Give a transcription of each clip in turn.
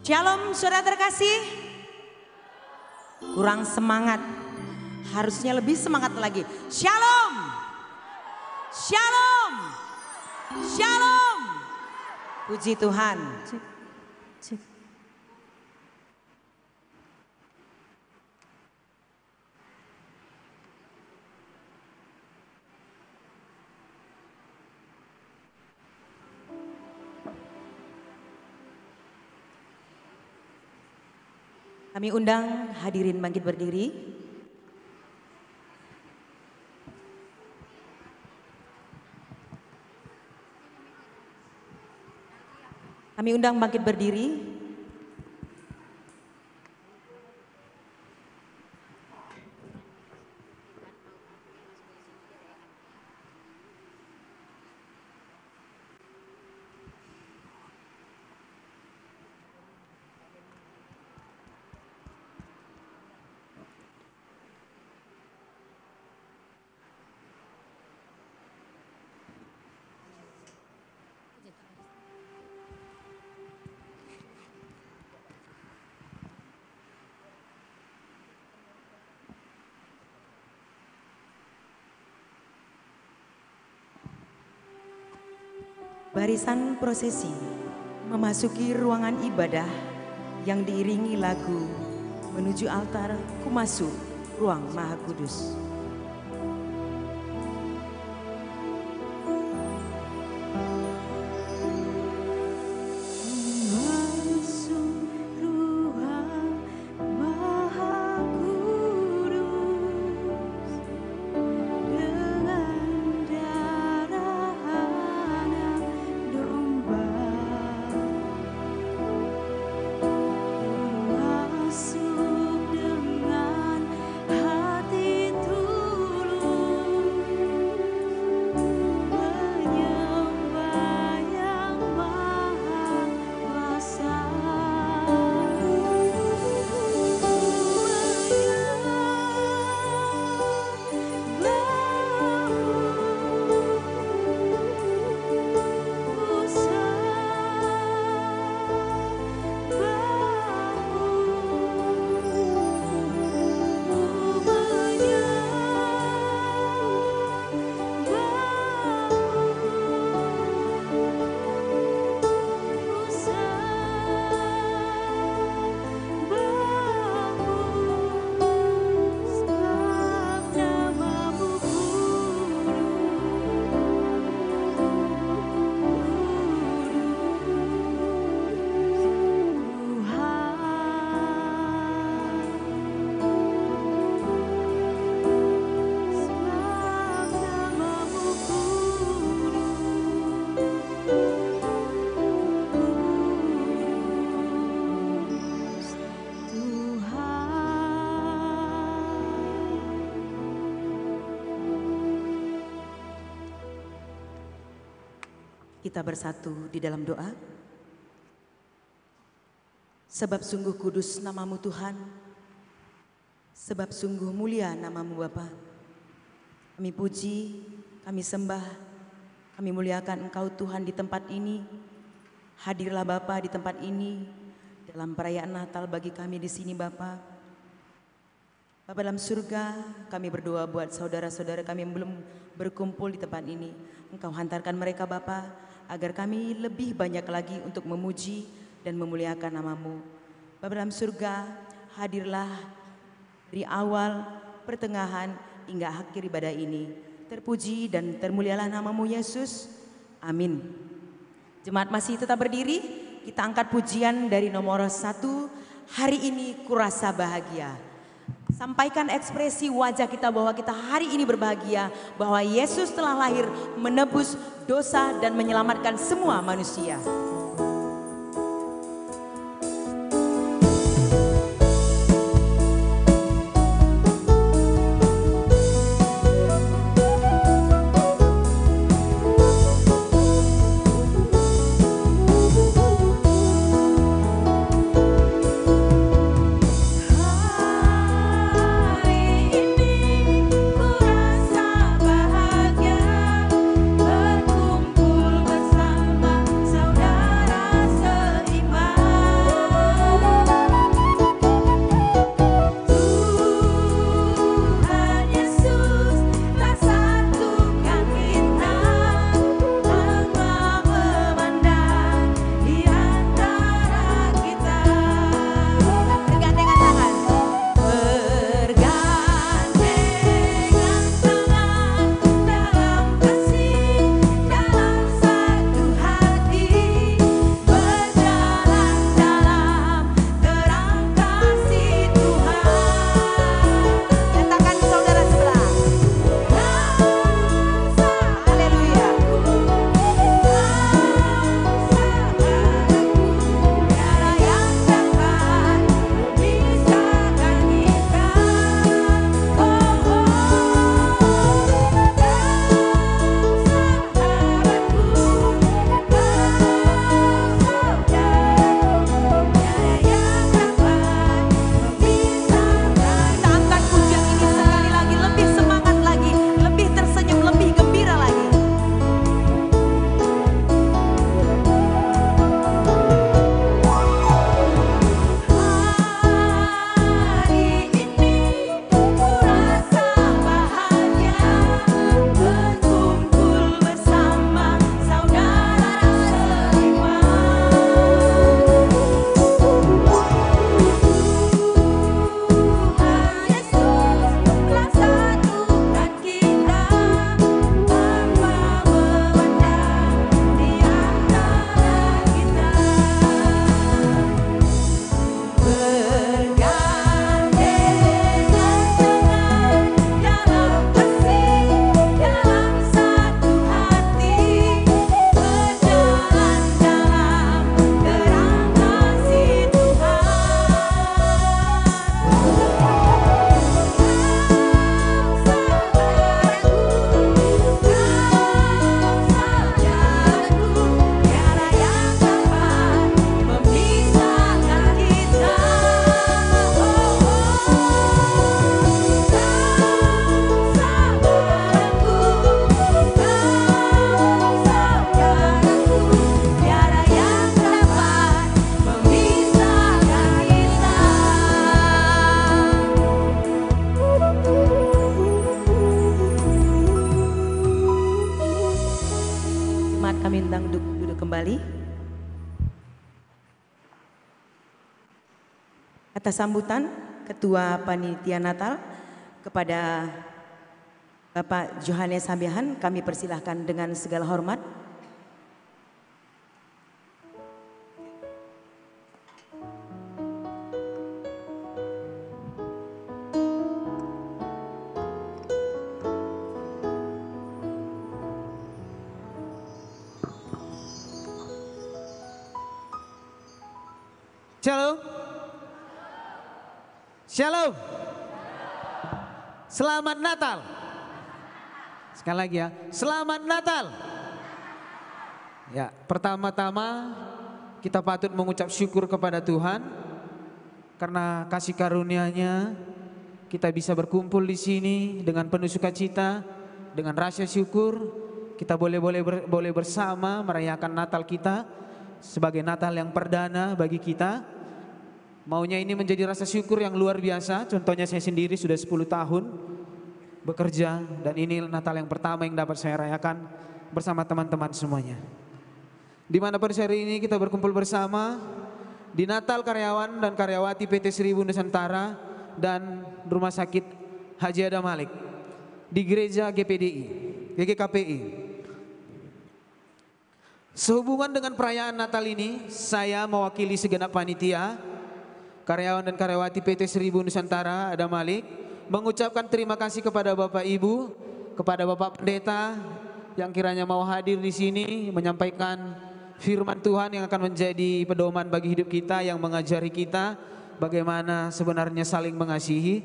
Shalom saudara terkasih. Kurang semangat. Harusnya lebih semangat lagi. Shalom. Shalom. Shalom. Puji Tuhan. Kami undang hadirin bangkit berdiri. Kami undang bangkit berdiri. Barisan prosesi memasuki ruangan ibadah yang diiringi lagu menuju altar Kumasuk Ruang Maha Kudus. Kita bersatu di dalam doa. Sebab sungguh kudus namamu Tuhan, sebab sungguh mulia namamu Bapa. Kami puji, kami sembah, kami muliakan Engkau Tuhan di tempat ini. Hadirlah Bapa di tempat ini dalam perayaan Natal bagi kami di sini Bapa. Bapa dalam surga, kami berdoa buat saudara-saudara kami yang belum berkumpul di tempat ini. Engkau hantarkan mereka Bapa, agar kami lebih banyak lagi untuk memuji dan memuliakan namamu. Bapa dalam surga, hadirlah dari awal, pertengahan, hingga akhir ibadah ini. Terpuji dan termulialah namamu Yesus. Amin. Jemaat masih tetap berdiri, kita angkat pujian dari nomor 1, hari ini kurasa bahagia. Sampaikan ekspresi wajah kita bahwa kita hari ini berbahagia, bahwa Yesus telah lahir menebus dosa dan menyelamatkan semua manusia. Berkumpul bersama saudara persilahkan untuk duduk kembali. Atas sambutan Ketua Panitia Natal kepada Bapak Johannes Sabihan, kami persilahkan dengan segala hormat. Shalom. Shalom. Selamat Natal. Sekali lagi ya, selamat Natal. Ya, pertama-tama kita patut mengucap syukur kepada Tuhan karena kasih karunia-Nya kita bisa berkumpul di sini dengan penuh sukacita, dengan rasa syukur. Kita boleh bersama merayakan Natal kita sebagai Natal yang perdana bagi kita. Maunya ini menjadi rasa syukur yang luar biasa. Contohnya saya sendiri sudah 10 tahun bekerja dan ini Natal yang pertama yang dapat saya rayakan bersama teman-teman semuanya. Di mana pada hari ini kita berkumpul bersama di Natal karyawan dan karyawati PT Seribu Nusantara dan Rumah Sakit Haji Adam Malik di Gereja GGKPI. Sehubungan dengan perayaan Natal ini, saya mewakili segenap panitia, karyawan dan karyawati PT Seribu Nusantara Adam Malik mengucapkan terima kasih kepada Bapak Ibu, kepada Bapak Pendeta yang kiranya mau hadir di sini menyampaikan firman Tuhan yang akan menjadi pedoman bagi hidup kita, yang mengajari kita bagaimana sebenarnya saling mengasihi.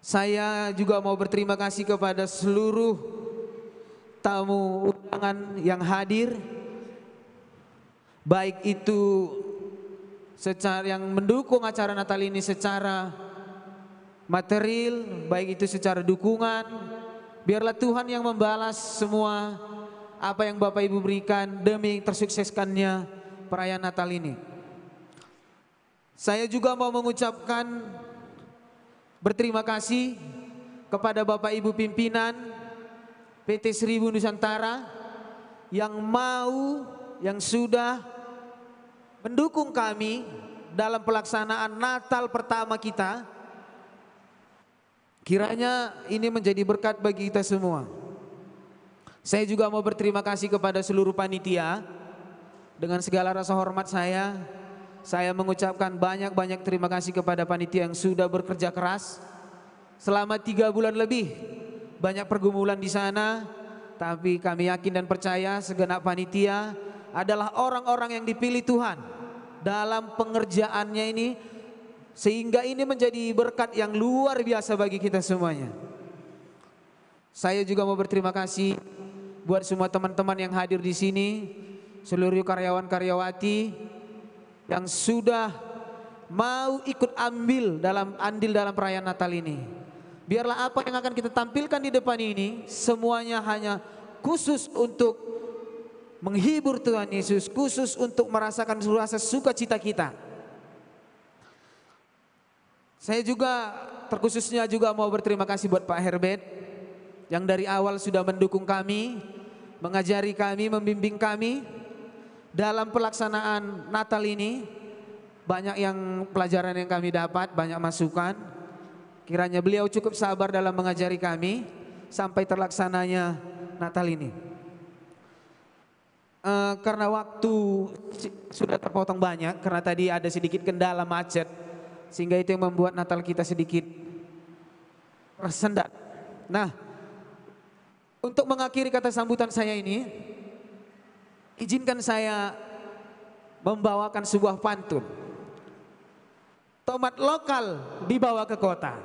Saya juga mau berterima kasih kepada seluruh tamu undangan yang hadir, baik itu secara yang mendukung acara Natal ini secara material, baik itu secara dukungan. Biarlah Tuhan yang membalas semua apa yang Bapak Ibu berikan demi tersukseskannya perayaan Natal ini. Saya juga mau mengucapkan berterima kasih kepada Bapak Ibu pimpinan PT Seribu Nusantara yang sudah mendukung kami dalam pelaksanaan Natal pertama kita. Kiranya ini menjadi berkat bagi kita semua. Saya juga mau berterima kasih kepada seluruh panitia. Dengan segala rasa hormat saya mengucapkan banyak-banyak terima kasih kepada panitia yang sudah bekerja keras selama 3 bulan lebih. Banyak pergumulan di sana, tapi kami yakin dan percaya segenap panitia adalah orang-orang yang dipilih Tuhan dalam pengerjaannya ini, sehingga ini menjadi berkat yang luar biasa bagi kita semuanya. Saya juga mau berterima kasih buat semua teman-teman yang hadir di sini, seluruh karyawan-karyawati yang sudah mau ikut andil dalam perayaan Natal ini. Biarlah apa yang akan kita tampilkan di depan ini semuanya hanya khusus untuk menghibur Tuhan Yesus, khusus untuk merasakan rasa sukacita kita. Saya juga terkhususnya juga mau berterima kasih buat Pak Herbert yang dari awal sudah mendukung kami, mengajari kami, membimbing kami dalam pelaksanaan Natal ini. Banyak yang pelajaran yang kami dapat, banyak masukan. Kiranya beliau cukup sabar dalam mengajari kami sampai terlaksananya Natal ini. Karena waktu sudah terpotong banyak, karena tadi ada sedikit kendala macet, sehingga itu yang membuat Natal kita sedikit tersendat. Nah, untuk mengakhiri kata sambutan saya ini, izinkan saya membawakan sebuah pantun. Tomat lokal dibawa ke kota,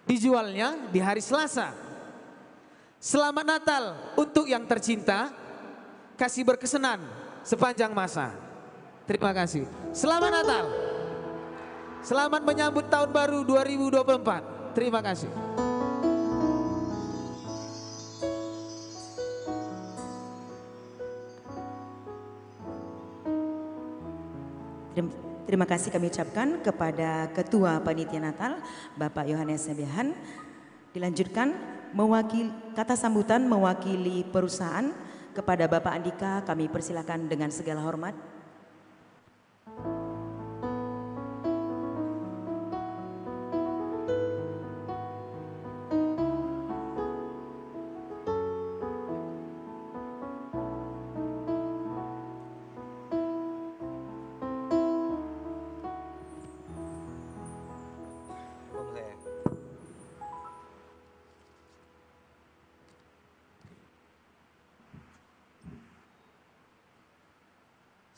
dijualnya di hari Selasa. Selamat Natal untuk yang tercinta, kasih berkesenan sepanjang masa. Terima kasih. Selamat Natal. Selamat menyambut tahun baru 2024. Terima kasih. Terima kasih kami ucapkan kepada Ketua Panitia Natal, Bapak Johannes Sabihan. Dilanjutkan kata sambutan mewakili perusahaan kepada Bapak Andika kami persilakan dengan segala hormat.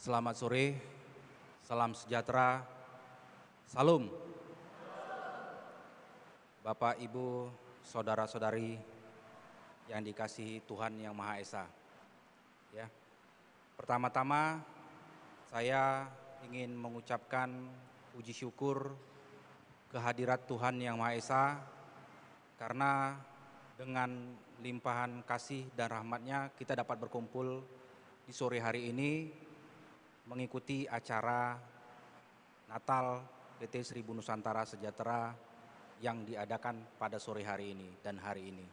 Selamat sore, salam sejahtera, salam. Bapak, Ibu, saudara-saudari yang dikasihi Tuhan Yang Maha Esa. Ya. Pertama-tama saya ingin mengucapkan puji syukur kehadirat Tuhan Yang Maha Esa karena dengan limpahan kasih dan rahmat-Nya kita dapat berkumpul di sore hari ini mengikuti acara Natal PT Seribu Nusantara Sejahtera yang diadakan pada sore hari ini dan hari ini.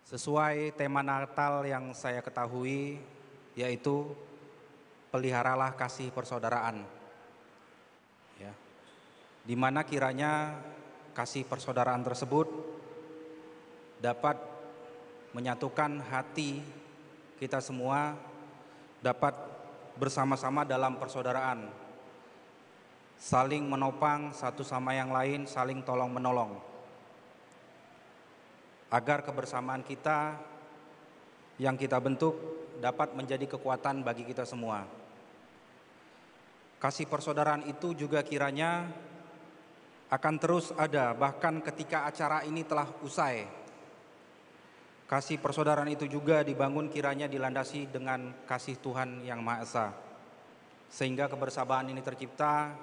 Sesuai tema Natal yang saya ketahui, yaitu peliharalah kasih persaudaraan. Ya. Di mana kiranya kasih persaudaraan tersebut dapat menyatukan hati kita semua, dapat bersama-sama dalam persaudaraan, saling menopang satu sama yang lain, saling tolong menolong, agar kebersamaan kita yang kita bentuk dapat menjadi kekuatan bagi kita semua. Kasih persaudaraan itu juga kiranya akan terus ada bahkan ketika acara ini telah usai. Kasih persaudaraan itu juga dibangun kiranya dilandasi dengan kasih Tuhan Yang Maha Esa. Sehingga kebersamaan ini tercipta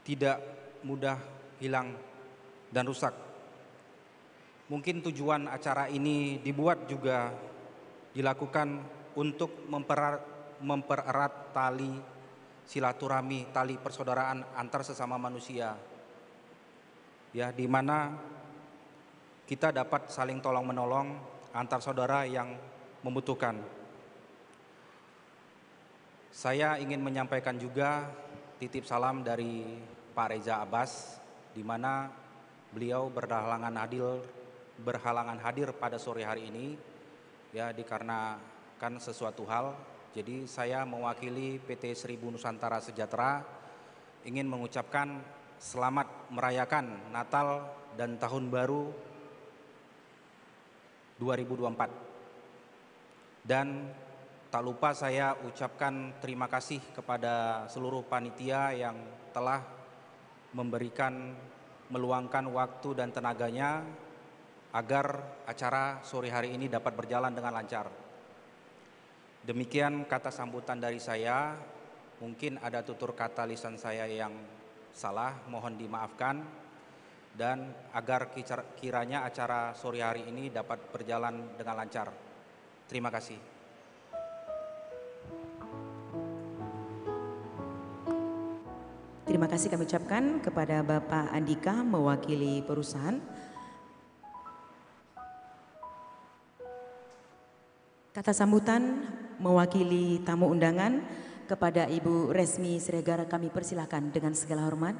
tidak mudah hilang dan rusak. Mungkin tujuan acara ini dibuat juga dilakukan untuk mempererat tali silaturahmi, tali persaudaraan antar sesama manusia. Ya, di mana kita dapat saling tolong menolong antar saudara yang membutuhkan. Saya ingin menyampaikan juga titip salam dari Pak Reza Abbas, di mana beliau berhalangan hadir pada sore hari ini, ya dikarenakan sesuatu hal. Jadi saya mewakili PT Seribu Nusantara Sejahtera ingin mengucapkan selamat merayakan Natal dan Tahun Baru 2024. Dan tak lupa saya ucapkan terima kasih kepada seluruh panitia yang telah meluangkan waktu dan tenaganya agar acara sore hari ini dapat berjalan dengan lancar. Demikian kata sambutan dari saya. Mungkin ada tutur kata lisan saya yang salah, mohon dimaafkan. Dan agar kiranya acara sore hari ini dapat berjalan dengan lancar. Terima kasih. Terima kasih kami ucapkan kepada Bapak Andika mewakili perusahaan. Kata sambutan mewakili tamu undangan kepada Ibu Resmi Siregar kami persilakan dengan segala hormat.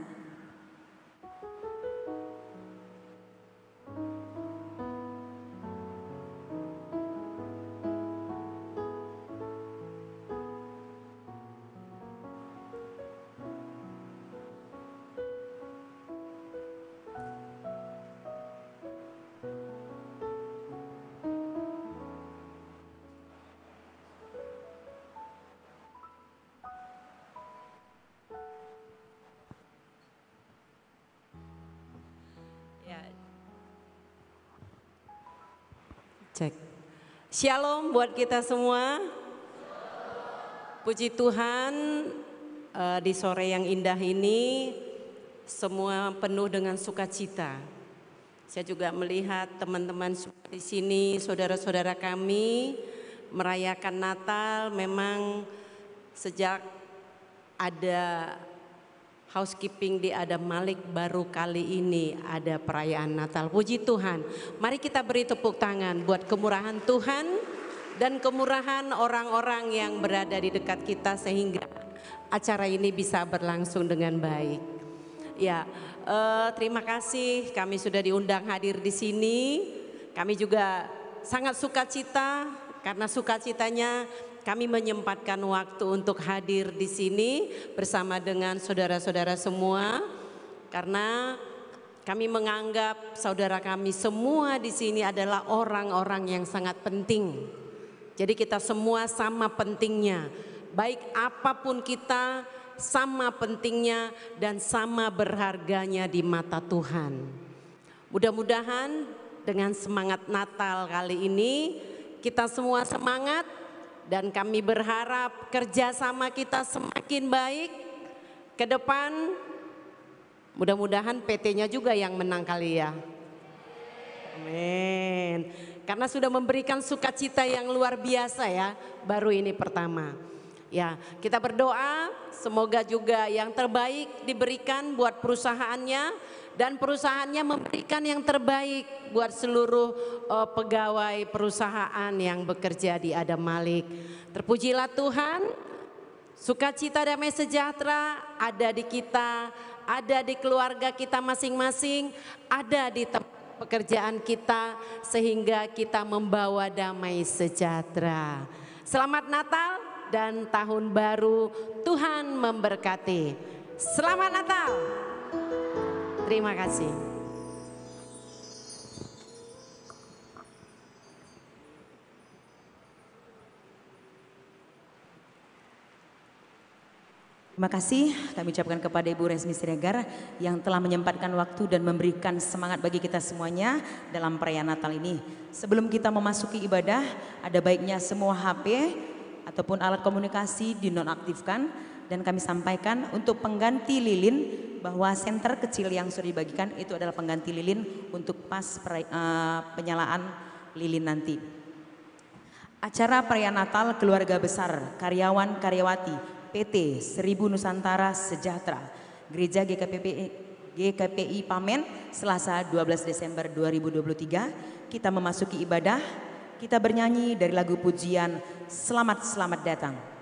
Cek. Shalom buat kita semua. Puji Tuhan, di sore yang indah ini semua penuh dengan sukacita. Saya juga melihat teman-teman di sini, saudara-saudara kami merayakan Natal. Memang sejak ada housekeeping di Adam Malik baru kali ini ada perayaan Natal. Puji Tuhan. Mari kita beri tepuk tangan buat kemurahan Tuhan dan kemurahan orang-orang yang berada di dekat kita sehingga acara ini bisa berlangsung dengan baik. Ya, terima kasih kami sudah diundang hadir di sini. Kami juga sangat sukacita karena sukacitanya kami menyempatkan waktu untuk hadir di sini bersama dengan saudara-saudara semua karena kami menganggap saudara kami semua di sini adalah orang-orang yang sangat penting. Jadi kita semua sama pentingnya, baik apapun kita sama pentingnya dan sama berharganya di mata Tuhan. Mudah-mudahan dengan semangat Natal kali ini kita semua semangat. Dan kami berharap kerjasama kita semakin baik ke depan. Mudah-mudahan PT-nya juga yang menang kali ya. Amin. Karena sudah memberikan sukacita yang luar biasa ya. Baru ini pertama. Ya, kita berdoa semoga juga yang terbaik diberikan buat perusahaannya. Dan perusahaannya memberikan yang terbaik buat seluruh pegawai perusahaan yang bekerja di Adam Malik. Terpujilah Tuhan, sukacita damai sejahtera ada di kita, ada di keluarga kita masing-masing, ada di tempat pekerjaan kita sehingga kita membawa damai sejahtera. Selamat Natal dan Tahun Baru, Tuhan memberkati. Selamat Natal. Terima kasih. Terima kasih kami ucapkan kepada Ibu Resmi Siregar yang telah menyempatkan waktu dan memberikan semangat bagi kita semuanya dalam perayaan Natal ini. Sebelum kita memasuki ibadah, ada baiknya semua HP ataupun alat komunikasi dinonaktifkan dan kami sampaikan untuk pengganti lilin bahwa senter kecil yang sudah dibagikan itu adalah pengganti lilin untuk pas penyalaan lilin nanti. Acara perayaan Natal Keluarga Besar Karyawan Karyawati PT Seribu Nusantara Sejahtera Gereja GKPI Pamen Selasa 12 Desember 2023. Kita memasuki ibadah, kita bernyanyi dari lagu pujian Selamat Selamat Datang.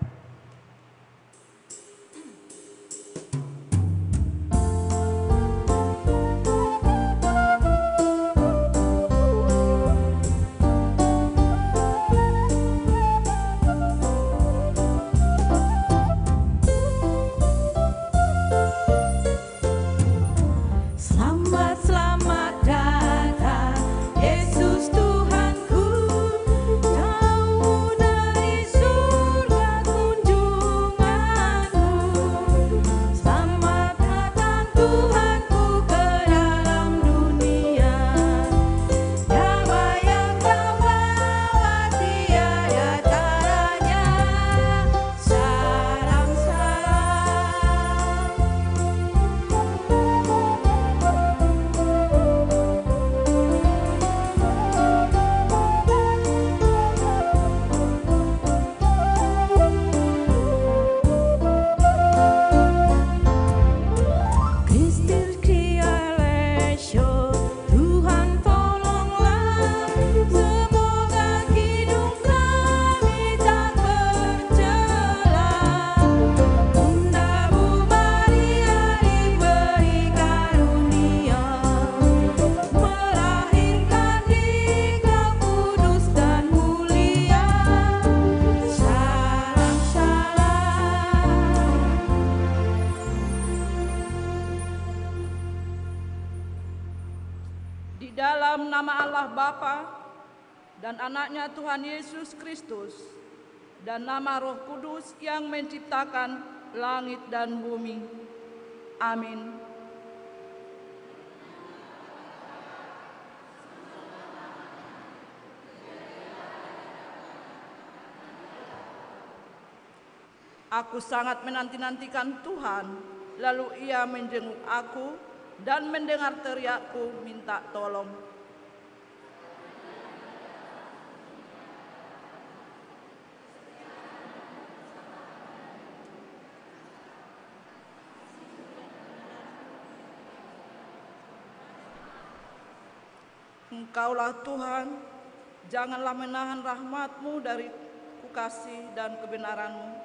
dalam nama Allah Bapa dan anaknya Tuhan Yesus Kristus dan nama Roh Kudus yang menciptakan langit dan bumi. Amin. Aku sangat menanti-nantikan Tuhan, lalu Ia menjenguk aku dan mendengar teriakku minta tolong. Engkaulah Tuhan, janganlah menahan rahmat-Mu dari kasih dan kebenaran-Mu,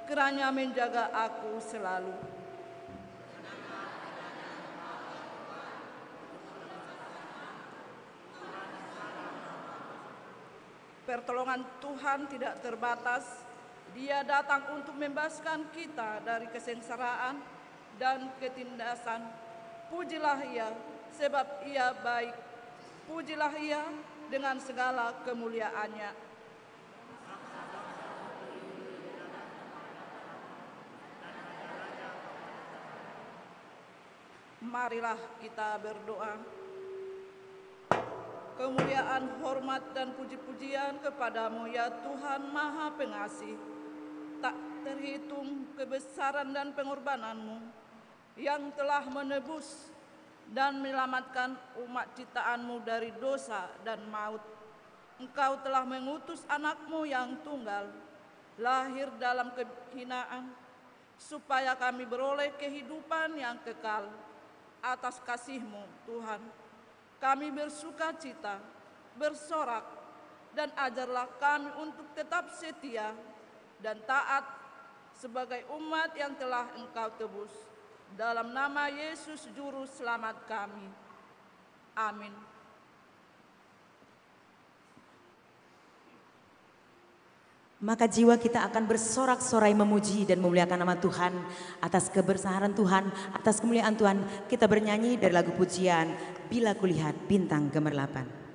kiranya menjaga aku selalu. Pertolongan Tuhan tidak terbatas, Dia datang untuk membebaskan kita dari kesengsaraan dan ketindasan. Pujilah Ia, sebab Ia baik. Pujilah Ia dengan segala kemuliaannya. Marilah kita berdoa. Kemuliaan, hormat, dan puji-pujian kepadamu ya Tuhan Maha Pengasih. Tak terhitung kebesaran dan pengorbananmu yang telah menebus dan menyelamatkan umat ciptaanmu dari dosa dan maut. Engkau telah mengutus anakmu yang tunggal, lahir dalam kehinaan, supaya kami beroleh kehidupan yang kekal. Atas kasih-Mu Tuhan, kami bersuka cita, bersorak, dan ajarlah kami untuk tetap setia dan taat sebagai umat yang telah Engkau tebus. Dalam nama Yesus Juru Selamat kami. Amin. Maka jiwa kita akan bersorak-sorai memuji dan memuliakan nama Tuhan. Atas kebesaran Tuhan, atas kemuliaan Tuhan, kita bernyanyi dari lagu pujian Bila Kulihat Bintang Gemerlapan.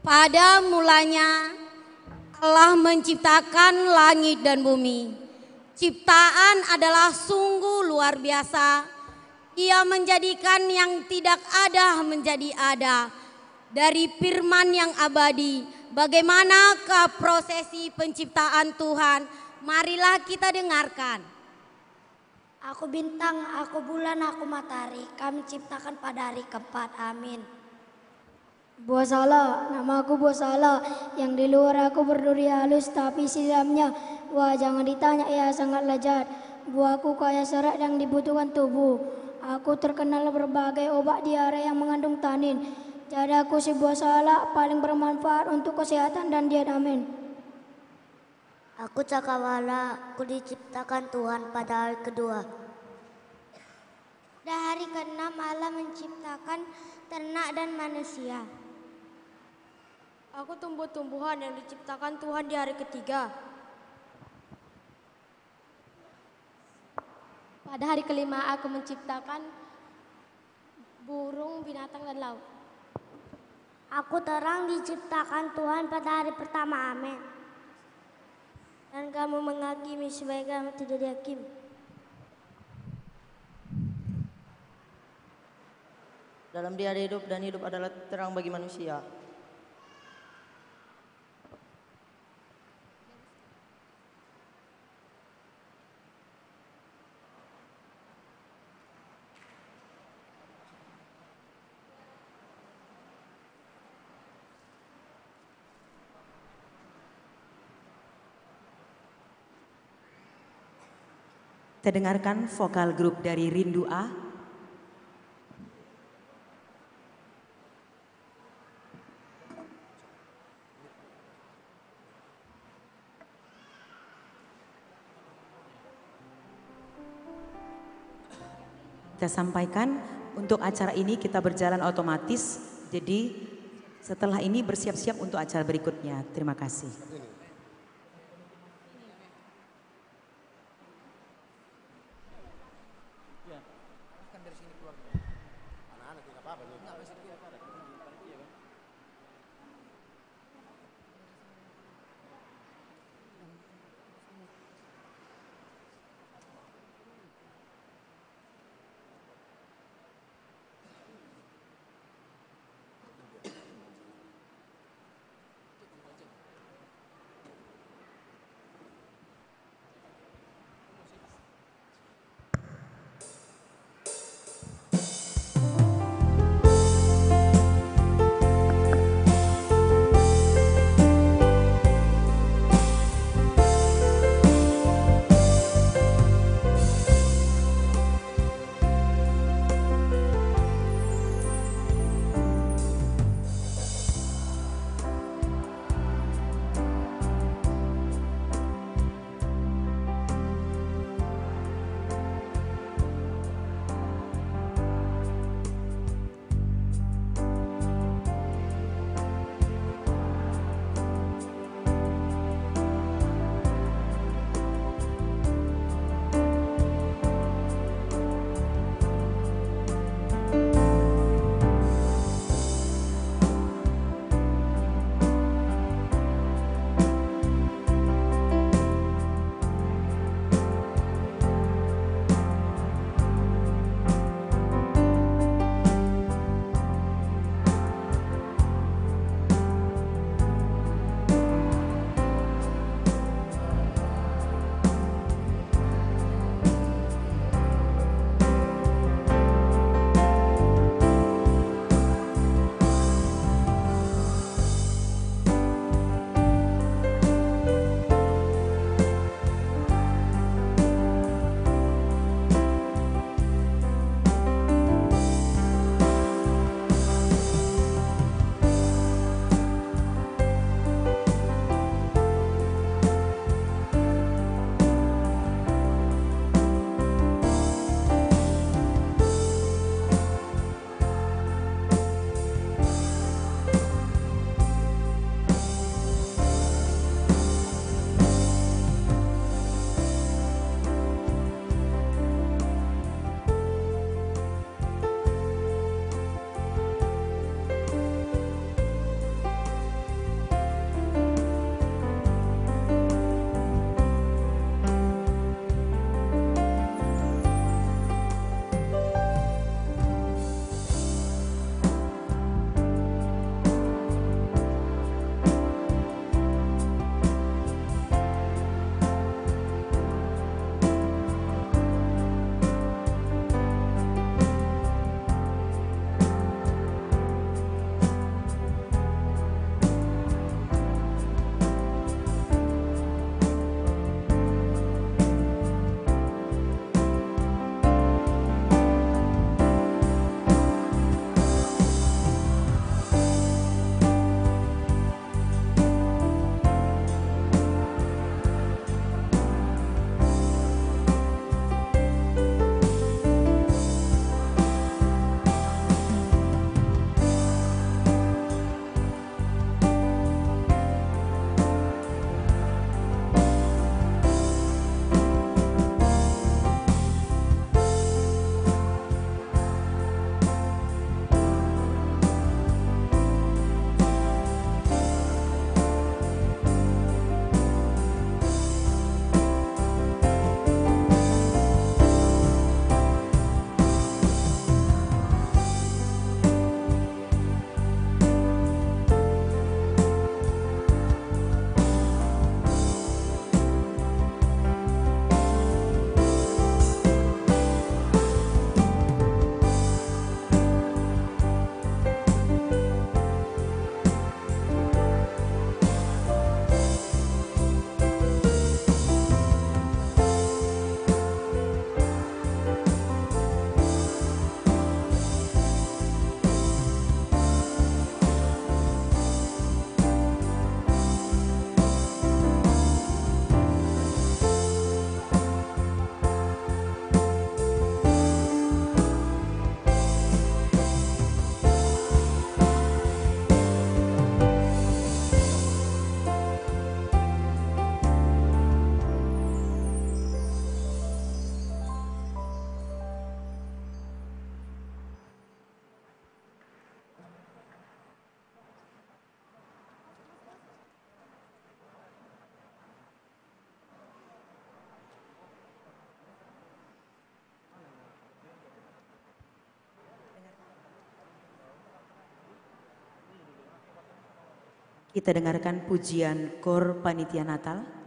Pada mulanya Allah menciptakan langit dan bumi. Ciptaan adalah sungguh luar biasa. Ia menjadikan yang tidak ada menjadi ada. Dari firman yang abadi, bagaimanakah prosesi penciptaan Tuhan? Marilah kita dengarkan. Aku bintang, aku bulan, aku matahari, kami ciptakan pada hari keempat. Amin. Buasala, nama aku Buasala, yang di luar aku berduri halus tapi di dalamnya, wah jangan ditanya, ia sangat lezat. Buahku kaya serat yang dibutuhkan tubuh. Aku terkenal berbagai obat diare yang mengandung tanin. Jadi aku si buah salak paling bermanfaat untuk kesehatan dan diet, amin. Aku cakrawala, aku diciptakan Tuhan pada hari kedua. Pada hari ke-6 Allah menciptakan ternak dan manusia. Aku tumbuh-tumbuhan yang diciptakan Tuhan di hari ketiga. Pada hari kelima aku menciptakan burung, binatang, dan laut. Aku terang diciptakan Tuhan pada hari pertama, amin. Dan kamu menghakimi supaya kamu tidak dihakimi. Dalam dia ada hidup dan hidup adalah terang bagi manusia. Kita dengarkan vokal grup dari Rindu A. Kita sampaikan untuk acara ini kita berjalan otomatis, jadi setelah ini bersiap-siap untuk acara berikutnya. Terima kasih. Kita dengarkan pujian Kor Panitia Natal.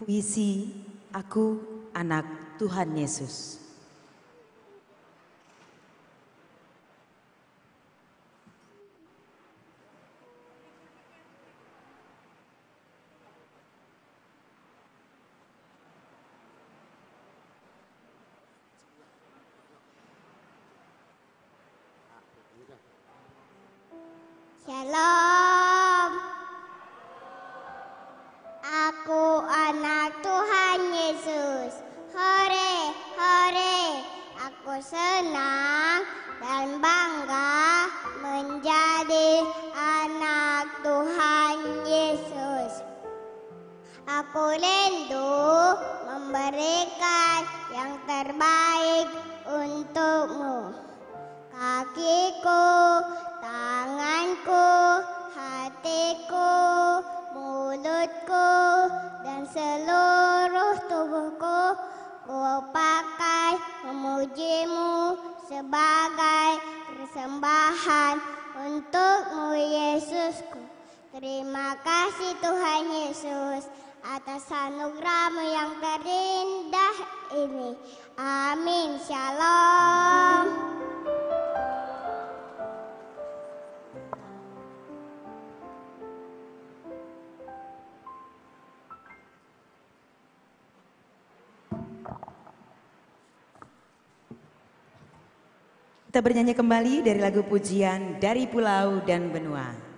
Puisi Aku Anak Tuhan Yesus. Shalom. Aku anak Tuhan Yesus. Hore, hore. Aku senang dan bangga menjadi anak Tuhan Yesus. Aku rindu memberikan yang terbaik untukmu. Kakiku, tanganku, hatiku, mulutku, dan seluruh tubuhku ku pakai memujimu sebagai persembahan untukmu Yesusku. Terima kasih Tuhan Yesus atas anugerah-Mu yang terindah ini. Amin. Shalom. Kita bernyanyi kembali dari lagu pujian Dari Pulau dan Benua.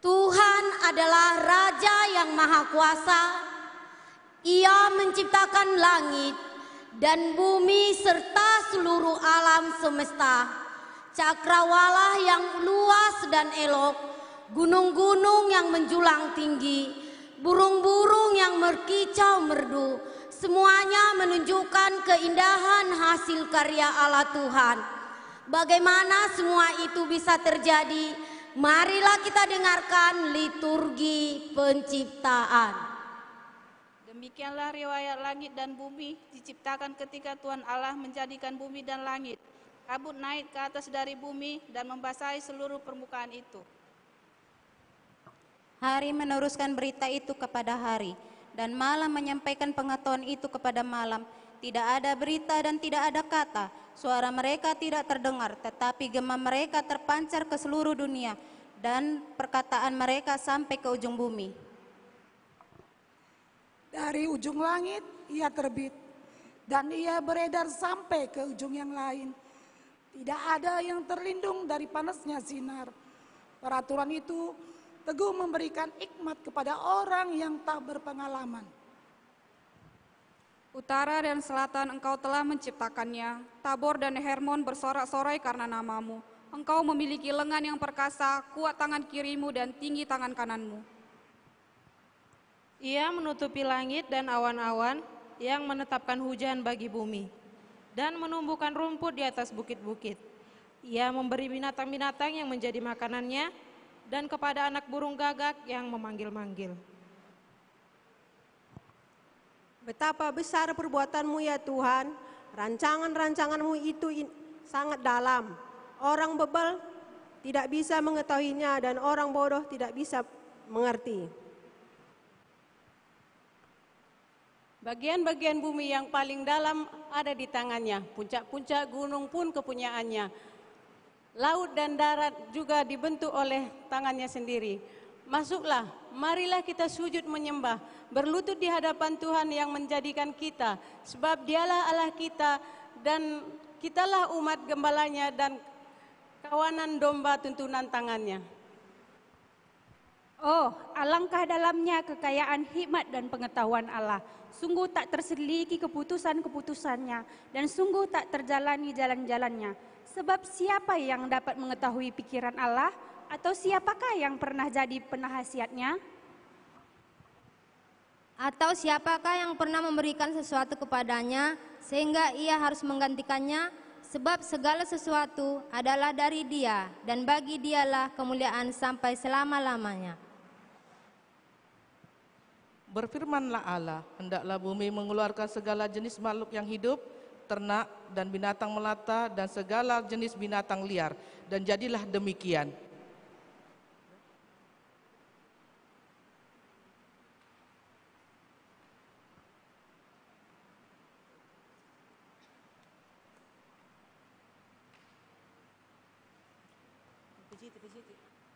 Tuhan adalah Raja yang Maha Kuasa. Ia menciptakan langit dan bumi serta seluruh alam semesta. Cakrawala yang luas dan elok, gunung-gunung yang menjulang tinggi, burung-burung yang berkicau merdu, semuanya menunjukkan keindahan hasil karya Allah Tuhan. Bagaimana semua itu bisa terjadi? Marilah kita dengarkan liturgi penciptaan. Demikianlah riwayat langit dan bumi diciptakan ketika Tuhan Allah menjadikan bumi dan langit. Kabut naik ke atas dari bumi dan membasahi seluruh permukaan itu. Hari meneruskan berita itu kepada hari, dan malam menyampaikan pengetahuan itu kepada malam. tidak ada berita dan tidak ada kata. Suara mereka tidak terdengar, tetapi gema mereka terpancar ke seluruh dunia dan perkataan mereka sampai ke ujung bumi. Dari ujung langit ia terbit dan ia beredar sampai ke ujung yang lain. Tidak ada yang terlindung dari panasnya sinar. Peraturan itu teguh memberikan hikmat kepada orang yang tak berpengalaman. Utara dan selatan engkau telah menciptakannya, Tabor dan Hermon bersorak-sorai karena namamu. Engkau memiliki lengan yang perkasa, kuat tangan kirimu dan tinggi tangan kananmu. Ia menutupi langit dan awan-awan yang menetapkan hujan bagi bumi dan menumbuhkan rumput di atas bukit-bukit. Ia memberi binatang-binatang yang menjadi makanannya dan kepada anak burung gagak yang memanggil-manggil. Betapa besar perbuatanmu ya Tuhan, rancangan-rancanganmu itu sangat dalam. Orang bebal tidak bisa mengetahuinya dan orang bodoh tidak bisa mengerti. Bagian-bagian bumi yang paling dalam ada di tangannya, puncak-puncak gunung pun kepunyaannya. Laut dan darat juga dibentuk oleh tangannya sendiri. Masuklah, marilah kita sujud menyembah, berlutut di hadapan Tuhan yang menjadikan kita, sebab dialah Allah kita dan kitalah umat gembalanya dan kawanan domba tuntunan tangannya. Oh, alangkah dalamnya kekayaan hikmat dan pengetahuan Allah. Sungguh tak terseliki keputusan-keputusannya dan sungguh tak terjalani jalan-jalannya. Sebab siapa yang dapat mengetahui pikiran Allah? Atau siapakah yang pernah jadi penasihatnya? Atau siapakah yang pernah memberikan sesuatu kepadanya sehingga ia harus menggantikannya? Sebab segala sesuatu adalah dari Dia dan bagi Dialah kemuliaan sampai selama-lamanya. Berfirmanlah Allah, hendaklah bumi mengeluarkan segala jenis makhluk yang hidup, ternak dan binatang melata dan segala jenis binatang liar, dan jadilah demikian.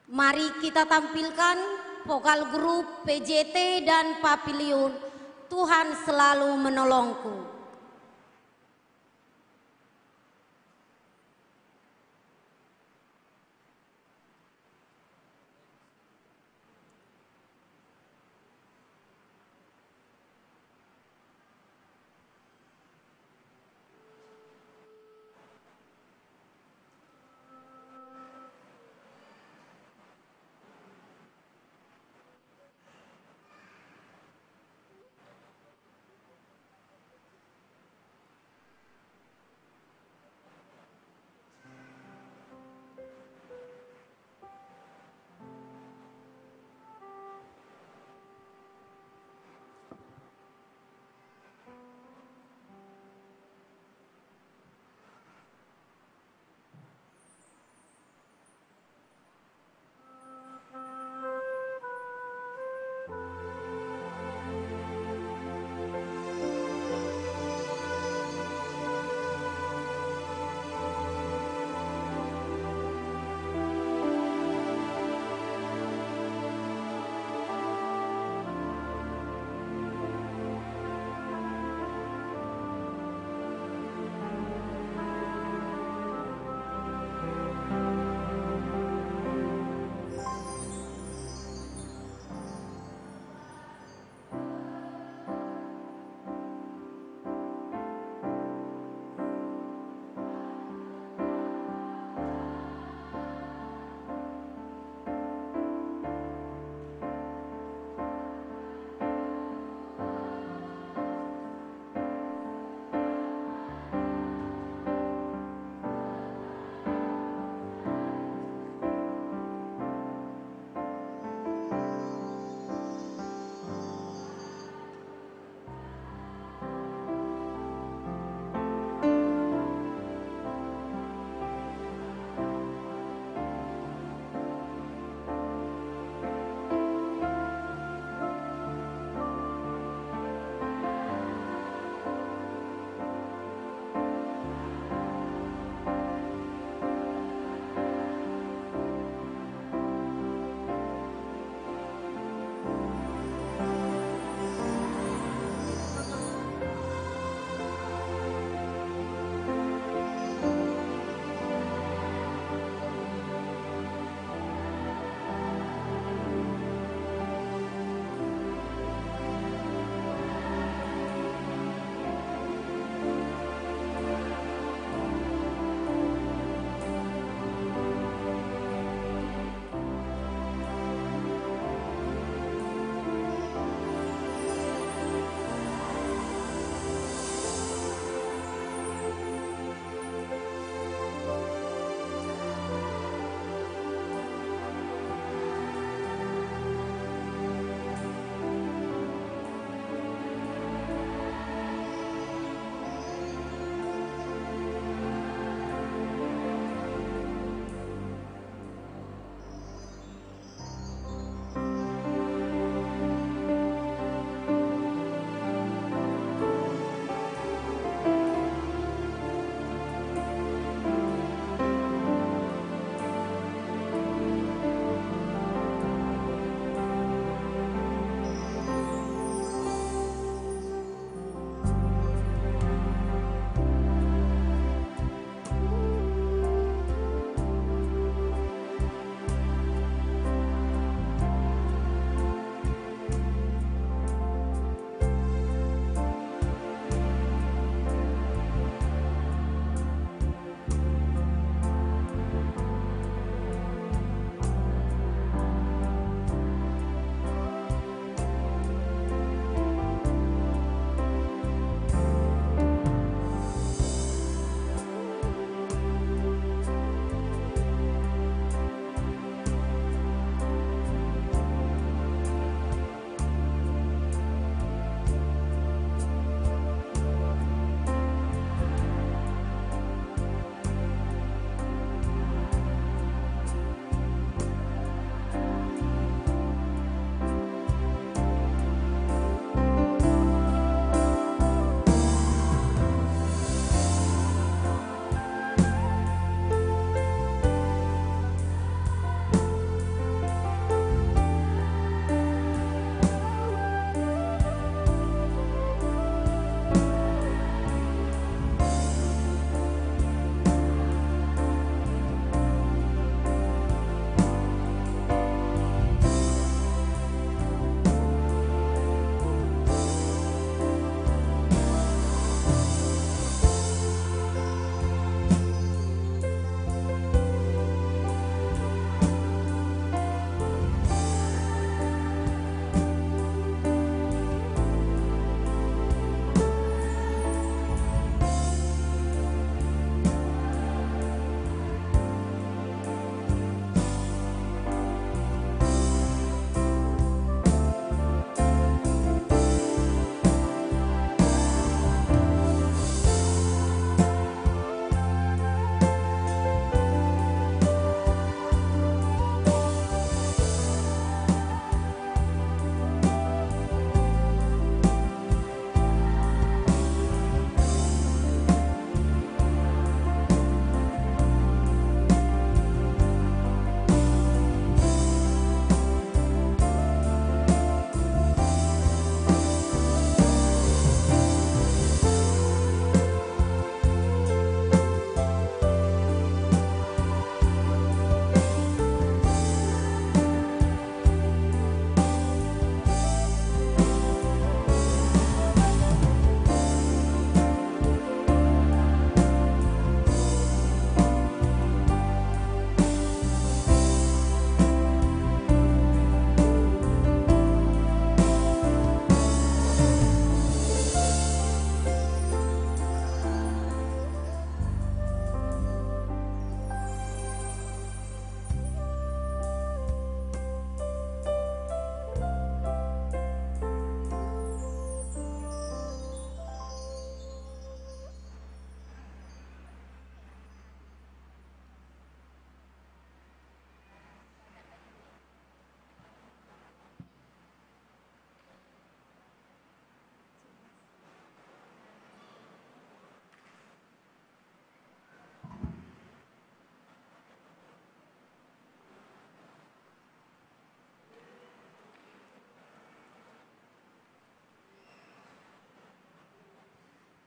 Mari kita tampilkan vokal grup PJT dan Papiliun, Tuhan Selalu Menolongku.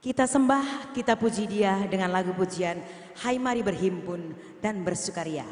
Kita sembah, kita puji Dia dengan lagu pujian Hai Mari Berhimpun dan Bersukaria.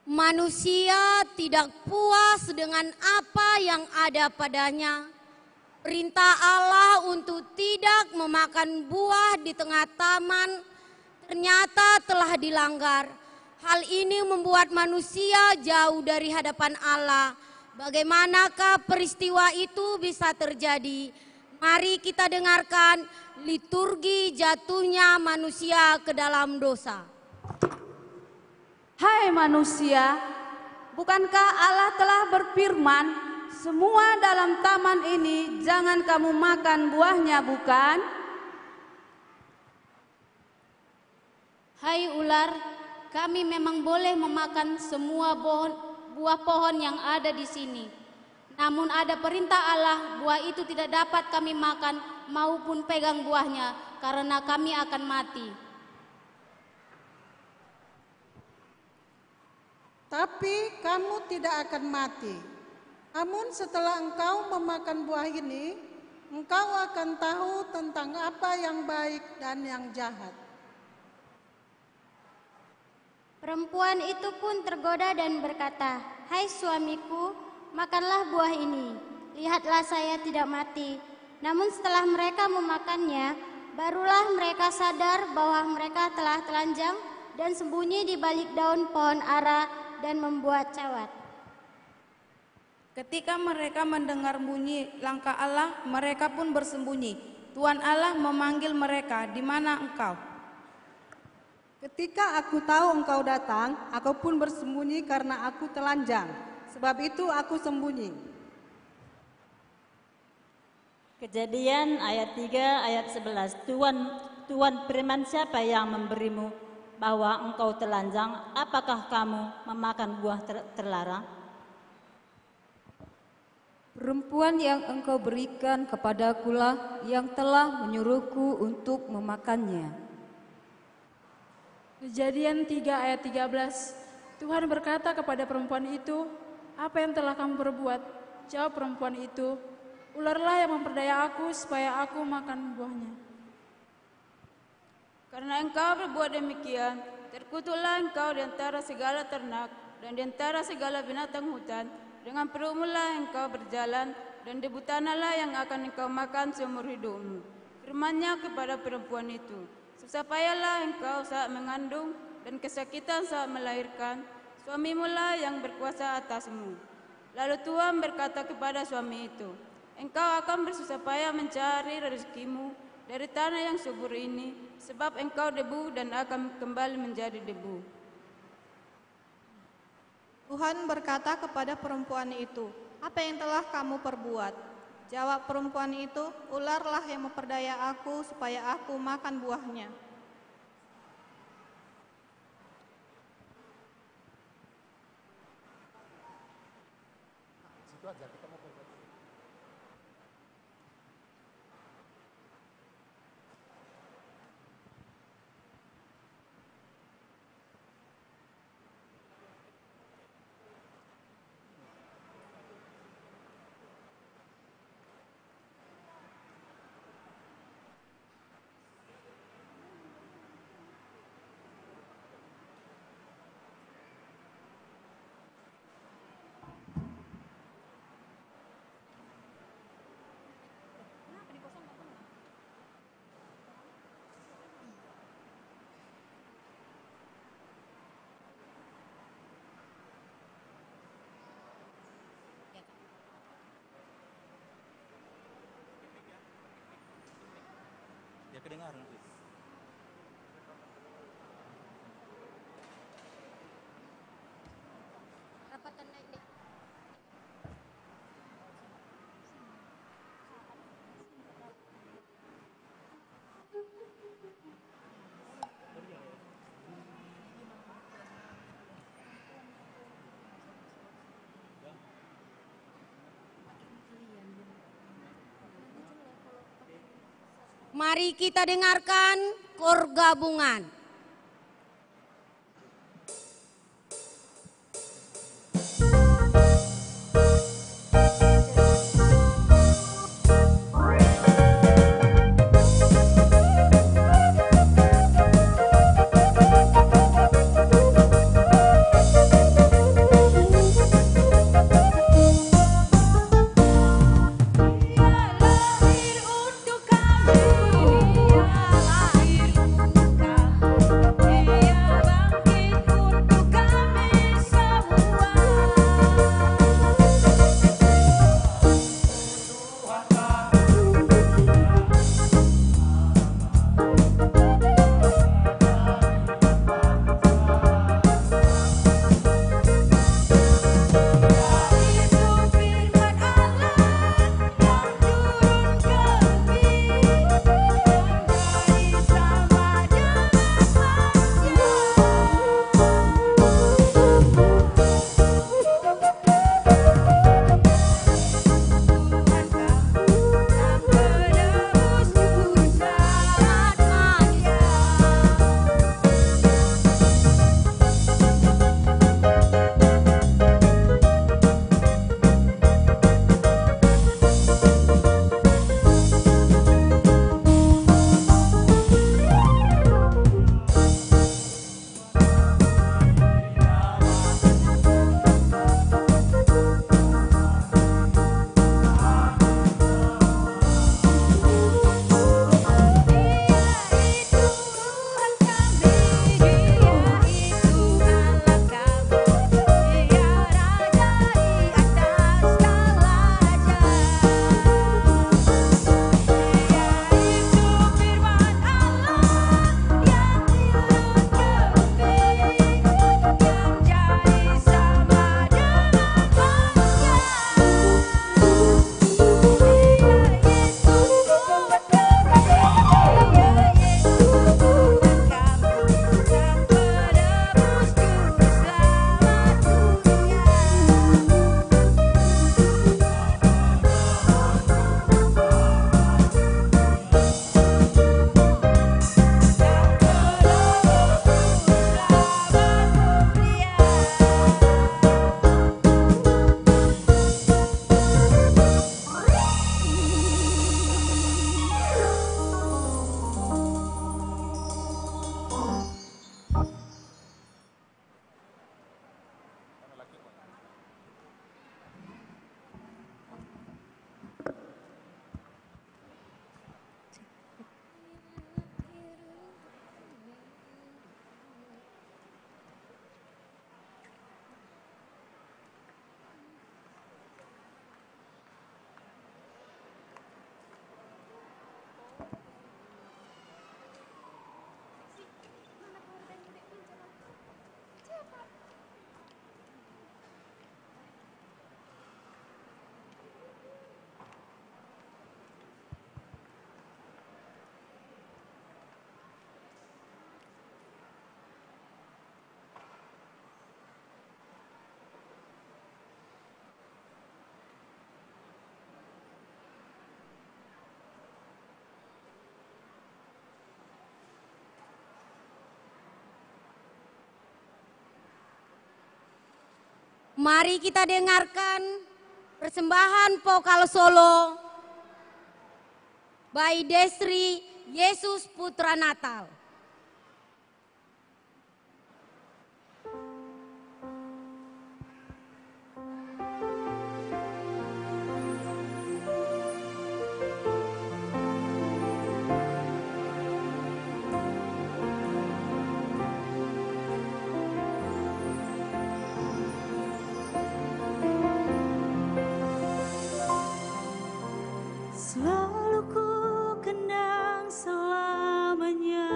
Manusia tidak puas dengan apa yang ada padanya. Perintah Allah untuk tidak memakan buah di tengah taman ternyata telah dilanggar. Hal ini membuat manusia jauh dari hadapan Allah. Bagaimanakah peristiwa itu bisa terjadi? Mari kita dengarkan liturgi jatuhnya manusia ke dalam dosa. Hai manusia, bukankah Allah telah berfirman, semua dalam taman ini jangan kamu makan buahnya, bukan? Hai ular, kami memang boleh memakan semua buah pohon yang ada di sini. Namun ada perintah Allah, buah itu tidak dapat kami makan maupun pegang buahnya, karena kami akan mati. Tapi kamu tidak akan mati. Namun setelah engkau memakan buah ini, engkau akan tahu tentang apa yang baik dan yang jahat. Perempuan itu pun tergoda dan berkata, "Hai suamiku, makanlah buah ini. Lihatlah saya tidak mati." Namun setelah mereka memakannya, barulah mereka sadar bahwa mereka telah telanjang dan sembunyi di balik daun pohon ara dan membuat cawat. Ketika mereka mendengar bunyi langkah Allah, mereka pun bersembunyi. Tuhan Allah memanggil mereka, "Di mana engkau?" Ketika aku tahu engkau datang, aku pun bersembunyi karena aku telanjang. Sebab itu aku sembunyi. Kejadian ayat 3 ayat 11. Tuhan firman, siapa yang memberimu bahwa engkau telanjang? Apakah kamu memakan buah terlarang? Perempuan yang engkau berikan kepadakulah yang telah menyuruhku untuk memakannya. Kejadian 3 ayat 13. Tuhan berkata kepada perempuan itu, "Apa yang telah kamu perbuat?" Jawab perempuan itu, "Ularlah yang memperdaya aku supaya aku makan buahnya." Karena engkau berbuat demikian, terkutuklah engkau di antara segala ternak dan di antara segala binatang hutan. Dengan perutmulah engkau berjalan, dan debu tanahlah yang akan engkau makan seumur hidupmu. Firman-Nya kepada perempuan itu, susah payahlah engkau saat mengandung, dan kesakitan saat melahirkan. Suamimulah yang berkuasa atasmu. Lalu Tuhan berkata kepada suami itu, engkau akan bersusah payah mencari rezekimu dari tanah yang subur ini, sebab engkau debu dan akan kembali menjadi debu. Tuhan berkata kepada perempuan itu, "Apa yang telah kamu perbuat?" Jawab perempuan itu, "Ularlah yang memperdaya aku supaya aku makan buahnya." Dia kedengar nanti. Mari kita dengarkan KOR gabungan. Untuk kami, ia lahir untuk Mari kita dengarkan persembahan vokal solo by Desri Yesus Putra Natal. Selalu ku kenang selamanya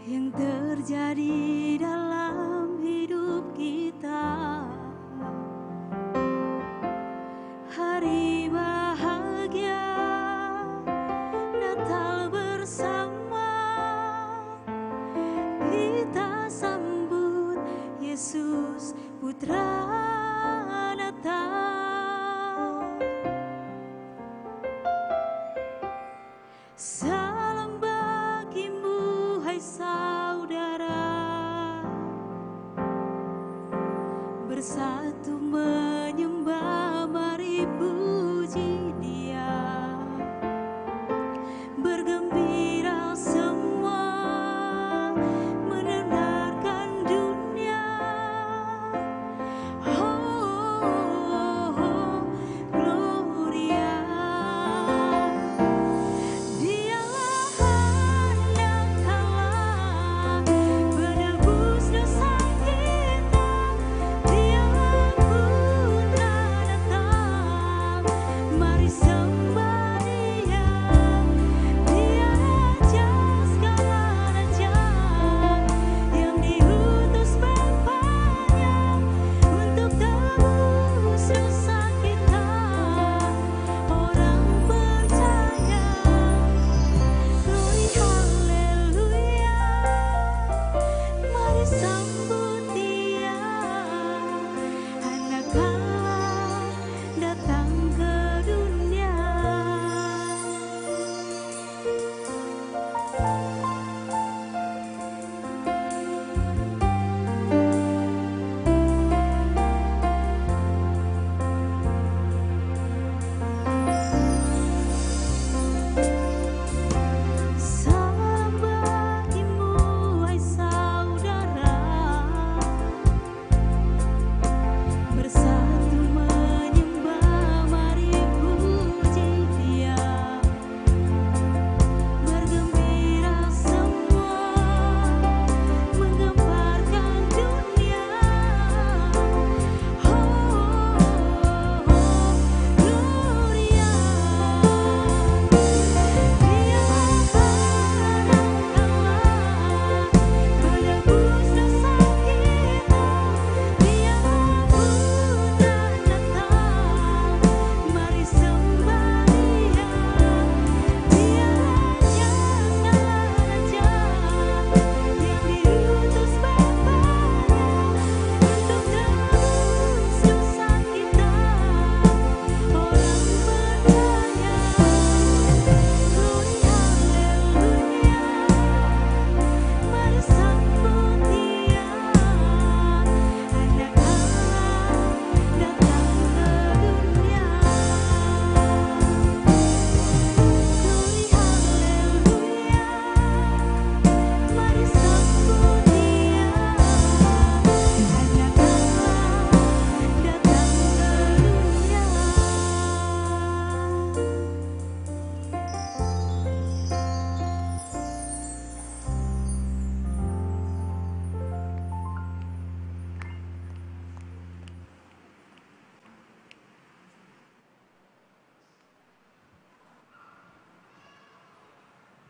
yang terjadi dalam hidup kita. Hari bahagia Natal bersama kita sambut Yesus Putra Natal. Salam bagimu hai saudara, bersatu menyembah mari puji Dia, bergembira semua mendengarkan dunia. Oh, Gloria. Penebus dosa kita, Dialah Putra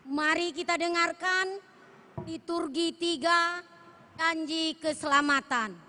Mari kita dengarkan liturgi 3, janji keselamatan.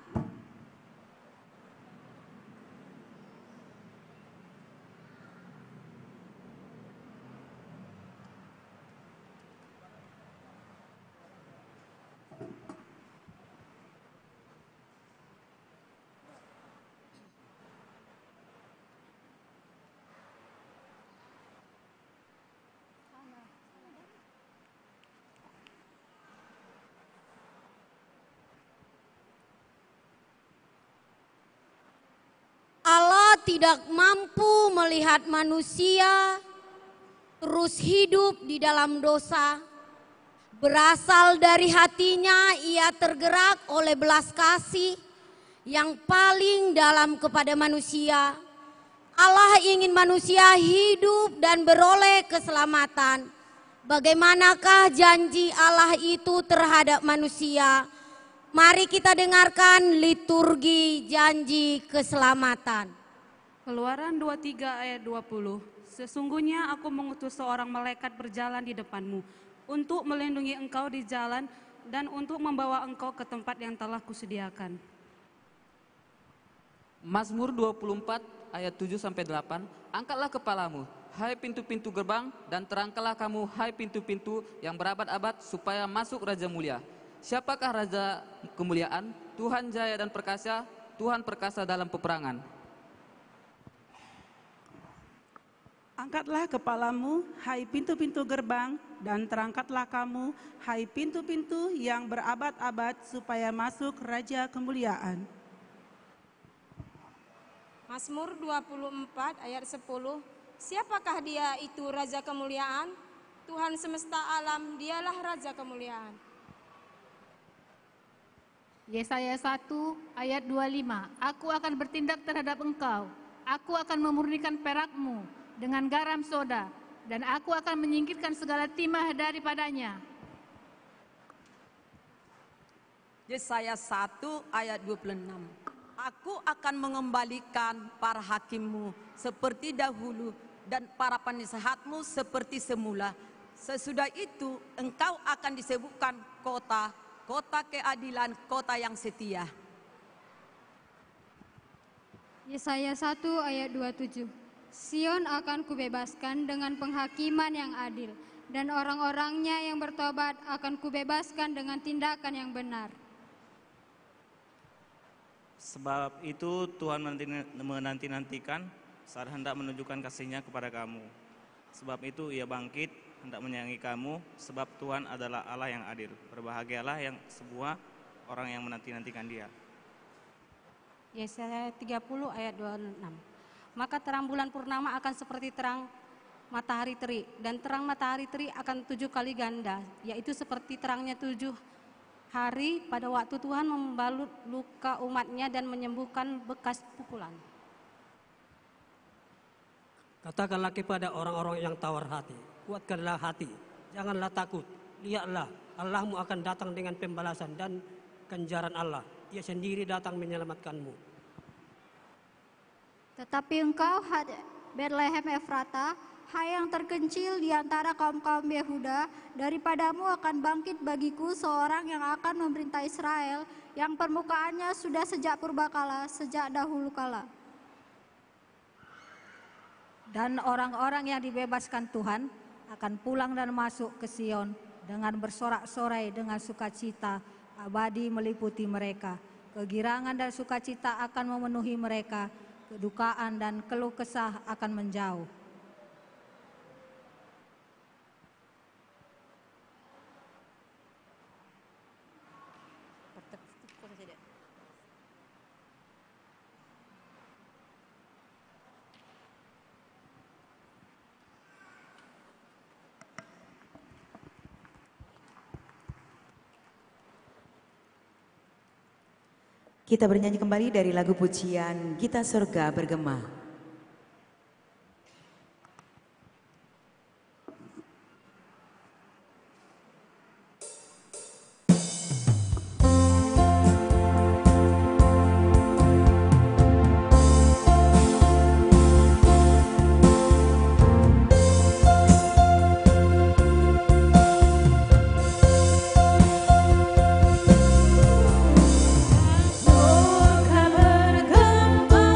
tidak mampu melihat manusia terus hidup di dalam dosa. Berasal dari hatinya ia tergerak oleh belas kasih yang paling dalam kepada manusia. Allah ingin manusia hidup dan beroleh keselamatan. Bagaimanakah janji Allah itu terhadap manusia? Mari kita dengarkan liturgi janji keselamatan. Keluaran 23 ayat 20. Sesungguhnya aku mengutus seorang malaikat berjalan di depanmu untuk melindungi engkau di jalan dan untuk membawa engkau ke tempat yang telah kusediakan. Mazmur 24 ayat 7-8. Angkatlah kepalamu, hai pintu-pintu gerbang, dan terangkanlah kamu, hai pintu-pintu yang berabad-abad, supaya masuk Raja Mulia. Siapakah Raja kemuliaan? Tuhan jaya dan perkasa, Tuhan perkasa dalam peperangan. Angkatlah kepalamu, hai pintu-pintu gerbang, dan terangkatlah kamu, hai pintu-pintu yang berabad-abad, supaya masuk Raja kemuliaan. Mazmur 24 ayat 10. Siapakah dia itu Raja kemuliaan? Tuhan semesta alam, dialah Raja kemuliaan. Yesaya 1 ayat 25. Aku akan bertindak terhadap engkau. Aku akan memurnikan perakmu dengan garam soda, dan aku akan menyingkirkan segala timah daripadanya. Yesaya 1 ayat 26. Aku akan mengembalikan para hakimmu seperti dahulu dan para penasehatmu seperti semula. Sesudah itu engkau akan disebutkan kota, kota keadilan, kota yang setia. Yesaya 1 ayat 27. Sion akan kubebaskan dengan penghakiman yang adil, dan orang-orangnya yang bertobat akan kubebaskan dengan tindakan yang benar. Sebab itu Tuhan menanti-nantikan saat hendak menunjukkan kasih-Nya kepada kamu. Sebab itu ia bangkit, hendak menyayangi kamu, sebab Tuhan adalah Allah yang adil. Berbahagialah yang semua orang yang menanti-nantikan Dia. Yesaya 30 ayat 26. Maka terang bulan purnama akan seperti terang matahari terik, dan terang matahari terik akan 7 kali ganda, yaitu seperti terangnya 7 hari pada waktu Tuhan membalut luka umatnya dan menyembuhkan bekas pukulan. Katakanlah kepada orang-orang yang tawar hati, kuatkanlah hati, janganlah takut. Lihatlah, Allahmu akan datang dengan pembalasan dan ganjaran Allah. Ia sendiri datang menyelamatkanmu. Tetapi engkau, Betlehem Efrata, hai yang terkencil di antara kaum-kaum Yehuda, daripadamu akan bangkit bagiku seorang yang akan memerintah Israel, yang permukaannya sudah sejak purbakala, sejak dahulu kala. Dan orang-orang yang dibebaskan Tuhan akan pulang dan masuk ke Sion dengan bersorak-sorai dengan sukacita abadi meliputi mereka. Kegirangan dan sukacita akan memenuhi mereka. Kedukaan dan keluh kesah akan menjauh. Kita bernyanyi kembali dari lagu pujian Gita Surga Bergema. Surga bergema,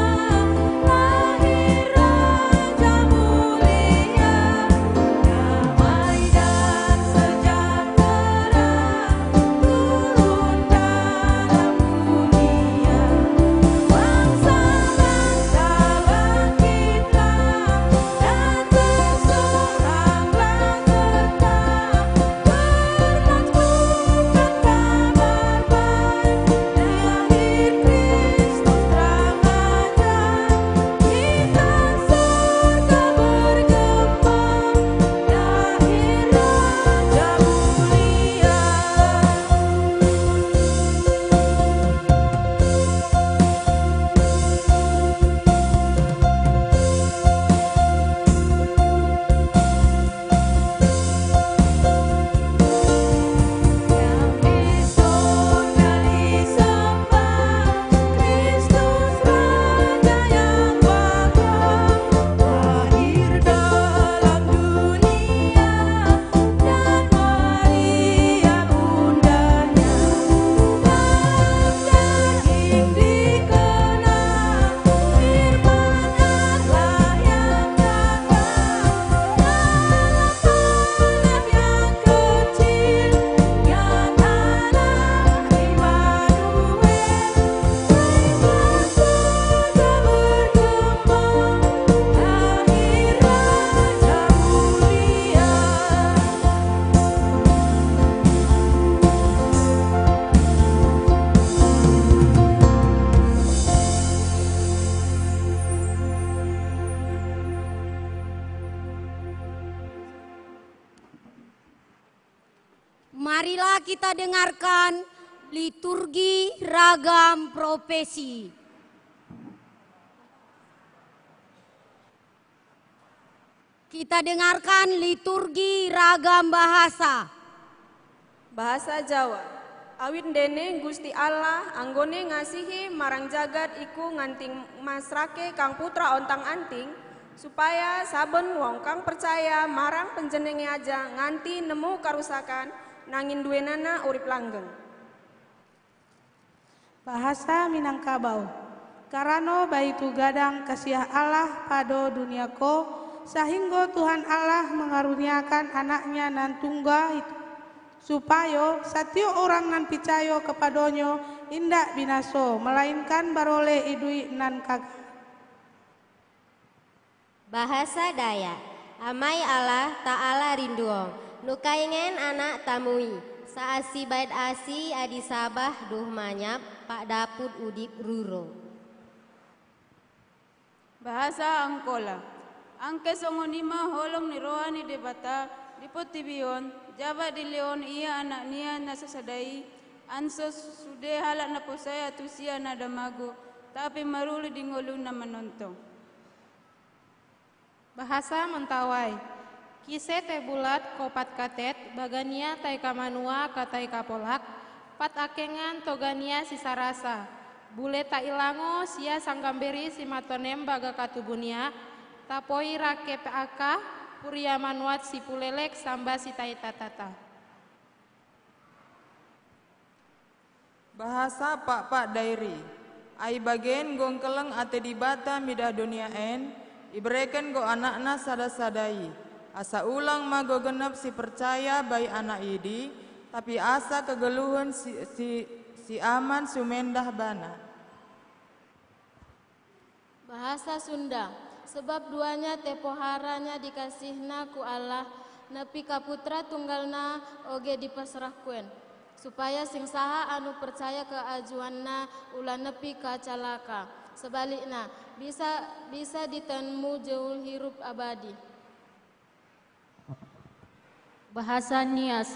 Marilah kita dengarkan liturgi ragam profesi. Kita dengarkan liturgi ragam bahasa. Bahasa Jawa. Awit dene Gusti Allah anggone ngasihi marang jagat iku nganting masrake Kang Putra ontang anting supaya saben wong kang percaya marang penjenenge aja nganti nemu karusakan nangin duwenana urip langgeng. Bahasa Minangkabau. Karano baitu gadang kasiah Allah pada duniako sehingga Tuhan Allah mengaruniakan anaknya nan tunggal itu supaya setiap orang nan picayo kepadonyo indak binaso melainkan barole idui nan kagak. Bahasa Dayak. Amai Allah ta'ala rinduong nukaingen anak tamui saasi bait asi adi sabah duh manyap pak daput udip ruro. Bahasa Angkola. Angke songonima holong ni rohani debata dipotibion Jawa di leon ia anak nia nasasadai ansos sude halak na posaya tusia na damago tapi maruli di ngolun na menonton. Bahasa Mentawai. Kise te bulat kopat katet bagania tai kamanua katai kapolak pat akengan togania sisarasa bule ta ilango sia sanggamberi simatonem baga katubunia tapoi rake aka Puria manuat si pulelek samba si taitatata. Bahasa Pak Dairi. Ai bagen gong keleng ate di bata midah dunia en, ibreken go anakna sada-sadai. Asa ulang mago genep si percaya bayi anak idi, tapi asa kegeluhan si aman sumendah bana. Bahasa Sunda. Sebab duanya tepoharanya dikasihna ku Allah nepi ka putra tunggalna oge dipasrahkeun supaya sing saha anu percaya ke ajuanna ulah nepi ka calaka sebalikna bisa ditemu jauh hirup abadi. Bahasa Nias.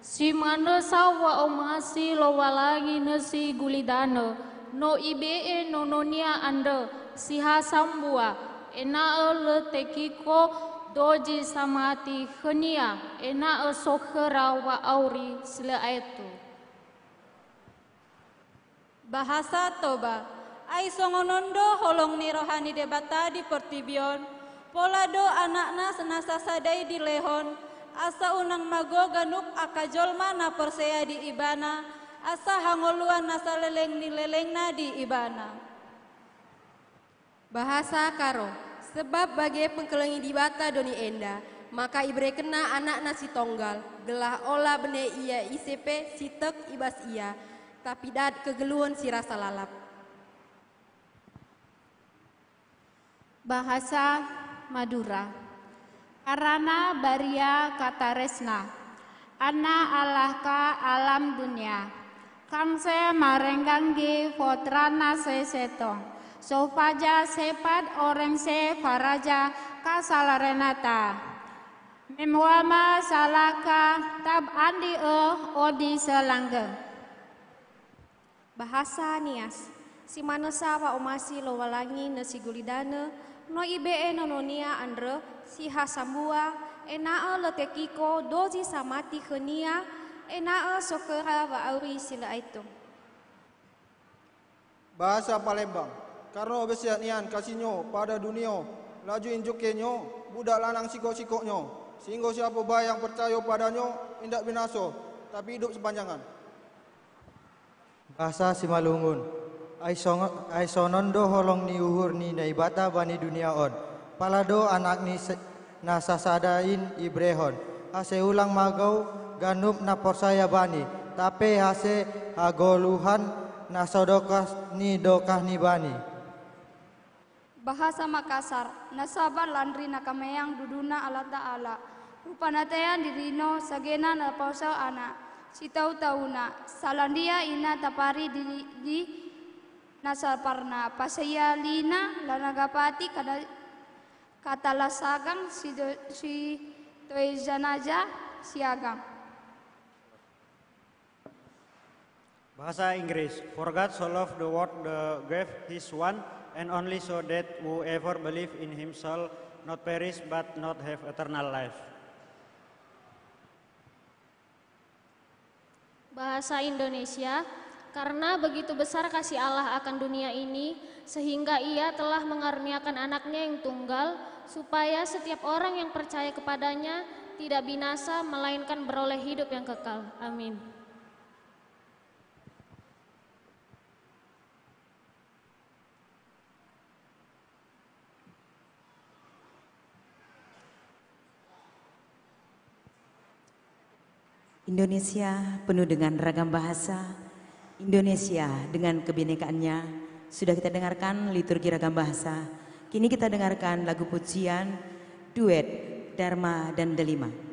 Si mano sawa omasi lowalangi nasi gulidano no ibe no nonia ando si hasambua ena le tekiko doji samati khenia ena sokhera wa auri sila itu. Bahasa Toba. Ai songonondo holong ni rohani debata di pertibion polado anakna senasa sadai di lehon asa unang mago ganuk akajolma na persea di ibana asa hangoluan nasa leleng ni lelengna di ibana. Bahasa Karo. Sebab bagai pengkelengi di bata doni enda maka ibre kena anak nasi tonggal gelah olah bene ia ICP sitek ibas ia tapi dad kegeluhan si rasa lalap. Bahasa Madura. Karana baria kata resna ana Allah ka alam dunia kang se marenggangi potrana se setong sopaja sepat orang se faraja kasala renata memwama salaka tab andi odi selangge. Bahasa Nias. Si manusia wa omasi lowalangi nasi gulidane no ibe nononia andre si hasambua enaa letekiko dozi samati khenia enaa sokera wa auri sila itu. Bahasa Palembang. Karena besiat nian kasinyo pada dunia laju injukenyo budak lanang sikok-sikoknyo sehingga siapa baik yang percaya padanyo indak binaso tapi hidup sepanjangan. Bahasa Simalungun. Aisonondo holong ni uhur ni naibata bani dunia on palado anak ni nasasadain ibrehon ase ulang magau ganup na porsaya bani tapi hase hagoluhan nasodokas ni dokah ni bani. Bahasa Makassar. Nasabar landri nakameyang duduna Allah Ta'ala rupanatean dirino sagena na pausau anak si tahu-tahuna salandia ina tapari di nasaparna pasaya lina lanagapati kada kata lasagang si toy janaja siagang. Bahasa Inggris. For God so loved the world gave his one and only so that whoever believe in him shall not perish but not have eternal life. Bahasa Indonesia. Karena begitu besar kasih Allah akan dunia ini, sehingga ia telah mengaruniakan anaknya yang tunggal, supaya setiap orang yang percaya kepadanya tidak binasa, melainkan beroleh hidup yang kekal. Amin. Indonesia penuh dengan ragam bahasa, Indonesia dengan kebinekaannya. Sudah kita dengarkan liturgi ragam bahasa. Kini kita dengarkan lagu pujian duet Dharma dan Delima.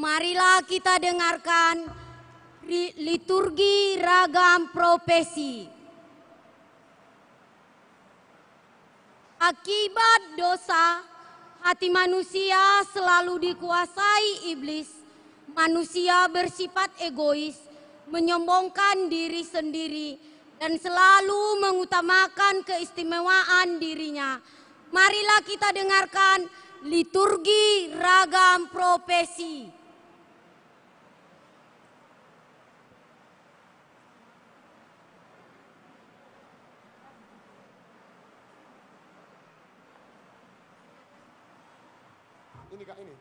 Marilah kita dengarkan liturgi ragam profesi. Akibat dosa, hati manusia selalu dikuasai iblis. Manusia bersifat egois, menyombongkan diri sendiri, dan selalu mengutamakan keistimewaan dirinya. Marilah kita dengarkan liturgi ragam profesi. Ini Kak, ini.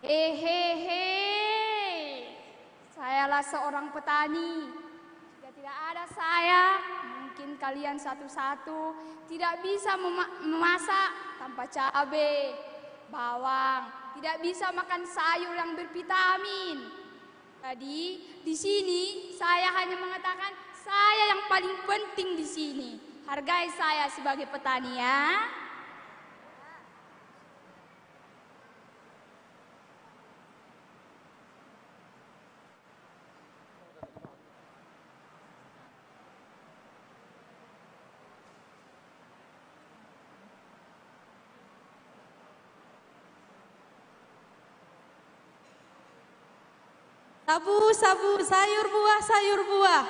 Hehehe, sayalah seorang petani. Jika tidak ada saya, mungkin kalian satu-satu tidak bisa memasak tanpa cabai, bawang, tidak bisa makan sayur yang bervitamin. Jadi di sini saya hanya mengatakan saya yang paling penting di sini. Hargai saya sebagai petani ya. Sabu-sabu, sayur buah.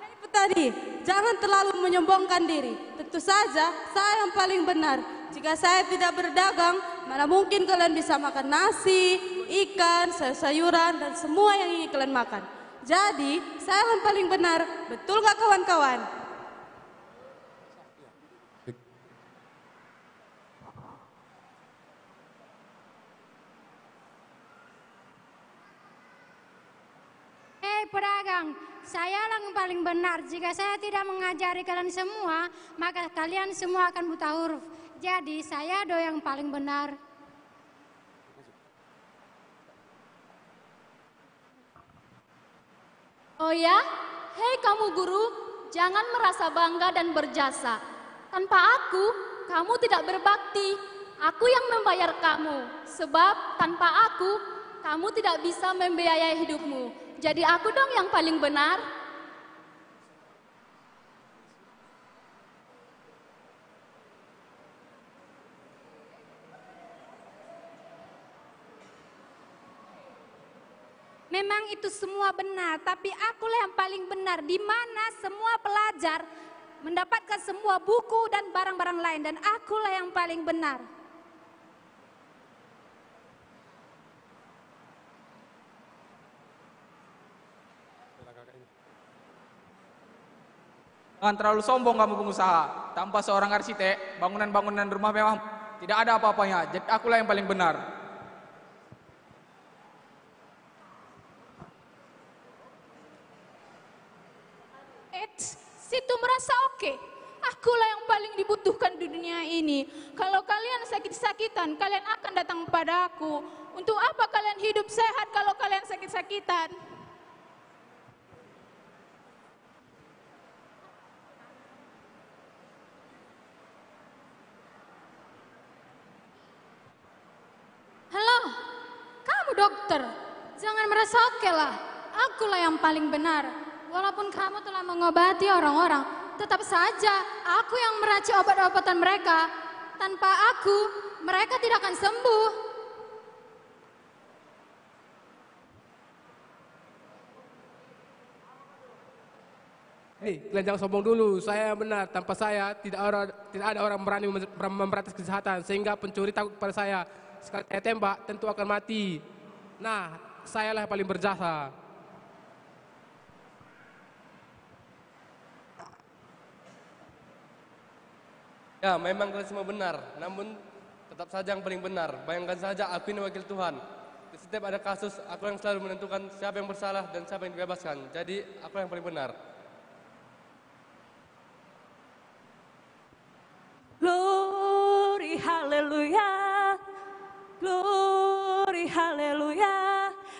Hei petani, jangan terlalu menyombongkan diri. Tentu saja saya yang paling benar. Jika saya tidak berdagang, mana mungkin kalian bisa makan nasi, ikan, sayur-sayuran, dan semua yang ingin kalian makan. Jadi, saya yang paling benar. Betul gak kawan-kawan? Pedagang, saya yang paling benar. Jika saya tidak mengajari kalian semua, maka kalian semua akan buta huruf. Jadi saya yang paling benar. Oh ya? Hei kamu guru, jangan merasa bangga dan berjasa. Tanpa aku, kamu tidak berbakti. Aku yang membayar kamu. Sebab tanpa aku, kamu tidak bisa membiayai hidupmu. Jadi aku dong yang paling benar. Memang itu semua benar, tapi akulah yang paling benar. Di mana semua pelajar mendapatkan semua buku dan barang-barang lain, dan akulah yang paling benar. Jangan terlalu sombong kamu pengusaha. Tanpa seorang arsitek, bangunan-bangunan rumah mewah tidak ada apa-apanya. Jadi akulah yang paling benar. Situ merasa oke. Akulah yang paling dibutuhkan di dunia ini. Kalau kalian sakit-sakitan, kalian akan datang pada aku. Untuk apa kalian hidup sehat kalau kalian sakit-sakitan? Halo, kamu dokter, jangan merasa oke lah. Akulah yang paling benar. Walaupun kamu telah mengobati orang-orang, tetap saja aku yang meracik obat-obatan mereka. Tanpa aku, mereka tidak akan sembuh. Hei, kalian jangan sombong dulu. Saya yang benar. Tanpa saya, tidak ada orang berani memberantas kejahatan. Sehingga pencuri takut pada saya. Sekali saya tembak, tentu akan mati. Nah, sayalah yang paling berjasa. Ya, memang kalian semua benar, namun tetap saja yang paling benar. Bayangkan saja, aku ini wakil Tuhan. Di setiap ada kasus, aku yang selalu menentukan siapa yang bersalah dan siapa yang dibebaskan. Jadi, aku yang paling benar. Glory, haleluya.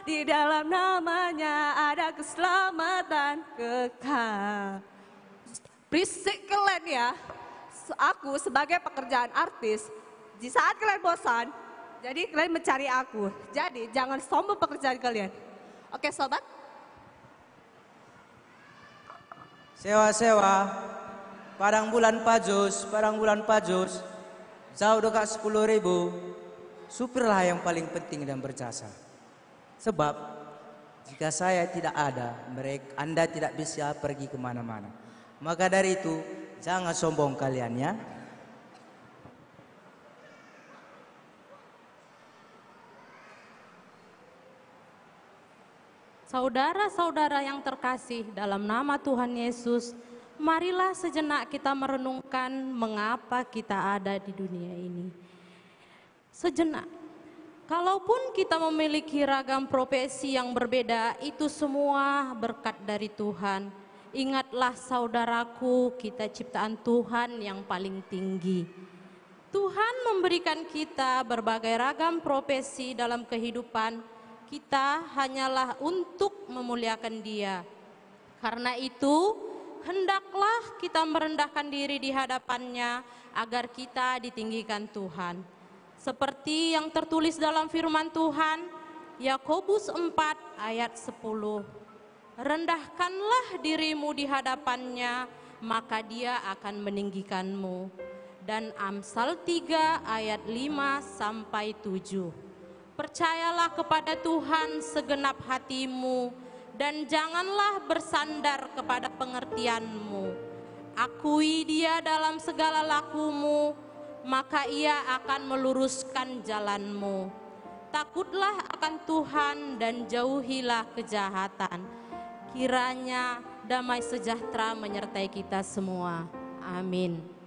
di dalam namanya ada keselamatan kekal. Berisik kalian ya. Aku sebagai pekerjaan artis, di saat kalian bosan, jadi kalian mencari aku. Jadi jangan sombong pekerjaan kalian. Oke sobat? Sewa-sewa, padang bulan pajus, jauh dekat 10.000, supirlah yang paling penting dan berjasa. Sebab jika saya tidak ada, Anda tidak bisa pergi kemana-mana. Maka dari itu, jangan sombong kalian ya. Saudara-saudara yang terkasih dalam nama Tuhan Yesus, marilah sejenak kita merenungkan mengapa kita ada di dunia ini. Sejenak, kalaupun kita memiliki ragam profesi yang berbeda, itu semua berkat dari Tuhan. Ingatlah saudaraku, kita ciptaan Tuhan yang paling tinggi. Tuhan memberikan kita berbagai ragam profesi dalam kehidupan. Kita hanyalah untuk memuliakan Dia. Karena itu, hendaklah kita merendahkan diri di hadapan-Nya agar kita ditinggikan Tuhan. Seperti yang tertulis dalam firman Tuhan, Yakobus 4 ayat 10. Rendahkanlah dirimu di hadapan-Nya, maka Dia akan meninggikanmu. Dan Amsal 3 ayat 5 sampai 7. Percayalah kepada Tuhan segenap hatimu dan janganlah bersandar kepada pengertianmu. Akui Dia dalam segala lakumu, maka Ia akan meluruskan jalanmu. Takutlah akan Tuhan dan jauhilah kejahatan. Kiranya damai sejahtera menyertai kita semua. Amin.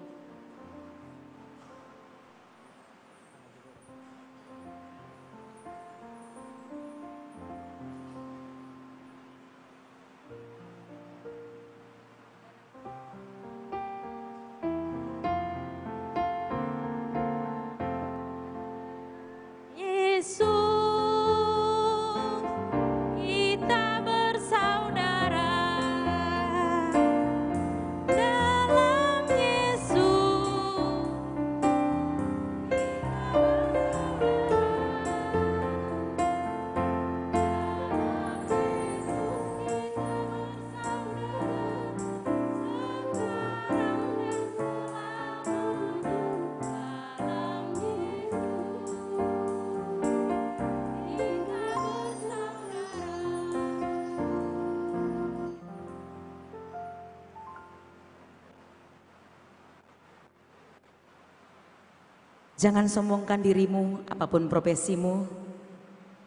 Jangan sombongkan dirimu, apapun profesimu.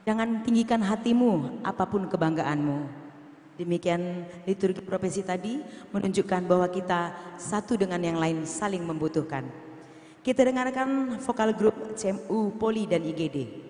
Jangan tinggikan hatimu, apapun kebanggaanmu. Demikian liturgi profesi tadi menunjukkan bahwa kita satu dengan yang lain saling membutuhkan. Kita dengarkan vokal grup CMU, Poli dan IGD.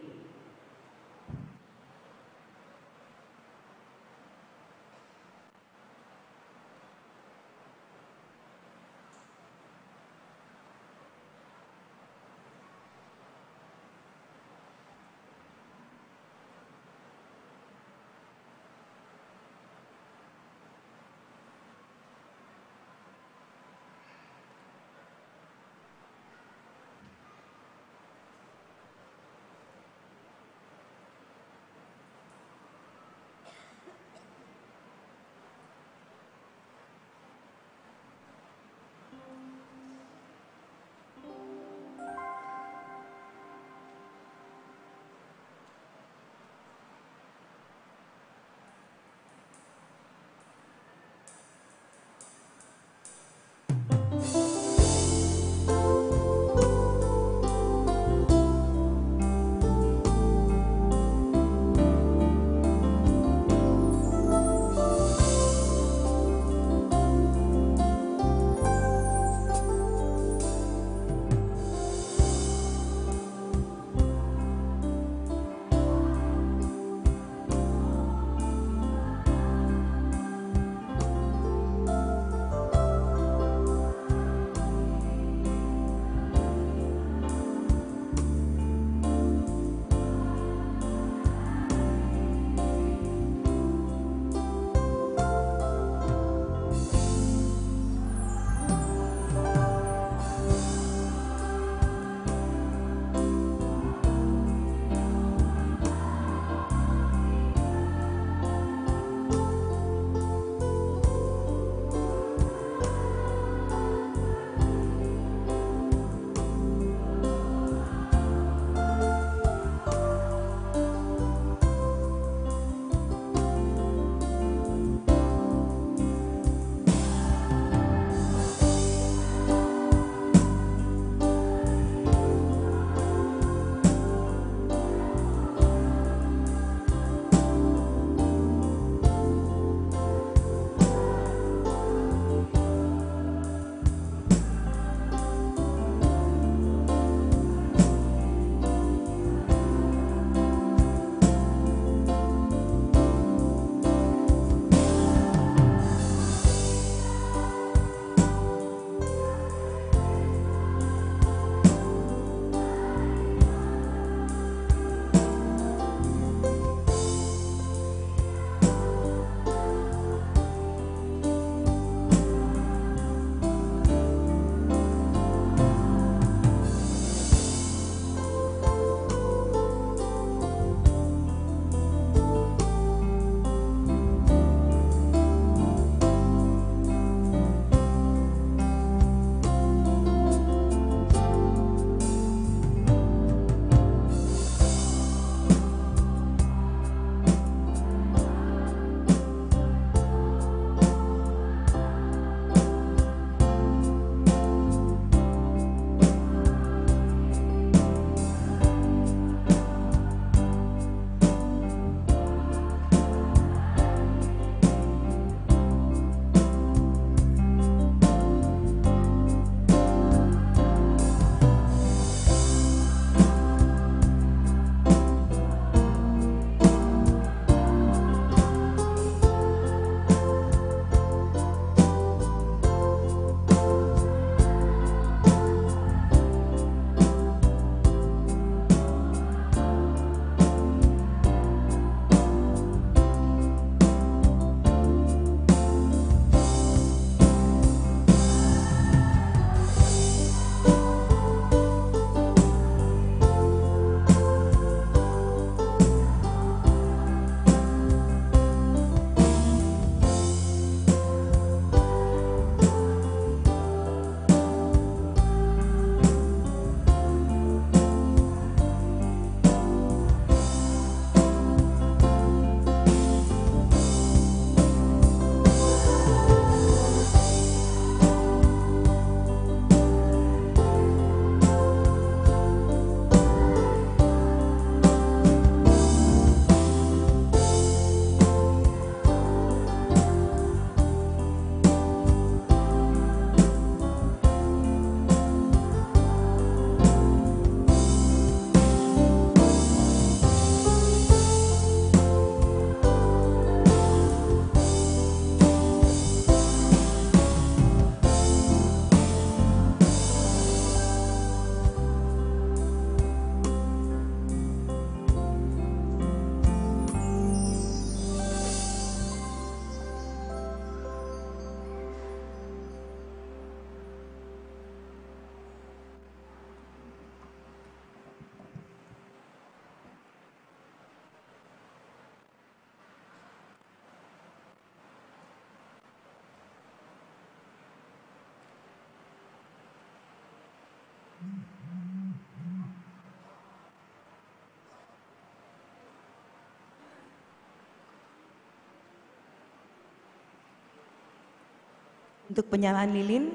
Untuk penyalaan lilin,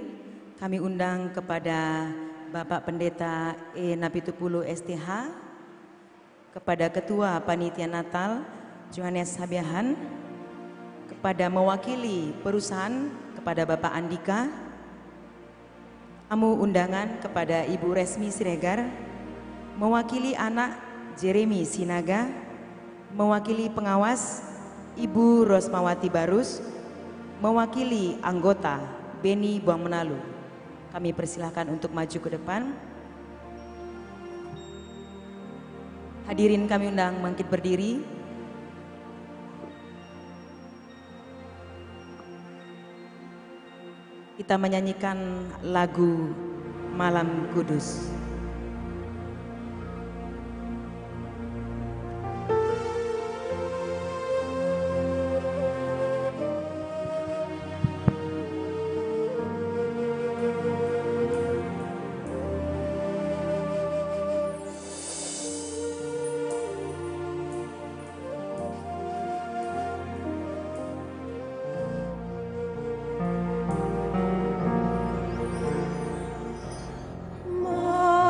kami undang kepada Bapak Pendeta E. Napitupulu STH, kepada Ketua Panitia Natal Johannes Habiahan, kepada mewakili perusahaan kepada Bapak Andika, tamu undangan kepada Ibu Resmi Siregar, mewakili anak Jeremy Sinaga, mewakili pengawas Ibu Rosmawati Barus, mewakili anggota Beni Buang Menalu. Kami persilahkan untuk maju ke depan. Hadirin kami undang bangkit berdiri. Kita menyanyikan lagu Malam Kudus. Malam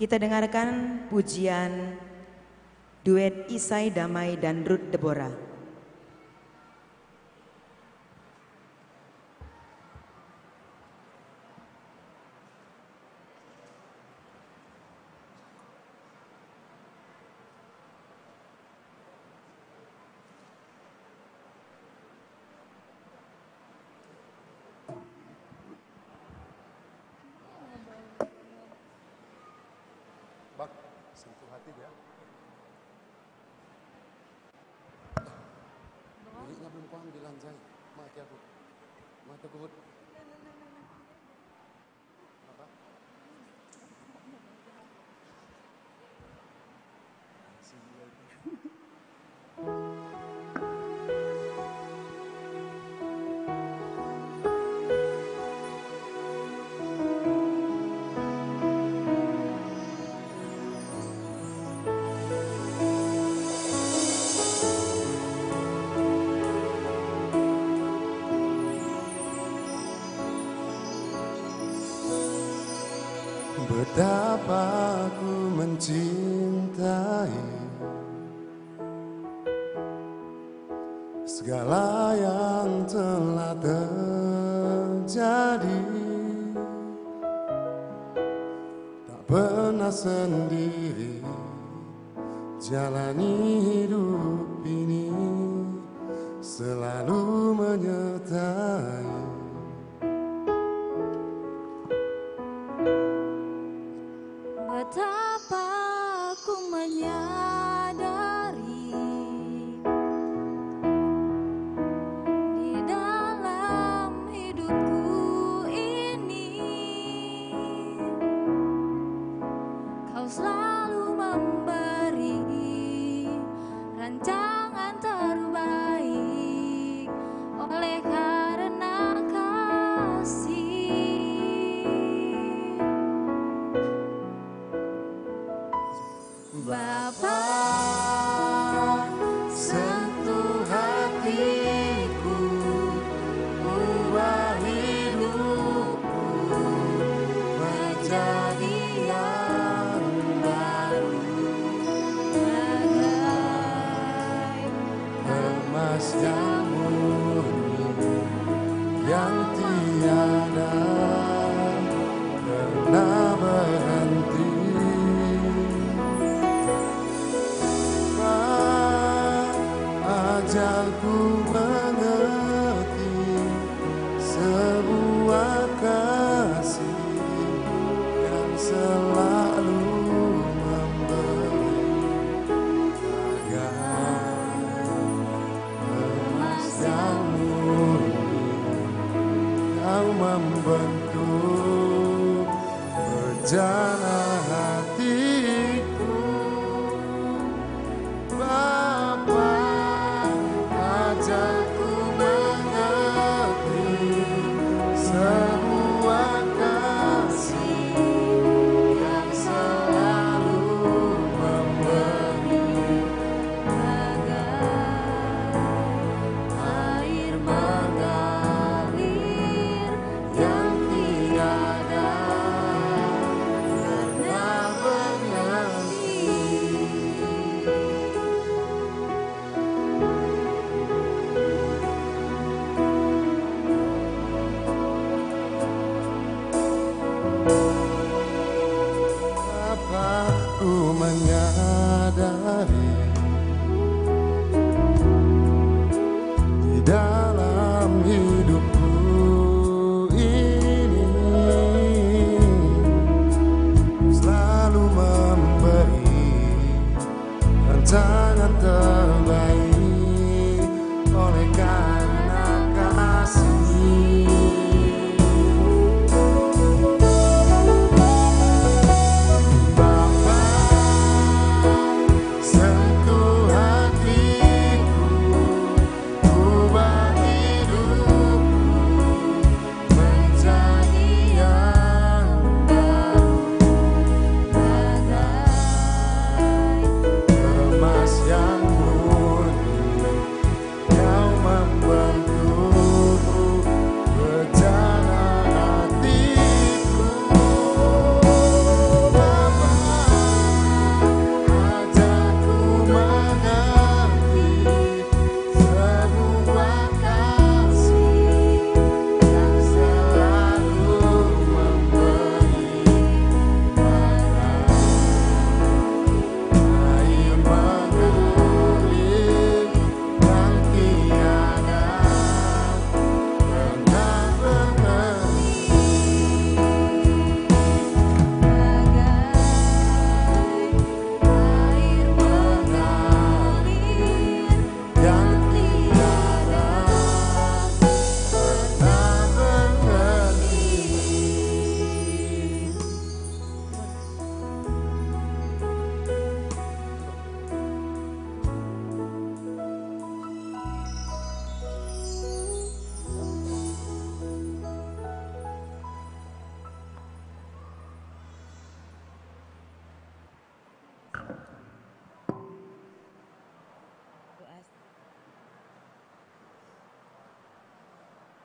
Kita dengarkan pujian duet Isai Damai dan Ruth Deborah. Bang, sentuh hati dia. Liriknya belum ku ambil anjay. Mati aku. Mati aku. Apa? Betapa aku mencintai segala yang telah terjadi. Tak pernah sendiri jalani hidup ini, selalu menyertai. Betapa aku menyadari di dalam hidupku ini Kau selalu memberi rancangan terbaik oleh karena kasih. Bapa, sentuh hatiku, ubah hidupku menjadi yang baru, bagai emas yang murni yang tiada pernah berhenti. Ajarku mengerti sebuah kasih yang selalu memberi, bagai emas yang murni yang membentuk berjalan hatiku. Bapa, ajarku mengerti sebuah kasih yang selalu memberi, bagai air mengalir yang tiada pernah berhenti. Aku menyadari di dalam hidupku ini selalu memberi rancangan terbaik oleh karena kasih. Bapa,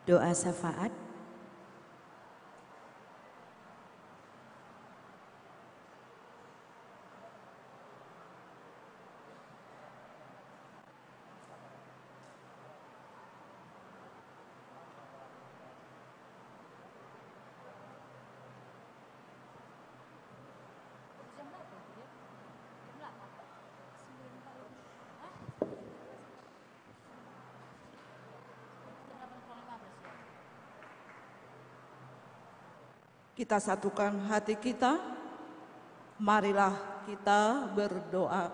Doa syafaat. Kita satukan hati kita, marilah kita berdoa.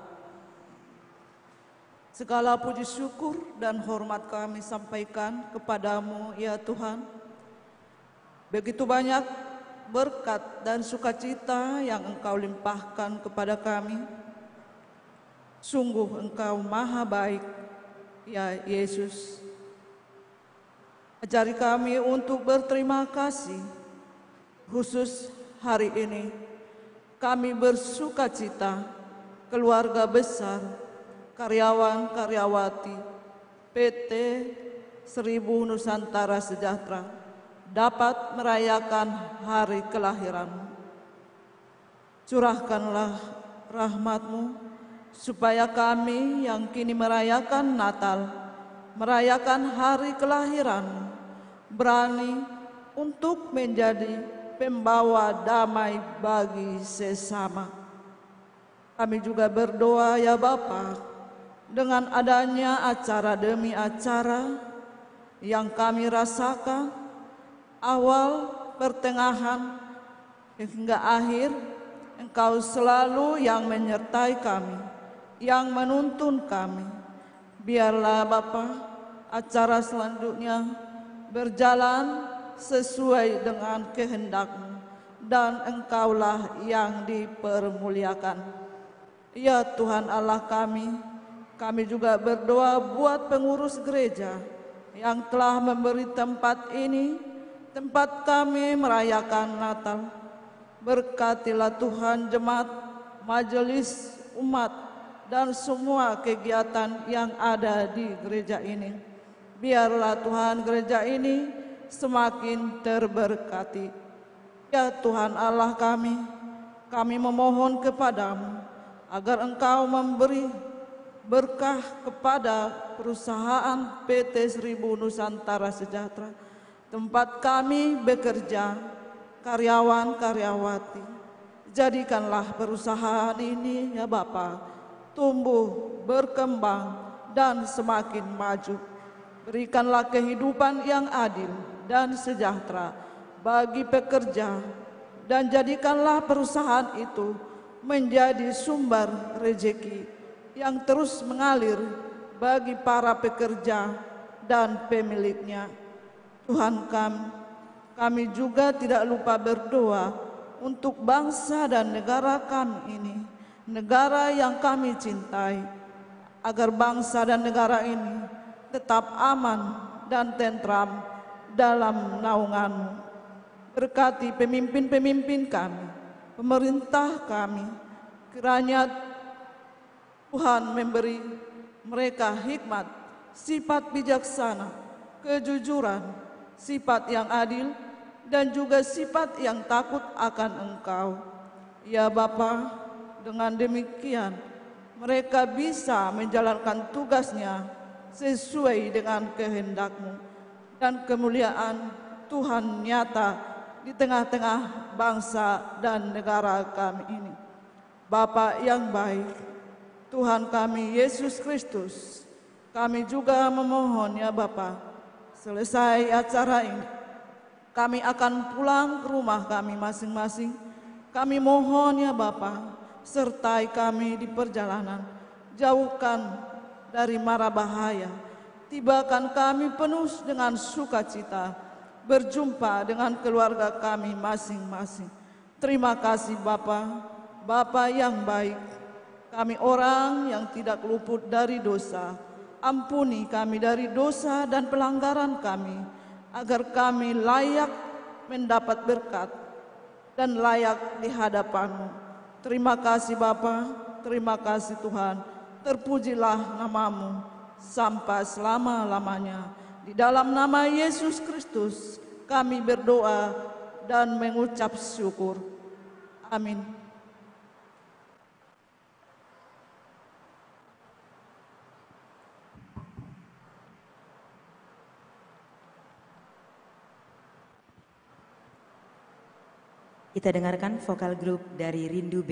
Segala puji syukur dan hormat kami sampaikan kepadamu ya Tuhan. Begitu banyak berkat dan sukacita yang Engkau limpahkan kepada kami. Sungguh Engkau maha baik ya Yesus. Ajari kami untuk berterima kasih. Khusus hari ini kami bersukacita keluarga besar karyawan-karyawati PT 1000 Nusantara Sejahtera dapat merayakan hari kelahiran-Mu. Curahkanlah rahmat-Mu supaya kami yang kini merayakan Natal, merayakan hari kelahiran-Mu, berani untuk menjadi pembawa damai bagi sesama. Kami juga berdoa ya Bapa, dengan adanya acara demi acara yang kami rasakan, awal, pertengahan, hingga akhir, Engkau selalu yang menyertai kami, yang menuntun kami. Biarlah Bapa, acara selanjutnya berjalan sesuai dengan kehendak-Mu, dan Engkaulah yang dipermuliakan. Ya Tuhan Allah kami juga berdoa buat pengurus gereja yang telah memberi tempat ini, tempat kami merayakan Natal. Berkatilah Tuhan jemaat, majelis umat, dan semua kegiatan yang ada di gereja ini. Biarlah Tuhan gereja ini semakin terberkati. Ya Tuhan Allah kami memohon kepadamu agar Engkau memberi berkah kepada perusahaan PT 1000 Nusantara Sejahtera, tempat kami bekerja, karyawan-karyawati. Jadikanlah perusahaan ini ya Bapa tumbuh, berkembang, dan semakin maju. Berikanlah kehidupan yang adil dan sejahtera bagi pekerja, dan jadikanlah perusahaan itu menjadi sumber rejeki yang terus mengalir bagi para pekerja dan pemiliknya. Tuhan kami juga tidak lupa berdoa untuk bangsa dan negara kami ini, negara yang kami cintai, agar bangsa dan negara ini tetap aman dan tentram dalam naungan-Mu. Berkati pemimpin-pemimpin kami, pemerintah kami, kiranya Tuhan memberi mereka hikmat, sifat bijaksana, kejujuran, sifat yang adil, dan juga sifat yang takut akan Engkau. Ya Bapa, dengan demikian mereka bisa menjalankan tugasnya sesuai dengan kehendak-Mu, dan kemuliaan Tuhan nyata di tengah-tengah bangsa dan negara kami ini. Bapa yang baik, Tuhan kami Yesus Kristus, kami juga memohon ya Bapa, selesai acara ini, kami akan pulang ke rumah kami masing-masing. Kami mohon ya Bapa, sertai kami di perjalanan, jauhkan dari mara bahaya, tibakan kami penuh dengan sukacita, berjumpa dengan keluarga kami masing-masing. Terima kasih Bapa, Bapa yang baik. Kami orang yang tidak luput dari dosa, ampuni kami dari dosa dan pelanggaran kami, agar kami layak mendapat berkat dan layak di hadapan-Mu. Terima kasih Bapa, terima kasih Tuhan. Terpujilah nama-Mu sampai selama-lamanya. Di dalam nama Yesus Kristus kami berdoa dan mengucap syukur. Amin. Kita dengarkan vokal grup dari Rindu B.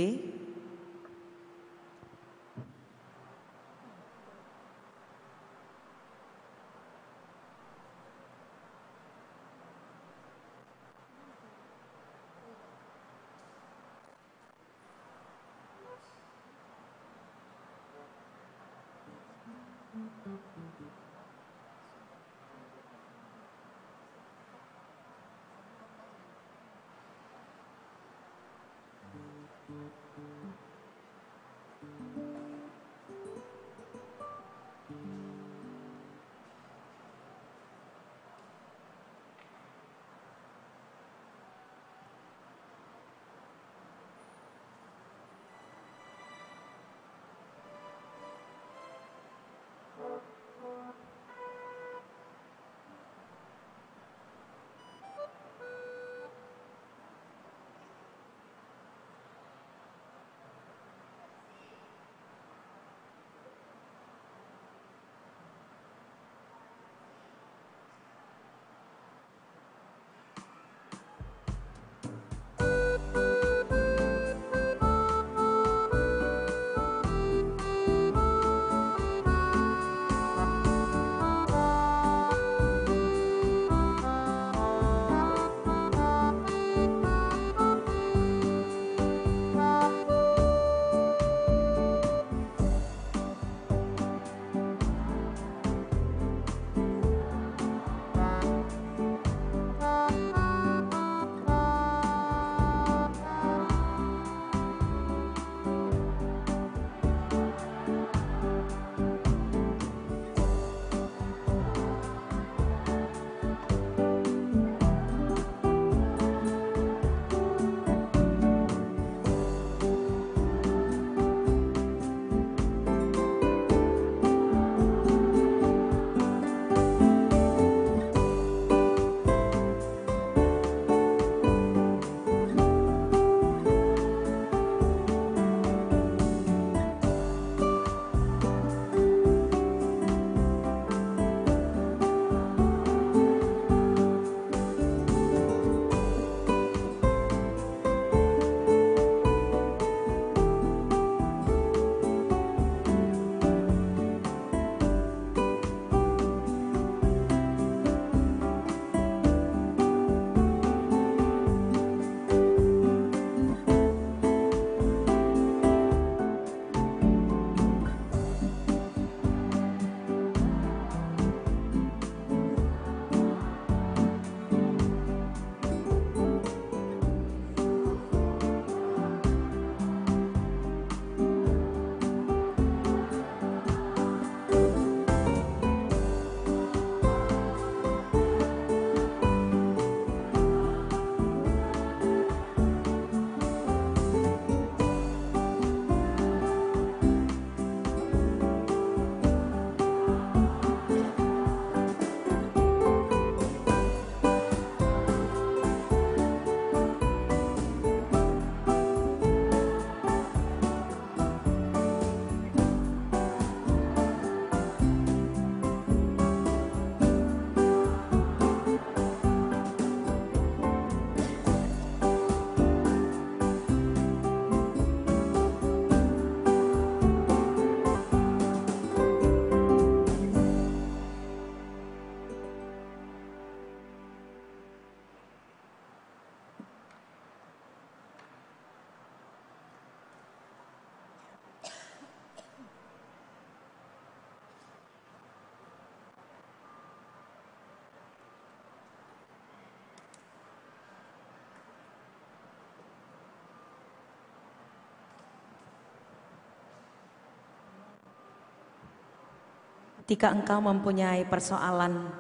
Ketika engkau mempunyai persoalan,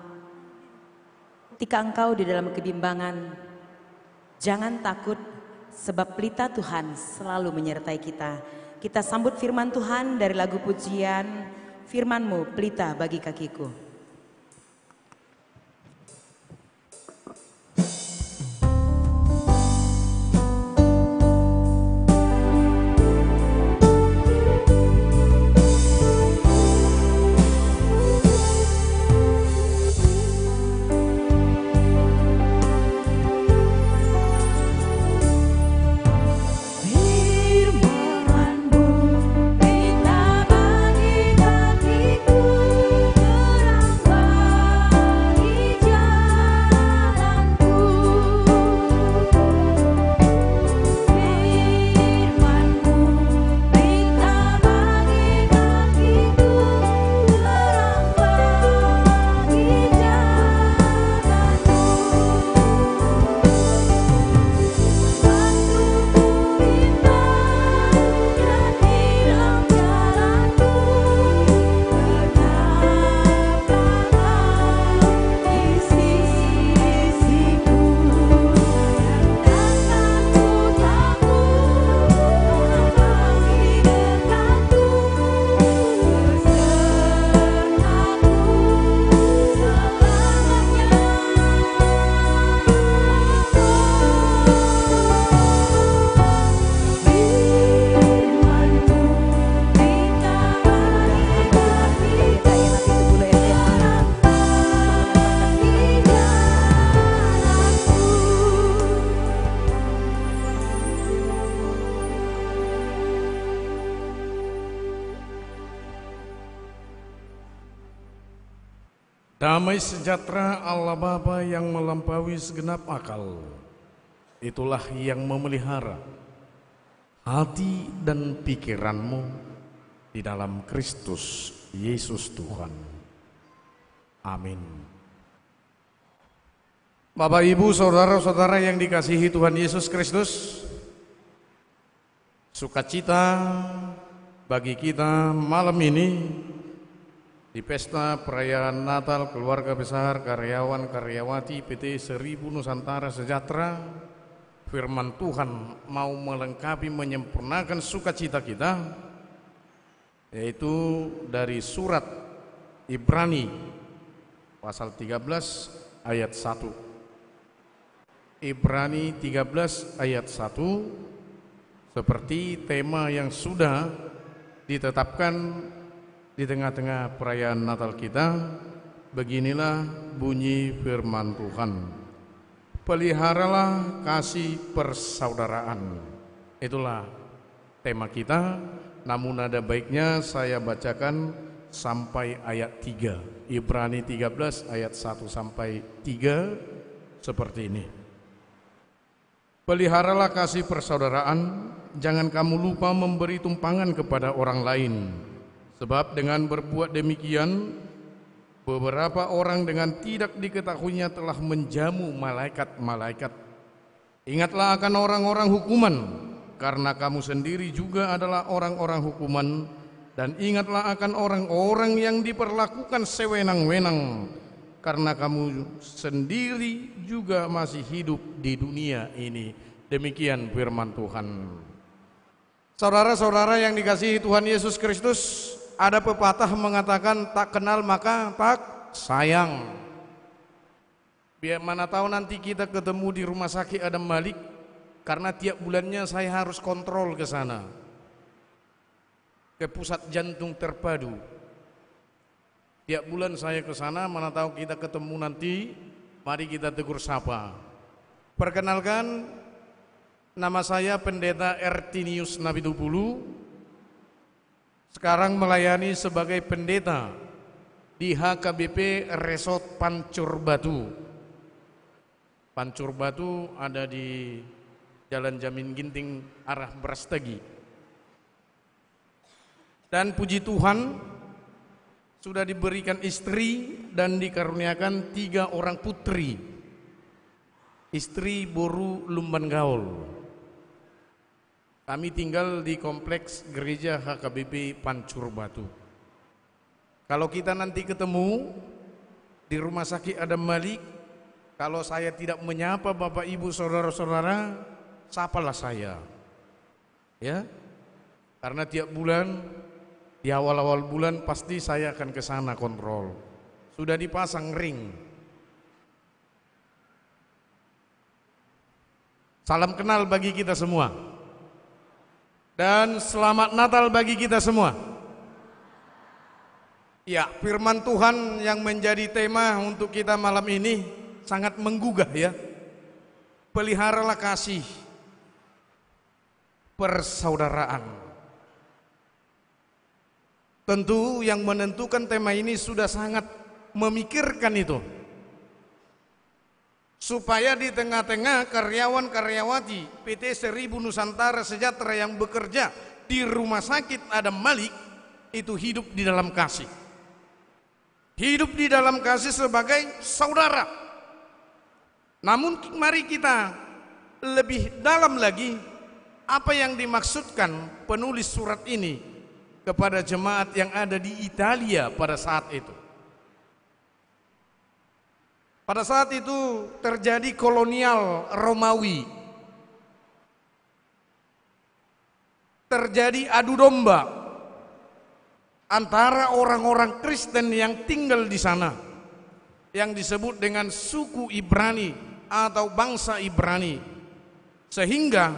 ketika engkau di dalam kebimbangan, jangan takut sebab pelita Tuhan selalu menyertai kita. Kita sambut firman Tuhan dari lagu pujian, firman-Mu pelita bagi kakiku. Damai sejahtera Allah Bapa yang melampaui segenap akal, itulah yang memelihara hati dan pikiranmu di dalam Kristus Yesus Tuhan. Amin. Bapak, Ibu, saudara-saudara yang dikasihi Tuhan Yesus Kristus, sukacita bagi kita malam ini di pesta perayaan Natal keluarga besar karyawan karyawati PT 1000 Nusantara Sejahtera. Firman Tuhan mau melengkapi menyempurnakan sukacita kita, yaitu dari surat Ibrani pasal 13 ayat 1. Ibrani 13 ayat 1, seperti tema yang sudah ditetapkan di tengah-tengah perayaan Natal kita. Beginilah bunyi firman Tuhan. Peliharalah kasih persaudaraan. Itulah tema kita. Namun ada baiknya saya bacakan sampai ayat 3. Ibrani 13 ayat 1 sampai 3 seperti ini. Peliharalah kasih persaudaraan, jangan kamu lupa memberi tumpangan kepada orang lain. Sebab dengan berbuat demikian, beberapa orang dengan tidak diketahuinya telah menjamu malaikat-malaikat. Ingatlah akan orang-orang hukuman, karena kamu sendiri juga adalah orang-orang hukuman. Dan ingatlah akan orang-orang yang diperlakukan sewenang-wenang, karena kamu sendiri juga masih hidup di dunia ini. Demikian firman Tuhan. Saudara-saudara yang dikasihi Tuhan Yesus Kristus, ada pepatah mengatakan tak kenal maka tak sayang. Biar mana tahu nanti kita ketemu di rumah sakit Adam Malik, karena tiap bulannya saya harus kontrol ke sana, ke pusat jantung terpadu. Tiap bulan saya ke sana, mana tahu kita ketemu nanti, mari kita tegur sapa. Perkenalkan, nama saya Pendeta Ertinius Nabidupulu. Sekarang melayani sebagai pendeta di HKBP Resort Pancur Batu. Pancur Batu ada di Jalan Jamin Ginting arah Brastagi. Dan puji Tuhan sudah diberikan istri dan dikaruniakan 3 orang putri. Istri Boru Lumban Gaul. Kami tinggal di kompleks gereja HKBP Pancur Batu. Kalau kita nanti ketemu di rumah sakit Adam Malik, kalau saya tidak menyapa Bapak Ibu saudara-saudara, sapalah saya. Ya. Karena tiap bulan di awal-awal bulan pasti saya akan ke sana kontrol. Sudah dipasang ring. Salam kenal bagi kita semua. Dan selamat Natal bagi kita semua. Ya, firman Tuhan yang menjadi tema untuk kita malam ini sangat menggugah ya. Peliharalah kasih persaudaraan. Tentu yang menentukan tema ini sudah sangat memikirkan itu. Supaya di tengah-tengah karyawan-karyawati PT 1000 Nusantara Sejahtera yang bekerja di rumah sakit Adam Malik itu hidup di dalam kasih. Hidup di dalam kasih sebagai saudara. Namun mari kita lebih dalam lagi apa yang dimaksudkan penulis surat ini kepada jemaat yang ada di Italia pada saat itu. Pada saat itu terjadi kolonial Romawi. Terjadi adu domba antara orang-orang Kristen yang tinggal di sana, yang disebut dengan suku Ibrani atau bangsa Ibrani. Sehingga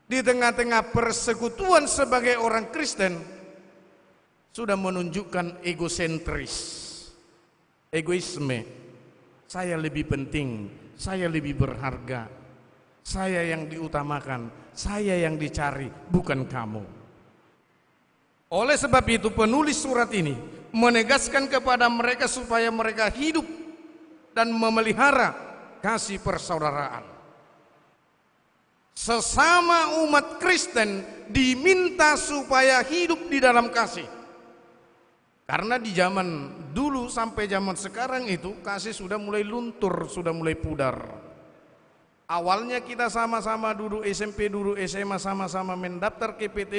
di tengah-tengah persekutuan sebagai orang Kristen sudah menunjukkan egosentris, egoisme. Saya lebih penting, saya lebih berharga, saya yang diutamakan, saya yang dicari, bukan kamu. Oleh sebab itu penulis surat ini menegaskan kepada mereka supaya mereka hidup dan memelihara kasih persaudaraan. Sesama umat Kristen diminta supaya hidup di dalam kasih. Karena di zaman dulu sampai zaman sekarang itu kasih sudah mulai luntur, sudah mulai pudar. Awalnya kita sama-sama duduk SMP, duduk SMA, sama-sama mendaftar ke PT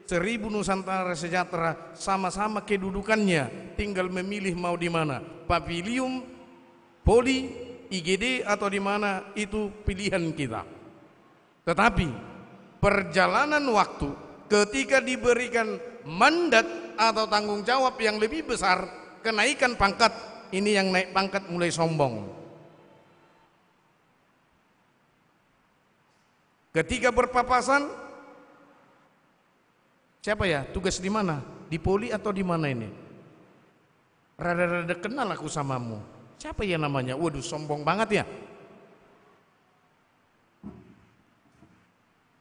1000 Nusantara Sejahtera, sama-sama kedudukannya, tinggal memilih mau di mana, Pavilium, Poli, IGD atau di mana, itu pilihan kita. Tetapi perjalanan waktu ketika diberikan mandat atau tanggung jawab yang lebih besar, kenaikan pangkat, ini yang naik pangkat mulai sombong. Ketika berpapasan, siapa ya? Tugas di mana? Di Poli atau di mana ini? Rada-rada kenal aku samamu. Siapa ya namanya? Waduh, sombong banget ya.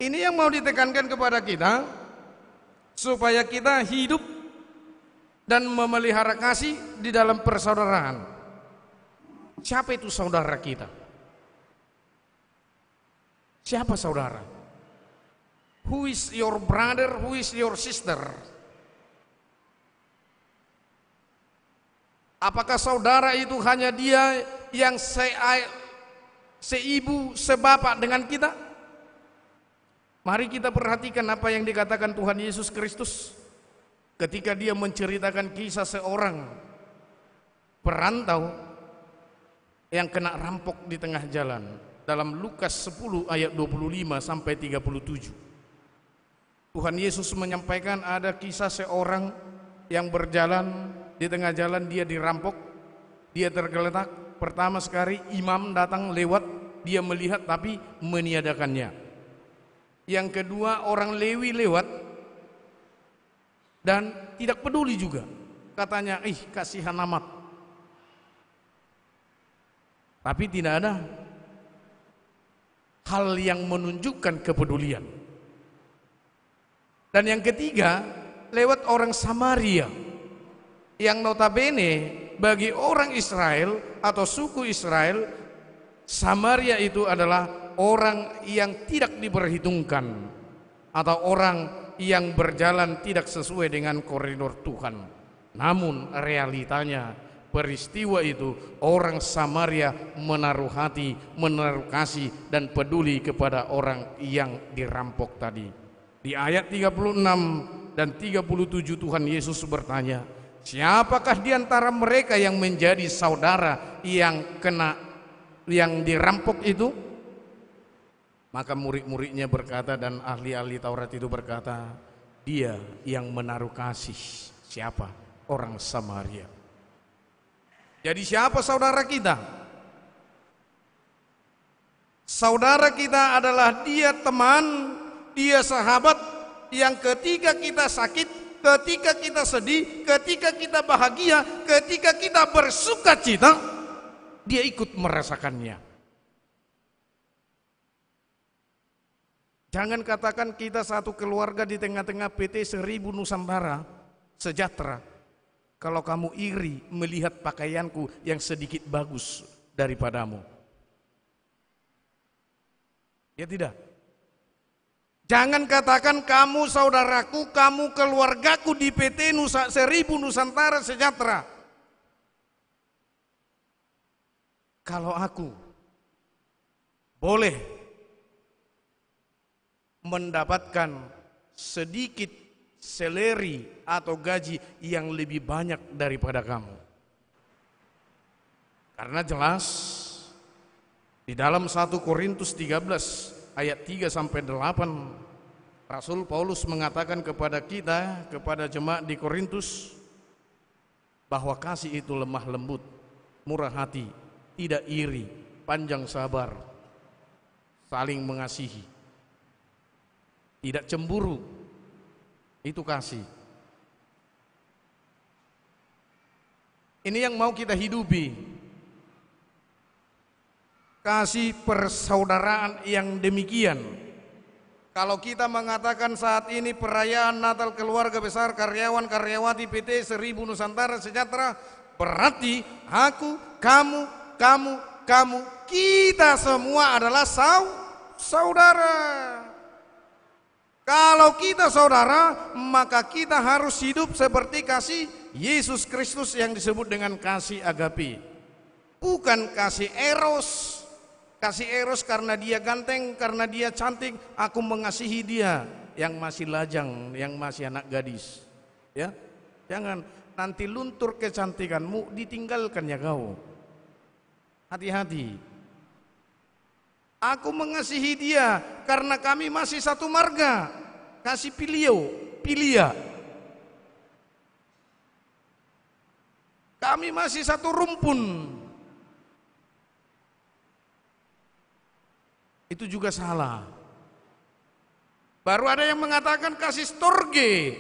Ini yang mau ditekankan kepada kita, supaya kita hidup dan memelihara kasih di dalam persaudaraan. Siapa itu saudara kita? Siapa saudara? Who is your brother? Who is your sister? Apakah saudara itu hanya dia yang seibu, sebapak dengan kita? Mari kita perhatikan apa yang dikatakan Tuhan Yesus Kristus ketika dia menceritakan kisah seorang perantau yang kena rampok di tengah jalan dalam Lukas 10 ayat 25 sampai 37. Tuhan Yesus menyampaikan ada kisah seorang yang berjalan di tengah jalan, dia dirampok, dia tergeletak. Pertama sekali imam datang lewat, dia melihat tapi meniadakannya. Yang kedua orang Lewi lewat dan tidak peduli juga, katanya kasihan amat. Tapi tidak ada hal yang menunjukkan kepedulian. Dan yang ketiga lewat orang Samaria yang notabene bagi orang Israel atau suku Israel, Samaria itu adalah orang yang tidak diperhitungkan atau orang yang berjalan tidak sesuai dengan koridor Tuhan. Namun realitanya peristiwa itu orang Samaria menaruh hati, menaruh kasih dan peduli kepada orang yang dirampok tadi. Di ayat 36 dan 37 Tuhan Yesus bertanya, siapakah di antara mereka yang menjadi saudara yang dirampok itu? Maka murid-muridnya berkata dan ahli-ahli Taurat itu berkata, dia yang menaruh kasih. Siapa? Orang Samaria. Jadi siapa saudara kita? Saudara kita adalah dia teman, dia sahabat yang ketika kita sakit, ketika kita sedih, ketika kita bahagia, ketika kita bersuka cita, dia ikut merasakannya. Jangan katakan kita satu keluarga di tengah-tengah PT 1000 Nusantara Sejahtera kalau kamu iri melihat pakaianku yang sedikit bagus daripadamu. Ya tidak. Jangan katakan kamu saudaraku, kamu keluargaku di PT 1000 Nusantara Sejahtera kalau aku boleh mendapatkan sedikit seleri atau gaji yang lebih banyak daripada kamu. Karena jelas di dalam 1 Korintus 13 ayat 3 sampai 8 Rasul Paulus mengatakan kepada kita, kepada jemaat di Korintus, bahwa kasih itu lemah lembut, murah hati, tidak iri, panjang sabar, saling mengasihi, tidak cemburu. Itu kasih. Ini yang mau kita hidupi. Kasih persaudaraan yang demikian. Kalau kita mengatakan saat ini perayaan Natal keluarga besar karyawan-karyawati PT 1000 Nusantara Sejahtera, berarti aku, kamu, kita semua adalah saudara. Kalau kita saudara, maka kita harus hidup seperti kasih Yesus Kristus yang disebut dengan kasih agape. Bukan kasih eros. Kasih eros karena dia ganteng, karena dia cantik, aku mengasihi dia yang masih lajang, yang masih anak gadis. Ya, jangan nanti luntur kecantikanmu, ditinggalkan ya kau. Hati-hati. Aku mengasihi dia karena kami masih satu marga. Kasih pilia. Kami masih satu rumpun. Itu juga salah. Baru ada yang mengatakan kasih storge.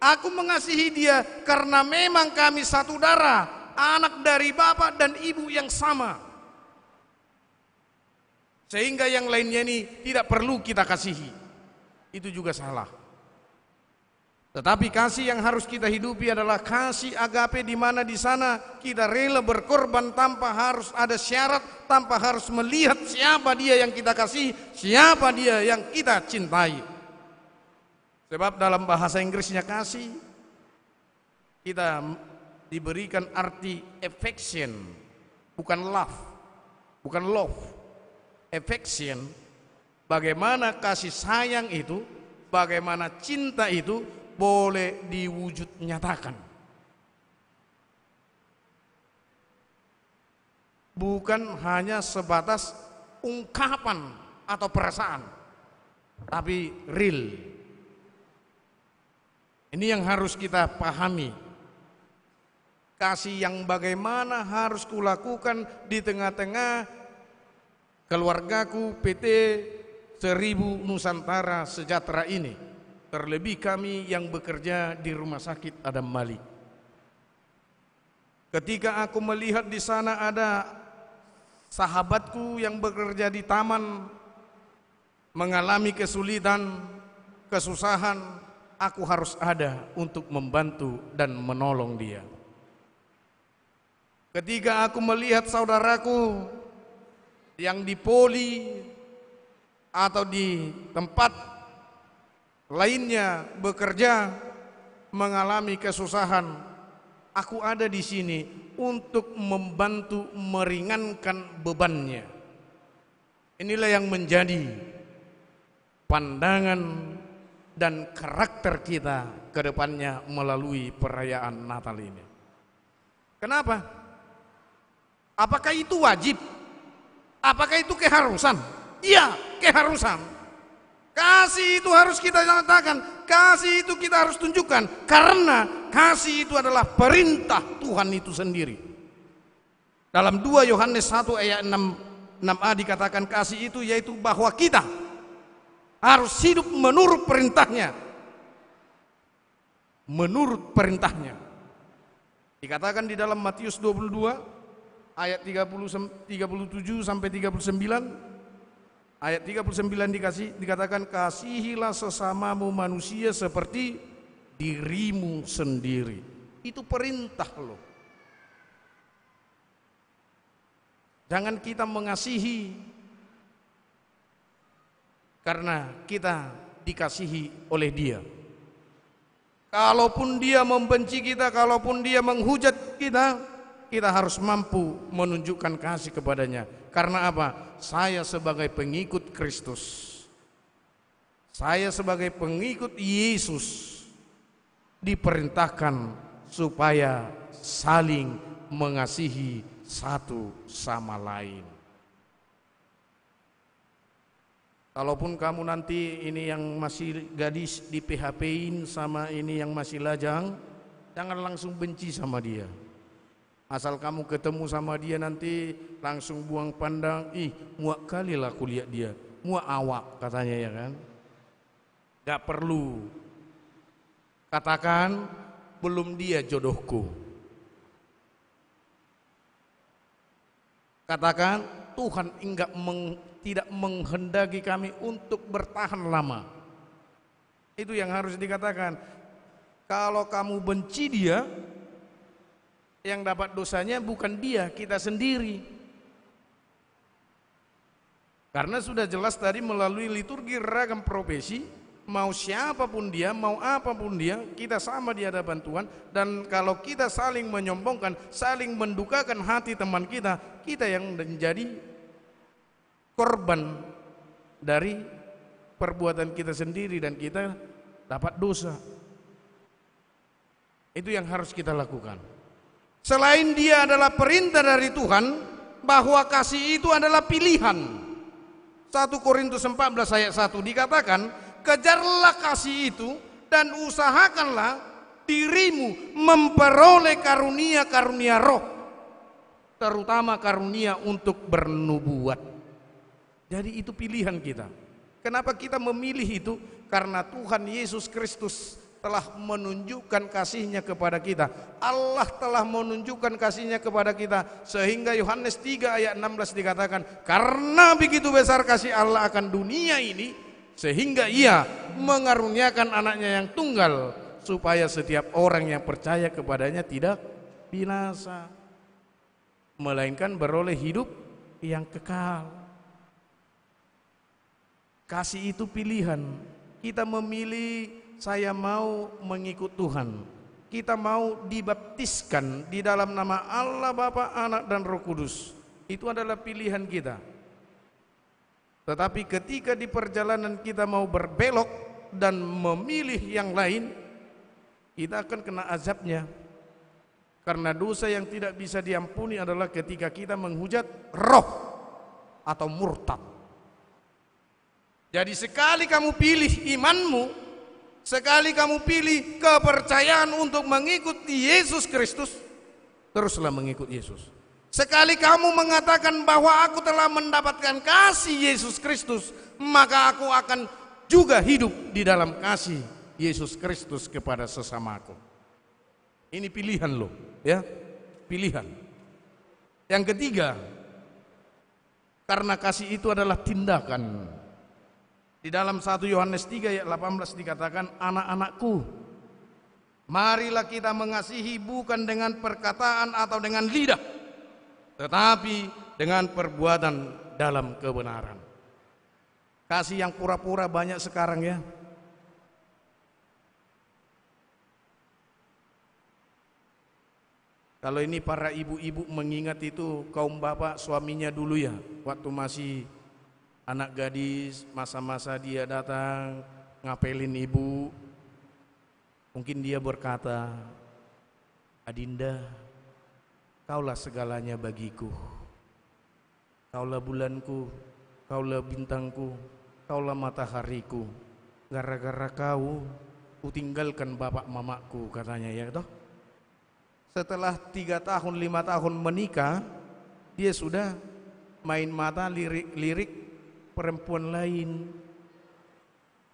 Aku mengasihi dia karena memang kami satu darah, anak dari bapak dan ibu yang sama. Sehingga yang lainnya ini tidak perlu kita kasihi. Itu juga salah. Tetapi kasih yang harus kita hidupi adalah kasih agape, di mana di sana kita rela berkorban tanpa harus ada syarat, tanpa harus melihat siapa dia yang kita kasih, siapa dia yang kita cintai. Sebab dalam bahasa Inggrisnya kasih, kita diberikan arti affection, bukan love, bukan love. Affection, bagaimana kasih sayang itu, bagaimana cinta itu boleh diwujud nyatakan. Bukan hanya sebatas ungkapan atau perasaan, tapi real. Ini yang harus kita pahami. Kasih yang bagaimana harus kulakukan di tengah-tengah keluargaku PT 1000 Nusantara Sejahtera ini. Terlebih kami yang bekerja di Rumah Sakit Adam Malik. Ketika aku melihat di sana ada sahabatku yang bekerja di taman mengalami kesulitan, kesusahan, aku harus ada untuk membantu dan menolong dia. Ketika aku melihat saudaraku yang di poli atau di tempat lainnya bekerja mengalami kesusahan, aku ada di sini untuk membantu meringankan bebannya. Inilah yang menjadi pandangan dan karakter kita ke depannya melalui perayaan Natal ini. Kenapa? Apakah itu wajib? Apakah itu keharusan? Iya, keharusan. Kasih itu harus kita nyatakan, kasih itu kita harus tunjukkan, karena kasih itu adalah perintah Tuhan itu sendiri. Dalam 2 Yohanes 1 ayat 6a dikatakan kasih itu yaitu bahwa kita harus hidup menurut perintahnya. Menurut perintahnya. Dikatakan di dalam Matius 22 ayat 37 sampai 39. Ayat 39 dikatakan kasihilah sesamamu manusia seperti dirimu sendiri. Itu perintah loh. Jangan kita mengasihi karena kita dikasihi oleh dia. Kalaupun dia membenci kita, kalaupun dia menghujat kita, kita harus mampu menunjukkan kasih kepadanya. Karena apa? Saya sebagai pengikut Kristus, saya sebagai pengikut Yesus diperintahkan supaya saling mengasihi satu sama lain. Kalaupun kamu nanti ini yang masih gadis di PHP-in sama ini yang masih lajang, jangan langsung benci sama dia. Asal kamu ketemu sama dia nanti langsung buang pandang, ih muak kali lah aku lihat dia, muak awak katanya ya kan. Gak perlu katakan belum dia jodohku. Katakan Tuhan tidak menghendaki kami untuk bertahan lama. Itu yang harus dikatakan. Kalau kamu benci dia, yang dapat dosanya bukan dia, kita sendiri. Karena sudah jelas tadi melalui liturgi ragam profesi, mau siapapun dia, mau apapun dia, kita sama di hadapan Tuhan. Dan kalau kita saling menyombongkan, saling mendukakan hati teman kita, kita yang menjadi korban dari perbuatan kita sendiri dan kita dapat dosa. Itu yang harus kita lakukan. Selain dia adalah perintah dari Tuhan, bahwa kasih itu adalah pilihan. 1 Korintus 14 ayat 1 dikatakan, kejarlah kasih itu dan usahakanlah dirimu memperoleh karunia-karunia roh, terutama karunia untuk bernubuat. Jadi itu pilihan kita. Kenapa kita memilih itu? Karena Tuhan Yesus Kristus telah menunjukkan kasih-Nya kepada kita. Allah telah menunjukkan kasih-Nya kepada kita, sehingga Yohanes 3 ayat 16 dikatakan, karena begitu besar kasih Allah akan dunia ini, sehingga Ia mengaruniakan anaknya yang tunggal, supaya setiap orang yang percaya kepadanya tidak binasa, melainkan beroleh hidup yang kekal. Kasih itu pilihan. Kita memilih, saya mau mengikut Tuhan. Kita mau dibaptiskan di dalam nama Allah Bapa, Anak dan Roh Kudus. Itu adalah pilihan kita. Tetapi ketika di perjalanan kita mau berbelok dan memilih yang lain, kita akan kena azabnya. Karena dosa yang tidak bisa diampuni adalah ketika kita menghujat roh atau murtad. Jadi sekali kamu pilih imanmu, sekali kamu pilih kepercayaan untuk mengikuti Yesus Kristus, teruslah mengikut Yesus. Sekali kamu mengatakan bahwa aku telah mendapatkan kasih Yesus Kristus, maka aku akan juga hidup di dalam kasih Yesus Kristus kepada sesamaku. Ini pilihan loh, ya, pilihan. Yang ketiga, karena kasih itu adalah tindakan. Di dalam 1 Yohanes 3 ayat 18 dikatakan, anak-anakku, marilah kita mengasihi bukan dengan perkataan atau dengan lidah, tetapi dengan perbuatan dalam kebenaran. Kasih yang pura-pura banyak sekarang, ya. Kalau ini para ibu-ibu mengingat itu kaum bapak suaminya dulu, ya, waktu masih anak gadis, masa-masa dia datang ngapelin ibu, mungkin dia berkata, Adinda, kaulah segalanya bagiku, kaulah bulanku, kaulah bintangku, kaulah matahariku, gara-gara kau kutinggalkan bapak mamaku, katanya, ya toh. Setelah 3 tahun 5 tahun menikah, dia sudah main mata lirik perempuan lain.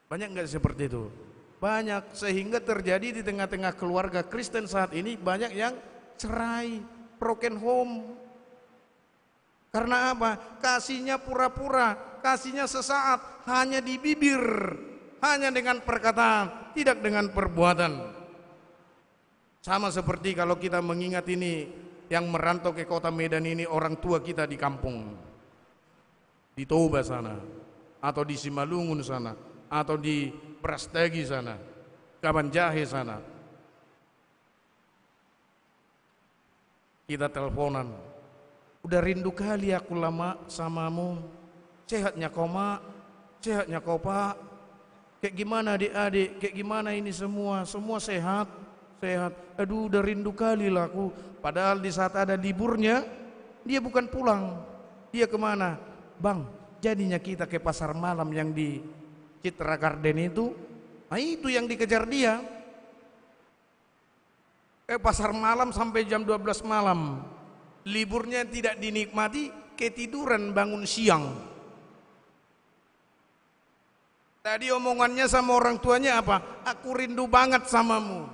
Banyak nggak seperti itu? Banyak, sehingga terjadi di tengah-tengah keluarga Kristen saat ini banyak yang cerai, broken home. Karena apa? Kasihnya pura-pura, kasihnya sesaat, hanya di bibir, hanya dengan perkataan, tidak dengan perbuatan. Sama seperti kalau kita mengingat ini, yang merantau ke kota Medan ini orang tua kita di kampung, di Toba sana, atau di Simalungun sana, atau di Prastagi sana, Kabanjahe sana. Kita teleponan, udah rindu kali aku lama samamu, sehatnya kau mak, sehatnya kau pak, kayak gimana adik-adik, kayak gimana ini semua sehat, sehat. Aduh udah rindu kali lah aku. Padahal di saat ada liburnya, dia bukan pulang, dia kemana? Bang, jadinya kita ke pasar malam yang di Citra Garden itu, nah itu yang dikejar dia. Pasar malam sampai jam 12 malam. Liburnya tidak dinikmati, ketiduran bangun siang. Tadi omongannya sama orang tuanya apa? Aku rindu banget samamu,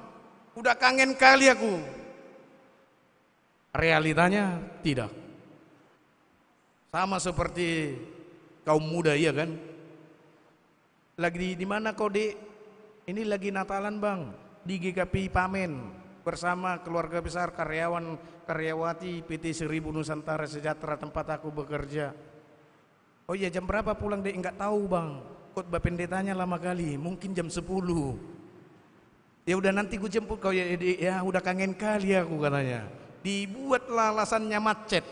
udah kangen kali aku. Realitanya tidak. Sama seperti kaum muda, iya kan? Lagi di mana kau, Dek? Ini lagi Natalan, Bang, di GKP Pamen bersama keluarga besar karyawan karyawati PT 1000 Nusantara Sejahtera tempat aku bekerja. Oh iya, jam berapa pulang, Dek? Enggak tahu, Bang. Khotbah pendetanya lama kali, mungkin jam 10. Ya udah, nanti gue jemput kau ya, Dek. Ya udah, kangen kali aku, katanya. Dibuatlah alasannya macet.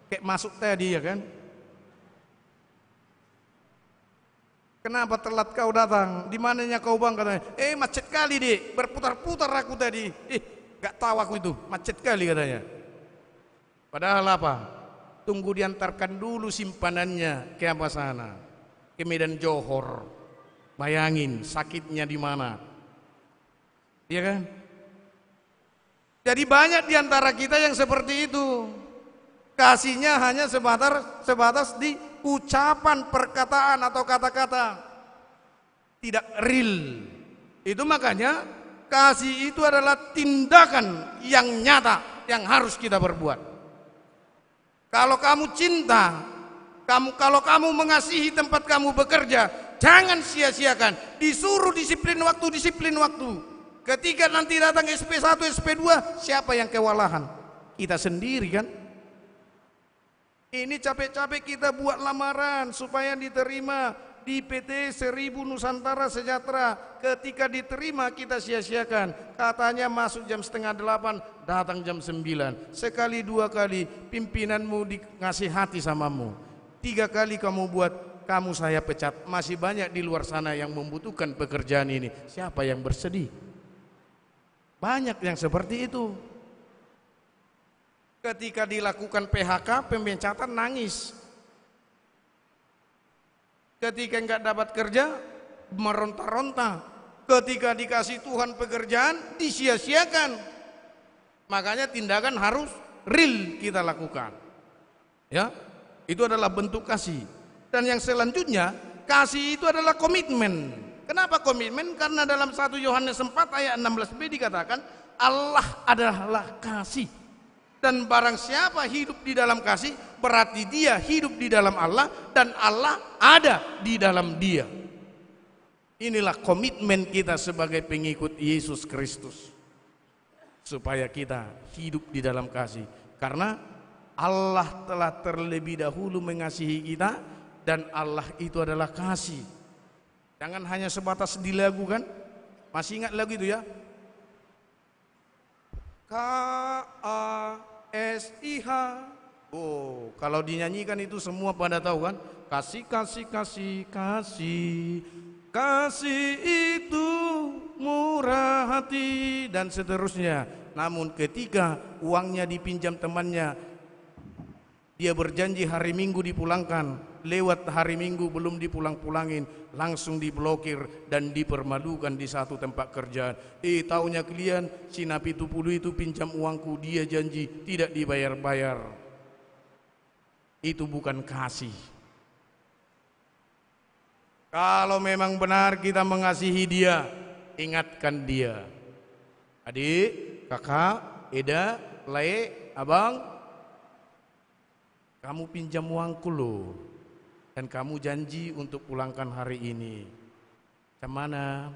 Kayak masuk tadi, ya kan? Kenapa telat kau datang? Di mananya kau, Bang? Katanya. Macet kali, Dek. Berputar-putar aku tadi. Gak tahu aku itu, macet kali, katanya. Padahal apa? Tunggu diantarkan dulu simpanannya ke apa sana? Ke Medan Johor. Bayangin sakitnya di mana? Iya kan? Jadi banyak diantara kita yang seperti itu. Kasihnya hanya sebatas di ucapan, perkataan atau kata-kata, tidak real. Itu makanya kasih itu adalah tindakan yang nyata yang harus kita berbuat. Kalau kamu cinta, kalau kamu mengasihi tempat kamu bekerja, jangan sia-siakan. Disuruh disiplin waktu. Ketika nanti datang SP1, SP2, siapa yang kewalahan? Kita sendiri kan? Ini capek-capek kita buat lamaran supaya diterima di PT 1000 Nusantara Sejahtera. Ketika diterima kita sia-siakan. Katanya masuk jam 7:30, datang jam 9. Sekali, 2 kali pimpinanmu ngasih hati samamu. 3 kali kamu buat, kamu saya pecat. Masih banyak di luar sana yang membutuhkan pekerjaan ini. Siapa yang bersedih? Banyak yang seperti itu. Ketika dilakukan PHK, pemecatan, nangis. Ketika enggak dapat kerja, meronta-ronta. Ketika dikasih Tuhan pekerjaan, disia-siakan. Makanya tindakan harus real kita lakukan. Ya, itu adalah bentuk kasih. Dan yang selanjutnya, kasih itu adalah komitmen. Kenapa komitmen? Karena dalam 1 Yohanes 4 ayat 16b dikatakan, Allah adalah kasih. Dan barang siapa hidup di dalam kasih, berarti dia hidup di dalam Allah dan Allah ada di dalam dia. Inilah komitmen kita sebagai pengikut Yesus Kristus. Supaya kita hidup di dalam kasih. Karena Allah telah terlebih dahulu mengasihi kita dan Allah itu adalah kasih. Jangan hanya sebatas di lagu kan? Masih ingat lagu itu ya? K-A-S-I-H. Oh, kalau dinyanyikan itu semua pada tahu kan? Kasih, kasih, kasih, kasih. Kasih itu murah hati dan seterusnya. Namun ketika uangnya dipinjam temannya, dia berjanji hari Minggu dipulangkan. Lewat hari Minggu belum dipulang-pulangin, langsung diblokir dan dipermalukan di satu tempat kerjaan. Taunya kalian si Napi Tupulu itu pinjam uangku, dia janji tidak dibayar-bayar. Itu bukan kasih. Kalau memang benar kita mengasihi dia, ingatkan dia. Adik, kakak, Eda, Le, abang, kamu pinjam uangku loh. Dan kamu janji untuk pulangkan hari ini. Macam mana?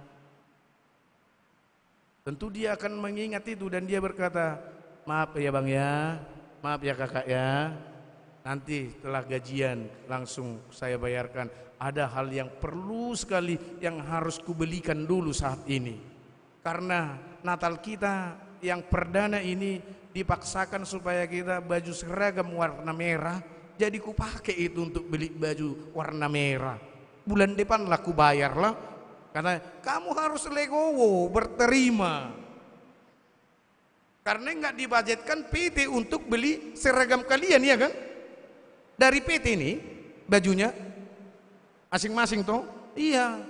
Tentu dia akan mengingat itu dan dia berkata, maaf ya bang ya, maaf ya kakak ya. Nanti setelah gajian langsung saya bayarkan. Ada hal yang perlu sekali yang harus kubelikan dulu saat ini. Karena Natal kita yang perdana ini dipaksakan supaya kita baju seragam warna merah. Jadi ku pakai itu untuk beli baju warna merah. Bulan depan lah ku bayar lah. Karena kamu harus legowo, berterima. Karena enggak dibajetkan PT untuk beli seragam kalian ya kan? Dari PT ini bajunya masing-masing toh? Iya.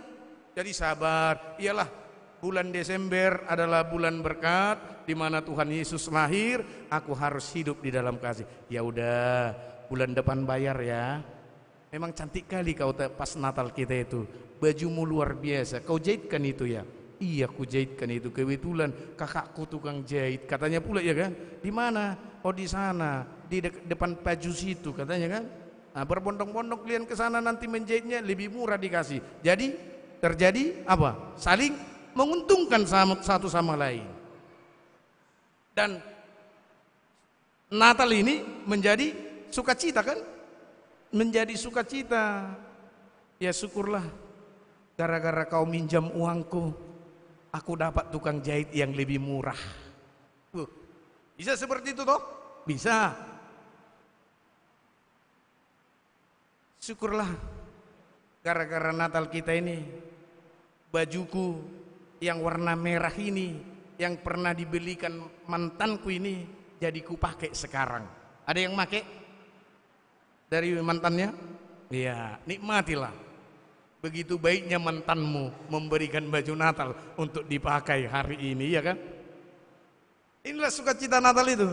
Jadi sabar. Iyalah bulan Desember adalah bulan berkat di mana Tuhan Yesus lahir. Aku harus hidup di dalam kasih. Ya udah, bulan depan bayar ya. Memang cantik kali kau pas Natal kita itu. Bajumu luar biasa. Kau jahitkan itu ya? Iya, aku jahitkan itu. Kebetulan kakakku tukang jahit. Katanya pula ya kan? Di mana? Oh di sana, di depan baju situ katanya kan? Nah, berbondong-bondong kalian ke sana nanti menjahitnya lebih murah dikasih. Jadi terjadi apa? Saling menguntungkan satu sama lain. Dan Natal ini menjadi sukacita kan? Menjadi sukacita. Ya syukurlah, gara-gara kau minjam uangku, aku dapat tukang jahit yang lebih murah. Bisa seperti itu toh? Bisa. Syukurlah, gara-gara Natal kita ini, bajuku yang warna merah ini, yang pernah dibelikan mantanku ini, jadi ku pakai sekarang. Ada yang pakai dari mantannya? Iya, nikmatilah. Begitu baiknya mantanmu memberikan baju Natal untuk dipakai hari ini, ya kan? Inilah sukacita Natal itu.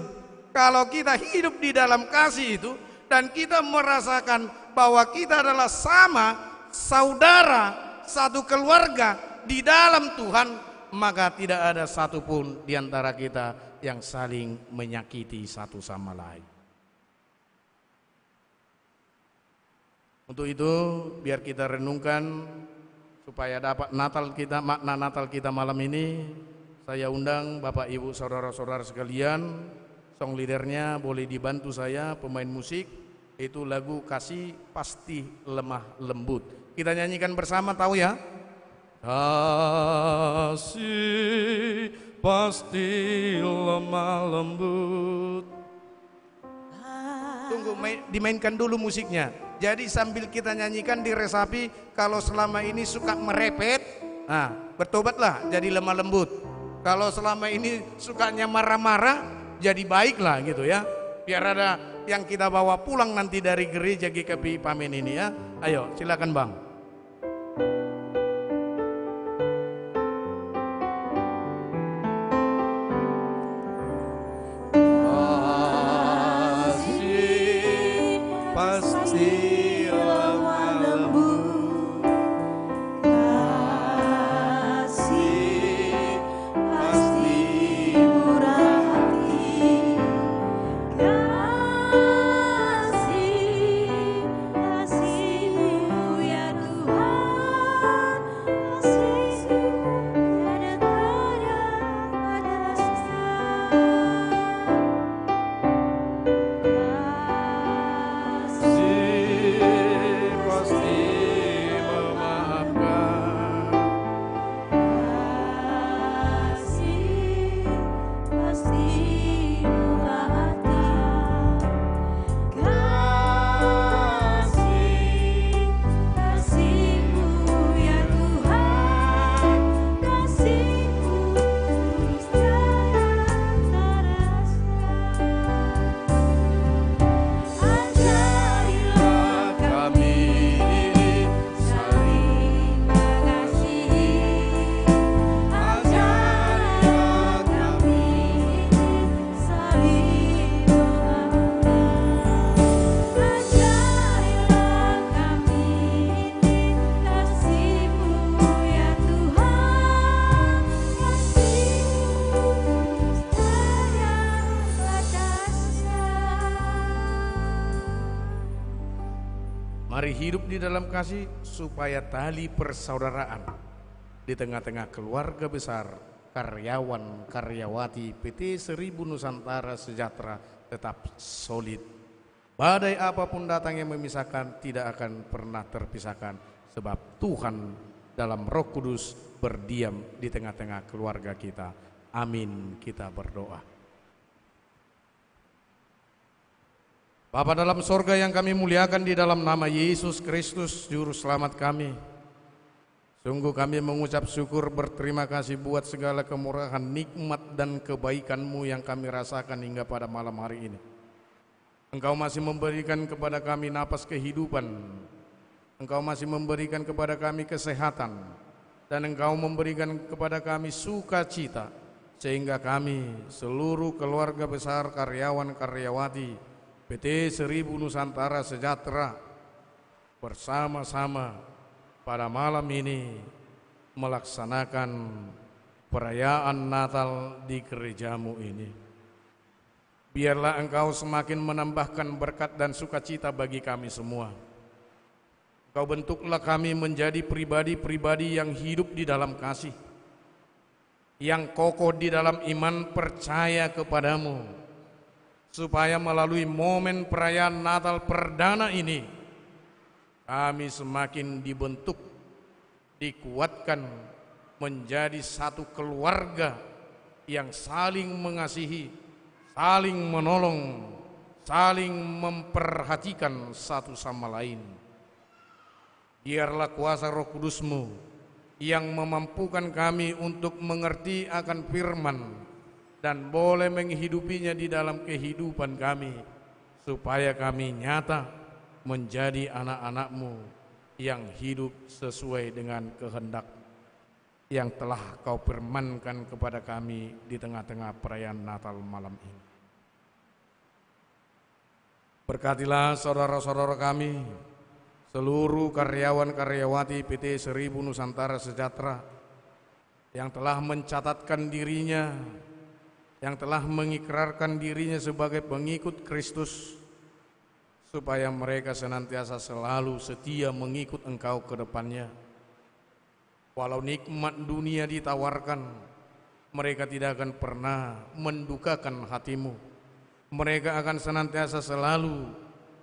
Kalau kita hidup di dalam kasih itu, dan kita merasakan bahwa kita adalah sama saudara, satu keluarga di dalam Tuhan, maka tidak ada satupun di antara kita yang saling menyakiti satu sama lain. Untuk itu biar kita renungkan supaya dapat makna Natal kita malam ini. Saya undang Bapak Ibu saudara-saudara sekalian, song leadernya boleh dibantu saya, pemain musik, itu lagu Kasih Pasti Lemah Lembut. Kita nyanyikan bersama, tahu ya? Kasih pasti lemah lembut. Tunggu, dimainkan dulu musiknya. Jadi sambil kita nyanyikan diresapi, kalau selama ini suka merepet, nah bertobatlah jadi lemah lembut. Kalau selama ini sukanya marah-marah, jadi baiklah gitu ya. Biar ada yang kita bawa pulang nanti dari gereja GKPI Pamen ini ya. Ayo silakan Bang. Pasti lemah lembut, kasih pasti murah hati, kasih-Kasih-Mu ya Tuhan, kasih-Mu tiada batasnya. Mari hidup di dalam kasih supaya tali persaudaraan di tengah-tengah keluarga besar karyawan karyawati PT 1000 Nusantara Sejahtera tetap solid. Badai apapun datang yang memisahkan tidak akan pernah terpisahkan, sebab Tuhan dalam Roh Kudus berdiam di tengah-tengah keluarga kita. Amin, kita berdoa. Bapa dalam sorga yang kami muliakan di dalam nama Yesus Kristus Juru Selamat kami, sungguh kami mengucap syukur berterima kasih buat segala kemurahan, nikmat dan kebaikan-Mu yang kami rasakan hingga pada malam hari ini. Engkau masih memberikan kepada kami napas kehidupan, Engkau masih memberikan kepada kami kesehatan, dan Engkau memberikan kepada kami sukacita, sehingga kami seluruh keluarga besar karyawan karyawati PT 1000 Nusantara Sejahtera bersama-sama pada malam ini melaksanakan perayaan Natal di gerejamu ini. biarlah Engkau semakin menambahkan berkat dan sukacita bagi kami semua. Engkau bentuklah kami menjadi pribadi-pribadi yang hidup di dalam kasih, yang kokoh di dalam iman percaya kepadamu, supaya melalui momen perayaan Natal perdana ini, kami semakin dibentuk, dikuatkan menjadi satu keluarga yang saling mengasihi, saling menolong, saling memperhatikan satu sama lain. Biarlah kuasa Roh Kudus-Mu yang memampukan kami untuk mengerti akan firman dan boleh menghidupinya di dalam kehidupan kami, supaya kami nyata menjadi anak-anak-Mu yang hidup sesuai dengan kehendak yang telah Kau firmankan kepada kami di tengah-tengah perayaan Natal malam ini. Berkatilah saudara-saudara kami, seluruh karyawan-karyawati PT 1000 Nusantara Sejahtera yang telah mencatatkan dirinya, yang telah mengikrarkan dirinya sebagai pengikut Kristus, supaya mereka senantiasa selalu setia mengikut Engkau ke depannya. Walau nikmat dunia ditawarkan, mereka tidak akan pernah mendukakan hatimu. Mereka akan senantiasa selalu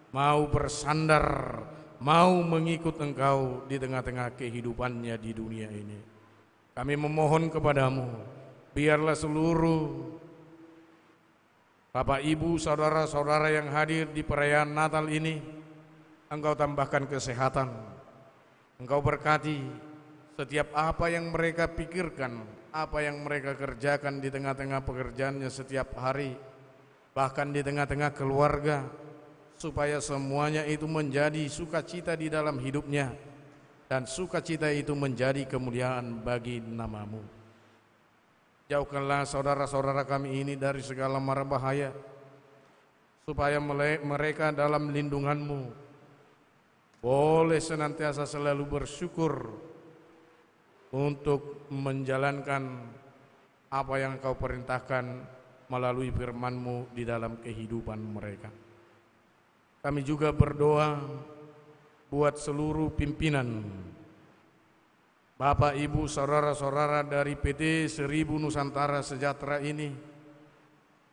mau bersandar, mau mengikut Engkau di tengah-tengah kehidupannya di dunia ini. Kami memohon kepadamu, biarlah seluruh Bapak, Ibu, saudara-saudara yang hadir di perayaan Natal ini, Engkau tambahkan kesehatan, Engkau berkati setiap apa yang mereka pikirkan, apa yang mereka kerjakan di tengah-tengah pekerjaannya setiap hari, bahkan di tengah-tengah keluarga, supaya semuanya itu menjadi sukacita di dalam hidupnya, dan sukacita itu menjadi kemuliaan bagi nama-Mu. Jauhkanlah saudara-saudara kami ini dari segala mara bahaya, supaya mereka dalam lindungan-Mu boleh senantiasa selalu bersyukur untuk menjalankan apa yang Kau perintahkan melalui firman-Mu di dalam kehidupan mereka. Kami juga berdoa buat seluruh pimpinan, Bapak, Ibu, saudara-saudara dari PT 1000 Nusantara Sejahtera ini.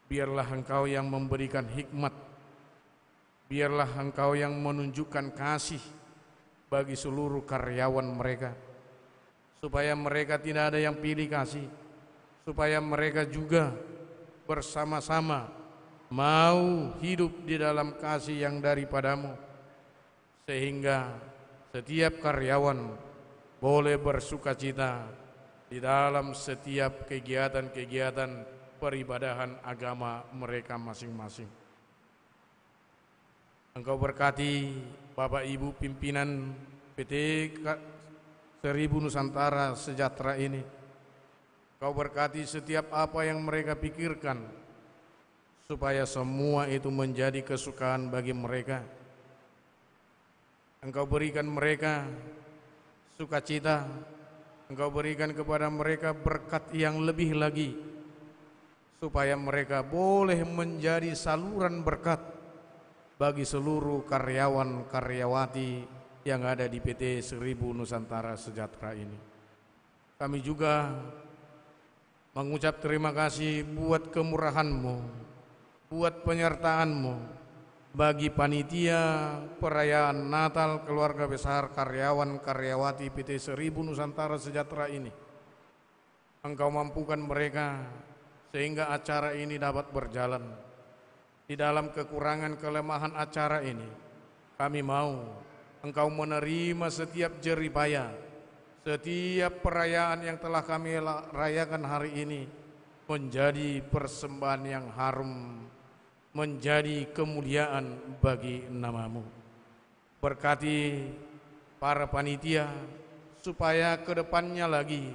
Biarlah Engkau yang memberikan hikmat, biarlah Engkau yang menunjukkan kasih bagi seluruh karyawan mereka, supaya mereka tidak ada yang pilih kasih, supaya mereka juga bersama-sama mau hidup di dalam kasih yang daripada-Mu, sehingga setiap karyawan boleh bersukacita di dalam setiap kegiatan-kegiatan peribadahan agama mereka masing-masing. Engkau berkati Bapak Ibu pimpinan PT 1000 Nusantara Sejahtera ini. Kau berkati setiap apa yang mereka pikirkan, supaya semua itu menjadi kesukaan bagi mereka. Engkau berikan mereka sukacita, Engkau berikan kepada mereka berkat yang lebih lagi, supaya mereka boleh menjadi saluran berkat bagi seluruh karyawan-karyawati yang ada di PT 1000 Nusantara Sejahtera ini. Kami juga mengucap terima kasih buat kemurahan-Mu, buat penyertaan-Mu bagi panitia perayaan Natal keluarga besar karyawan-karyawati PT 1000 Nusantara Sejahtera ini. Engkau mampukan mereka sehingga acara ini dapat berjalan. Di dalam kekurangan kelemahan acara ini, kami mau Engkau menerima setiap jeripaya, setiap perayaan yang telah kami rayakan hari ini menjadi persembahan yang harum, menjadi kemuliaan bagi nama-Mu. Berkati para panitia supaya kedepannya lagi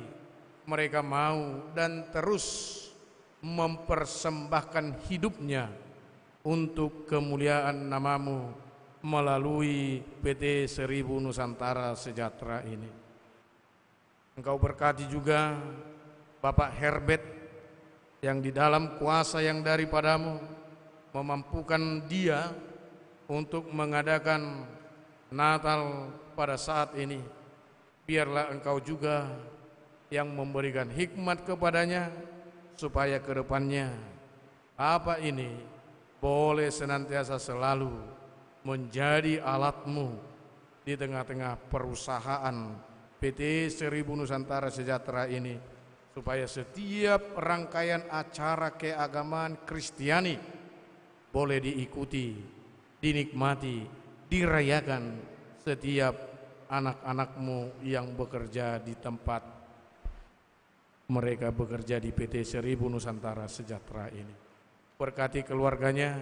mereka mau dan terus mempersembahkan hidupnya untuk kemuliaan nama-Mu melalui PT 1000 Nusantara Sejahtera ini. Engkau berkati juga Bapak Herbert yang di dalam kuasa yang daripada-Mu memampukan dia untuk mengadakan Natal pada saat ini. Biarlah Engkau juga yang memberikan hikmat kepadanya, supaya ke depannya apa ini boleh senantiasa selalu menjadi alatmu di tengah-tengah perusahaan PT 1000 Nusantara Sejahtera ini, supaya setiap rangkaian acara keagamaan Kristiani boleh diikuti, dinikmati, dirayakan setiap anak-anakmu yang bekerja di tempat mereka bekerja di PT 1000 Nusantara Sejahtera ini. Berkati keluarganya,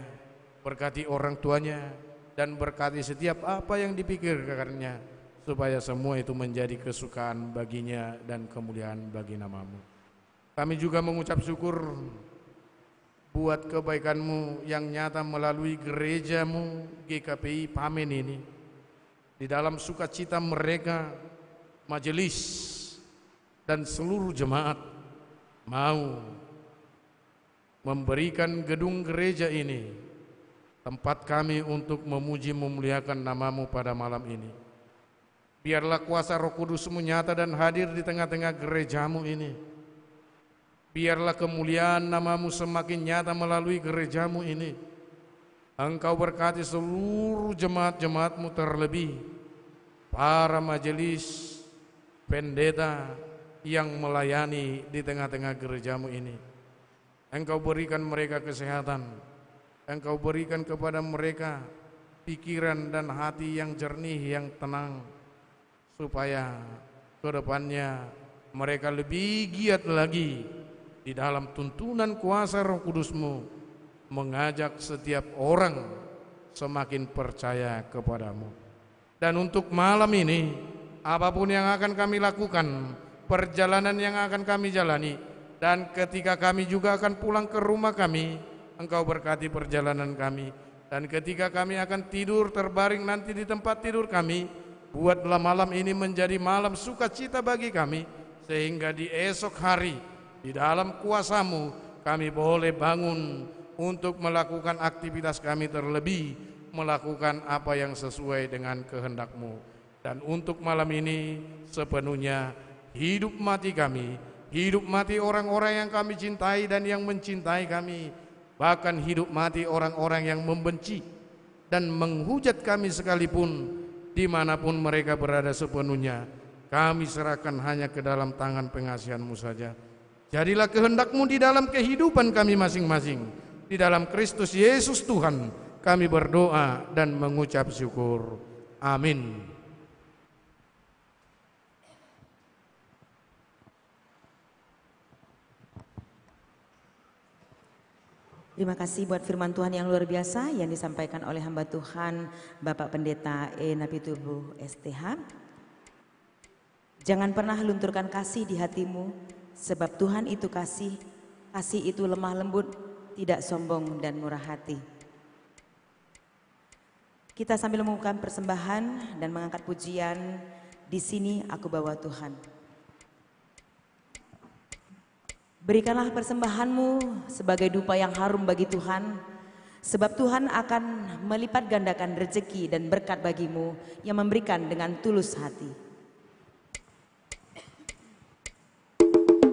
berkati orang tuanya, dan berkati setiap apa yang dipikirkannya, supaya semua itu menjadi kesukaan baginya dan kemuliaan bagi nama-Mu. Kami juga mengucap syukur buat kebaikan-Mu yang nyata melalui gereja-Mu GKPI Pamen ini. Di dalam sukacita mereka, majelis dan seluruh jemaat mau memberikan gedung gereja ini tempat kami untuk memuji memuliakan nama-Mu pada malam ini. Biarlah kuasa Roh Kudus-Mu nyata dan hadir di tengah-tengah gereja-Mu ini. Biarlah kemuliaan nama-Mu semakin nyata melalui gereja-Mu ini. Engkau berkati seluruh jemaat-jemaat-Mu, terlebih para majelis pendeta yang melayani di tengah-tengah gereja-Mu ini. Engkau berikan mereka kesehatan, Engkau berikan kepada mereka pikiran dan hati yang jernih, yang tenang, supaya ke depannya mereka lebih giat lagi di dalam tuntunan kuasa Roh Kudus-Mu, mengajak setiap orang semakin percaya kepadamu. Dan untuk malam ini, apapun yang akan kami lakukan, perjalanan yang akan kami jalani, dan ketika kami juga akan pulang ke rumah kami, Engkau berkati perjalanan kami. Dan ketika kami akan tidur terbaring nanti di tempat tidur kami, buatlah malam ini menjadi malam sukacita bagi kami, sehingga di esok hari di dalam kuasa-Mu kami boleh bangun untuk melakukan aktivitas kami, terlebih melakukan apa yang sesuai dengan kehendak-Mu. Dan untuk malam ini sepenuhnya hidup mati kami, hidup mati orang-orang yang kami cintai dan yang mencintai kami, bahkan hidup mati orang-orang yang membenci dan menghujat kami sekalipun, dimanapun mereka berada, sepenuhnya kami serahkan hanya ke dalam tangan pengasihan-Mu saja. Jadilah kehendak-Mu di dalam kehidupan kami masing-masing. Di dalam Kristus Yesus Tuhan kami berdoa dan mengucap syukur. Amin. Terima kasih buat firman Tuhan yang luar biasa yang disampaikan oleh hamba Tuhan Bapak Pendeta Napituhu STH. Jangan pernah lunturkan kasih di hatimu, sebab Tuhan itu kasih, kasih itu lemah lembut, tidak sombong dan murah hati. Kita sambil mengumumkan persembahan dan mengangkat pujian, di sini aku bawa Tuhan. Berikanlah persembahanmu sebagai dupa yang harum bagi Tuhan, sebab Tuhan akan melipat gandakan rezeki dan berkat bagimu yang memberikan dengan tulus hati. Tuhan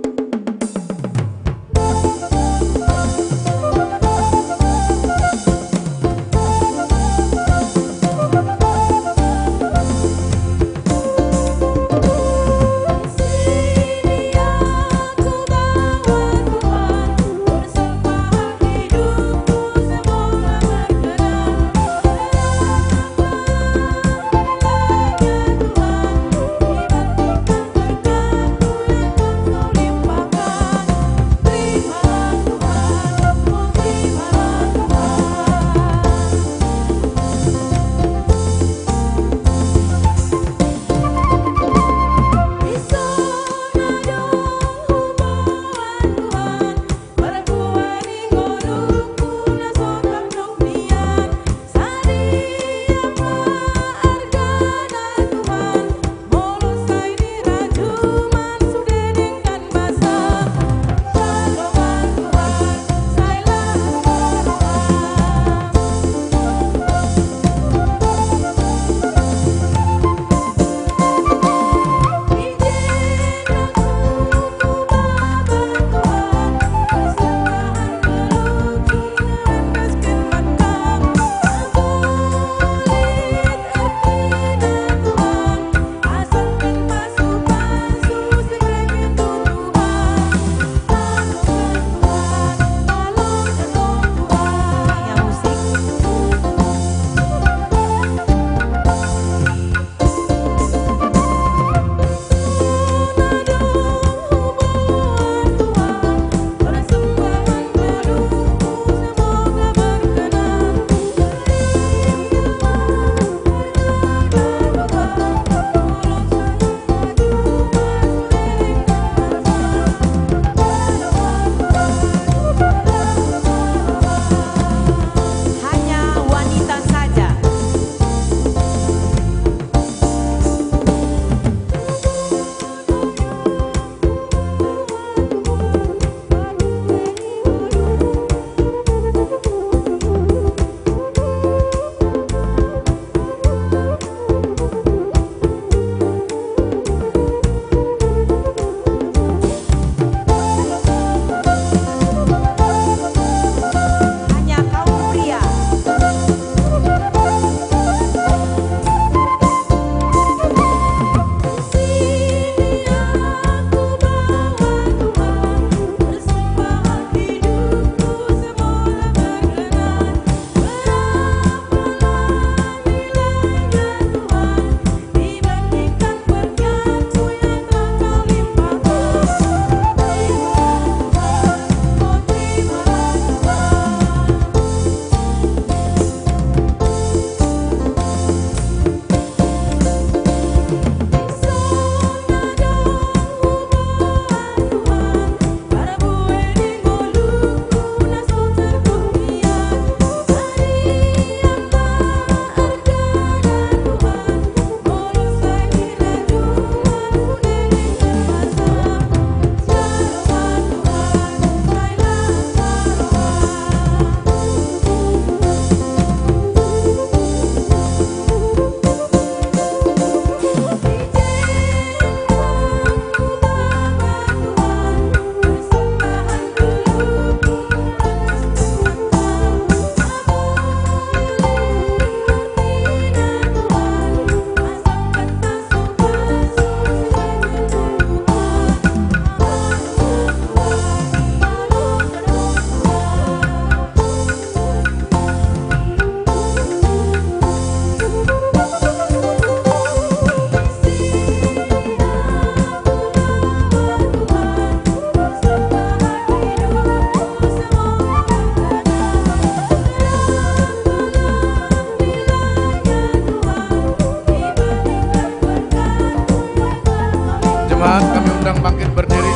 Jemaat kami undang bangkit berdiri.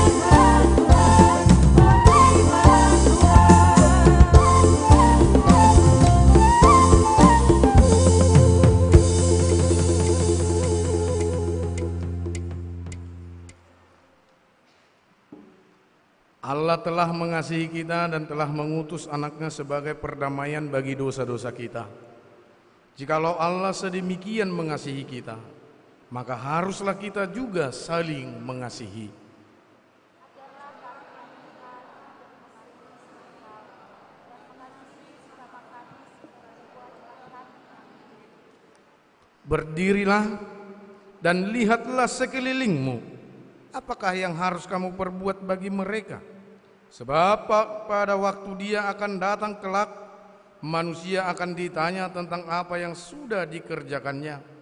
Allah telah mengasihi kita dan telah mengutus anaknya sebagai perdamaian bagi dosa-dosa kita. Jikalau Allah sedemikian mengasihi kita, maka haruslah kita juga saling mengasihi. Berdirilah dan lihatlah sekelilingmu. Apakah yang harus kamu perbuat bagi mereka? Sebab pada waktu Dia akan datang kelak, manusia akan ditanya tentang apa yang sudah dikerjakannya.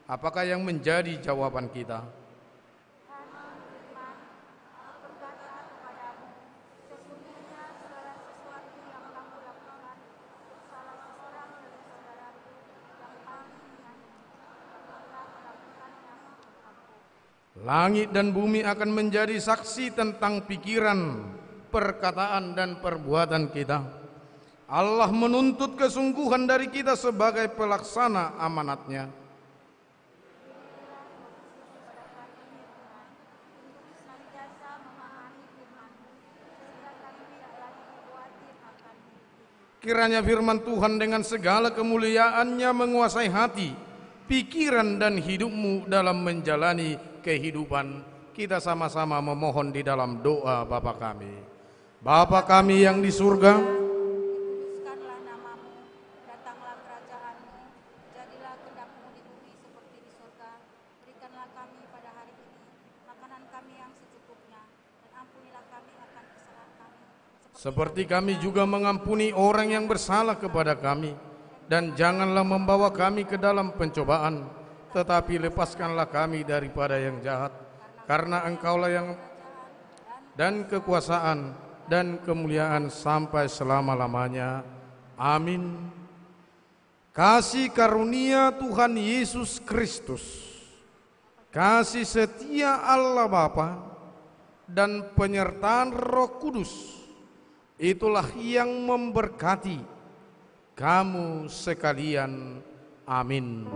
Apakah yang menjadi jawaban kita? Langit dan bumi akan menjadi saksi tentang pikiran, perkataan dan perbuatan kita. Allah menuntut kesungguhan dari kita sebagai pelaksana amanatnya. Kiranya firman Tuhan dengan segala kemuliaannya menguasai hati, pikiran dan hidupmu dalam menjalani kehidupan. Kita sama-sama memohon di dalam doa Bapa kami. Bapa kami yang di surga, Dikuduskanlah namamu, datanglah kerajaanmu, jadilah kehendak-Mu di bumi seperti di surga. Berikanlah kami pada hari ini makanan kami yang secukupnya, dan ampunilah kami akan kesalahan kami, seperti kami juga mengampuni orang yang bersalah kepada kami. Dan janganlah membawa kami ke dalam pencobaan, tetapi lepaskanlah kami daripada yang jahat. Karena Engkaulah yang dan kekuasaan dan kemuliaan sampai selama-lamanya. Amin. Kasih karunia Tuhan Yesus Kristus, kasih setia Allah Bapa, dan penyertaan Roh Kudus, itulah yang memberkati kamu sekalian. Amin.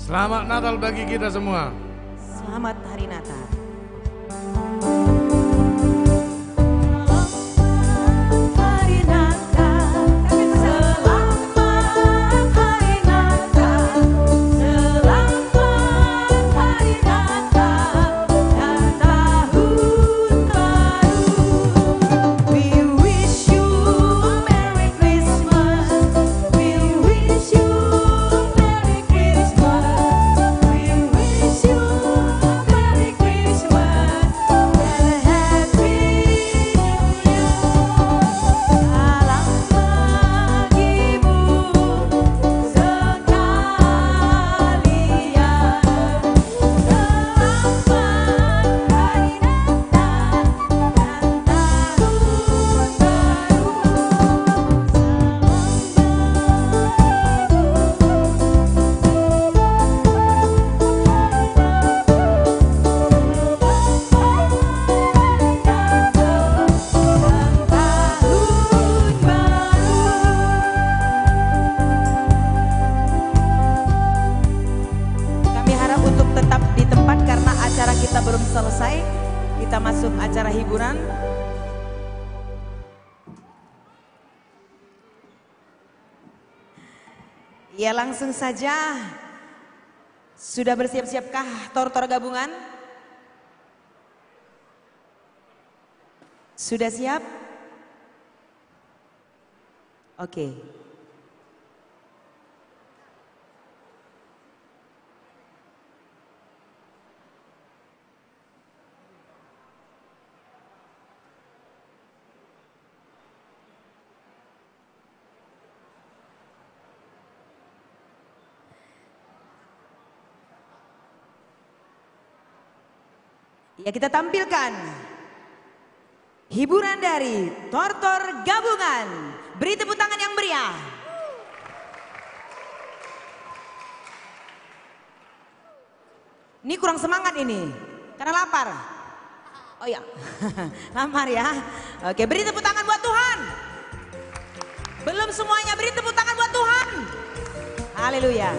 Selamat Natal bagi kita semua. Selamat Hari Natal. Hari Natal, selamat Hari Natal, selamat Hari Natal dan Tahun Baru. We wish you a Merry Christmas. We wish you a Merry Christmas. We wish you a Merry Christmas and a Happy New Year. Salam bagimu sekalian. Selamat Hari Natal dan Tahun Kami harap untuk tetap di tempat karena acara kita belum selesai. Kita masuk acara hiburan. Ya langsung saja. Sudah bersiap-siapkah tor-tor gabungan? Sudah siap? Oke. Ya, kita tampilkan hiburan dari Tor-Tor Gabungan. Beri tepuk tangan yang meriah. Ini kurang semangat ini, karena lapar. Oh ya, lapar ya. Oke, beri tepuk tangan buat Tuhan. Belum semuanya, beri tepuk tangan buat Tuhan. Haleluya.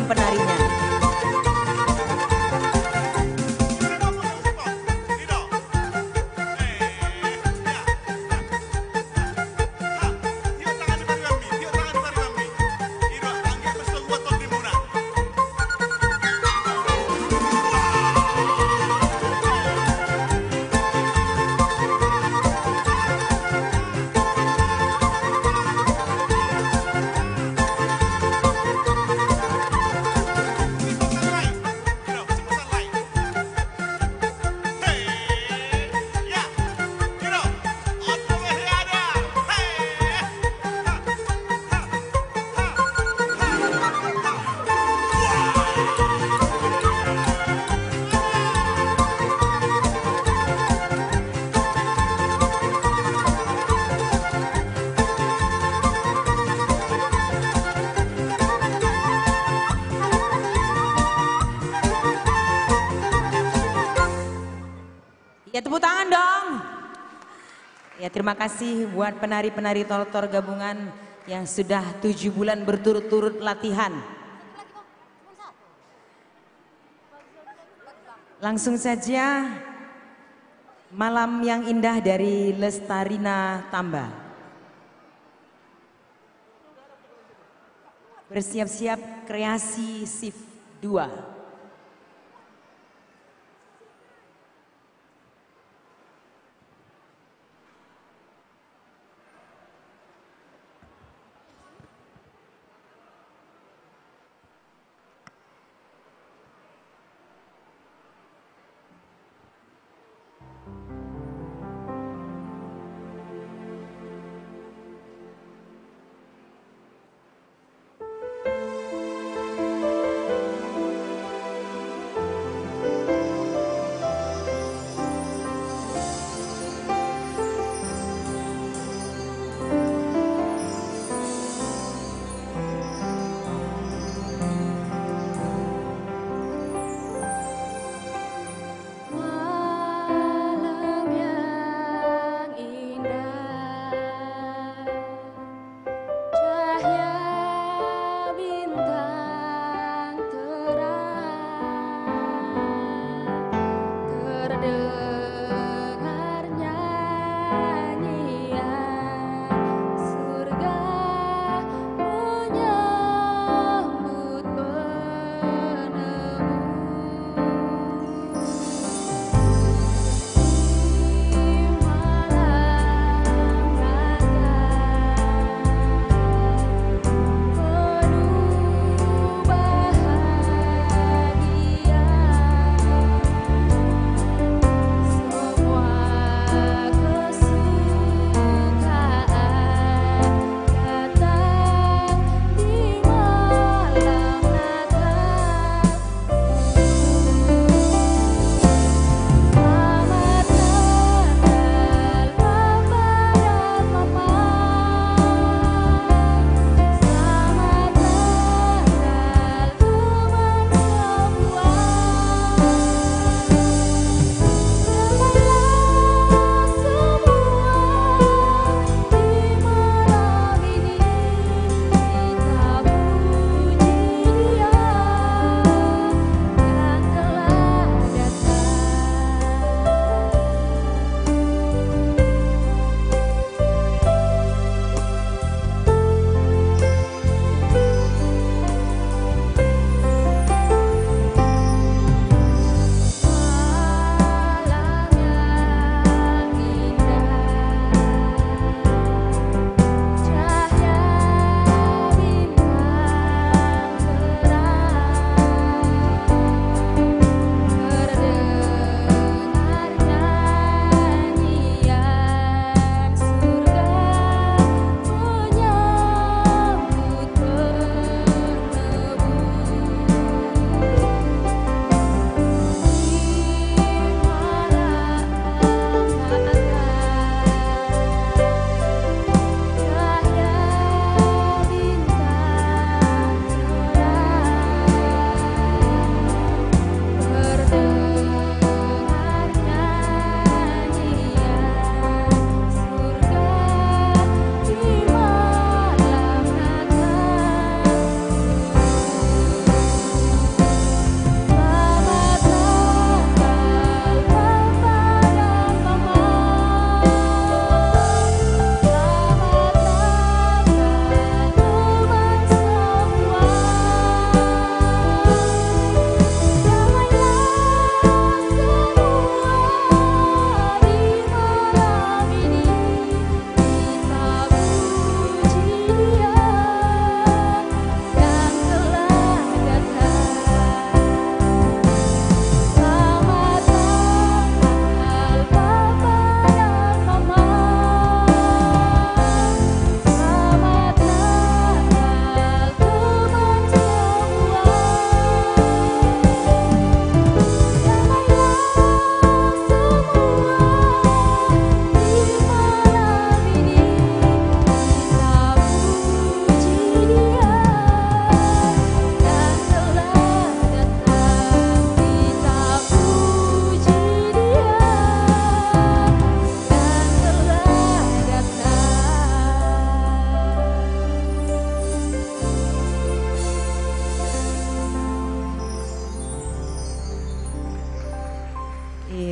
penarinya. Ya tepuk tangan dong. Ya terima kasih buat penari-penari Tortor gabungan yang sudah 7 bulan berturut-turut latihan. Langsung saja malam yang indah dari Lestarina Tamba. Bersiap-siap kreasi shift 2.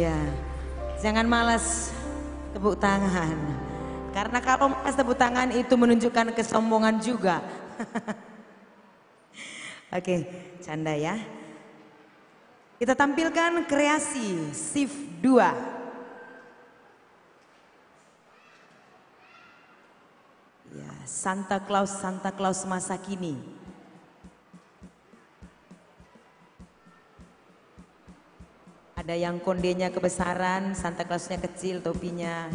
Iya, jangan malas tepuk tangan. Karena kalau malas tepuk tangan itu menunjukkan kesombongan juga. Oke, canda ya. Kita tampilkan kreasi shift 2. Ya, Santa Claus masa kini. Ada yang kondenya kebesaran, Santa Clausnya kecil topinya.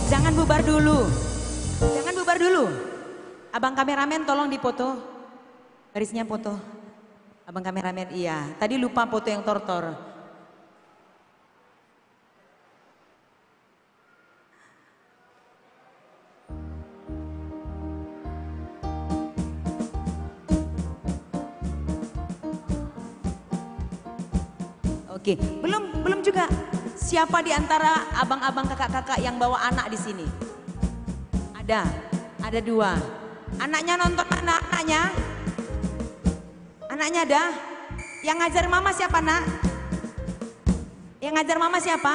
Jangan bubar dulu. Jangan bubar dulu. Abang kameramen tolong dipoto. Garisnya foto. Abang kameramen, iya. Tadi lupa foto yang tortor. Oke, belum juga. Siapa di antara abang-abang kakak-kakak yang bawa anak di sini? Ada 2. Anaknya nonton mana anaknya? Anaknya ada? Yang ngajar mama siapa nak? Yang ngajar mama siapa?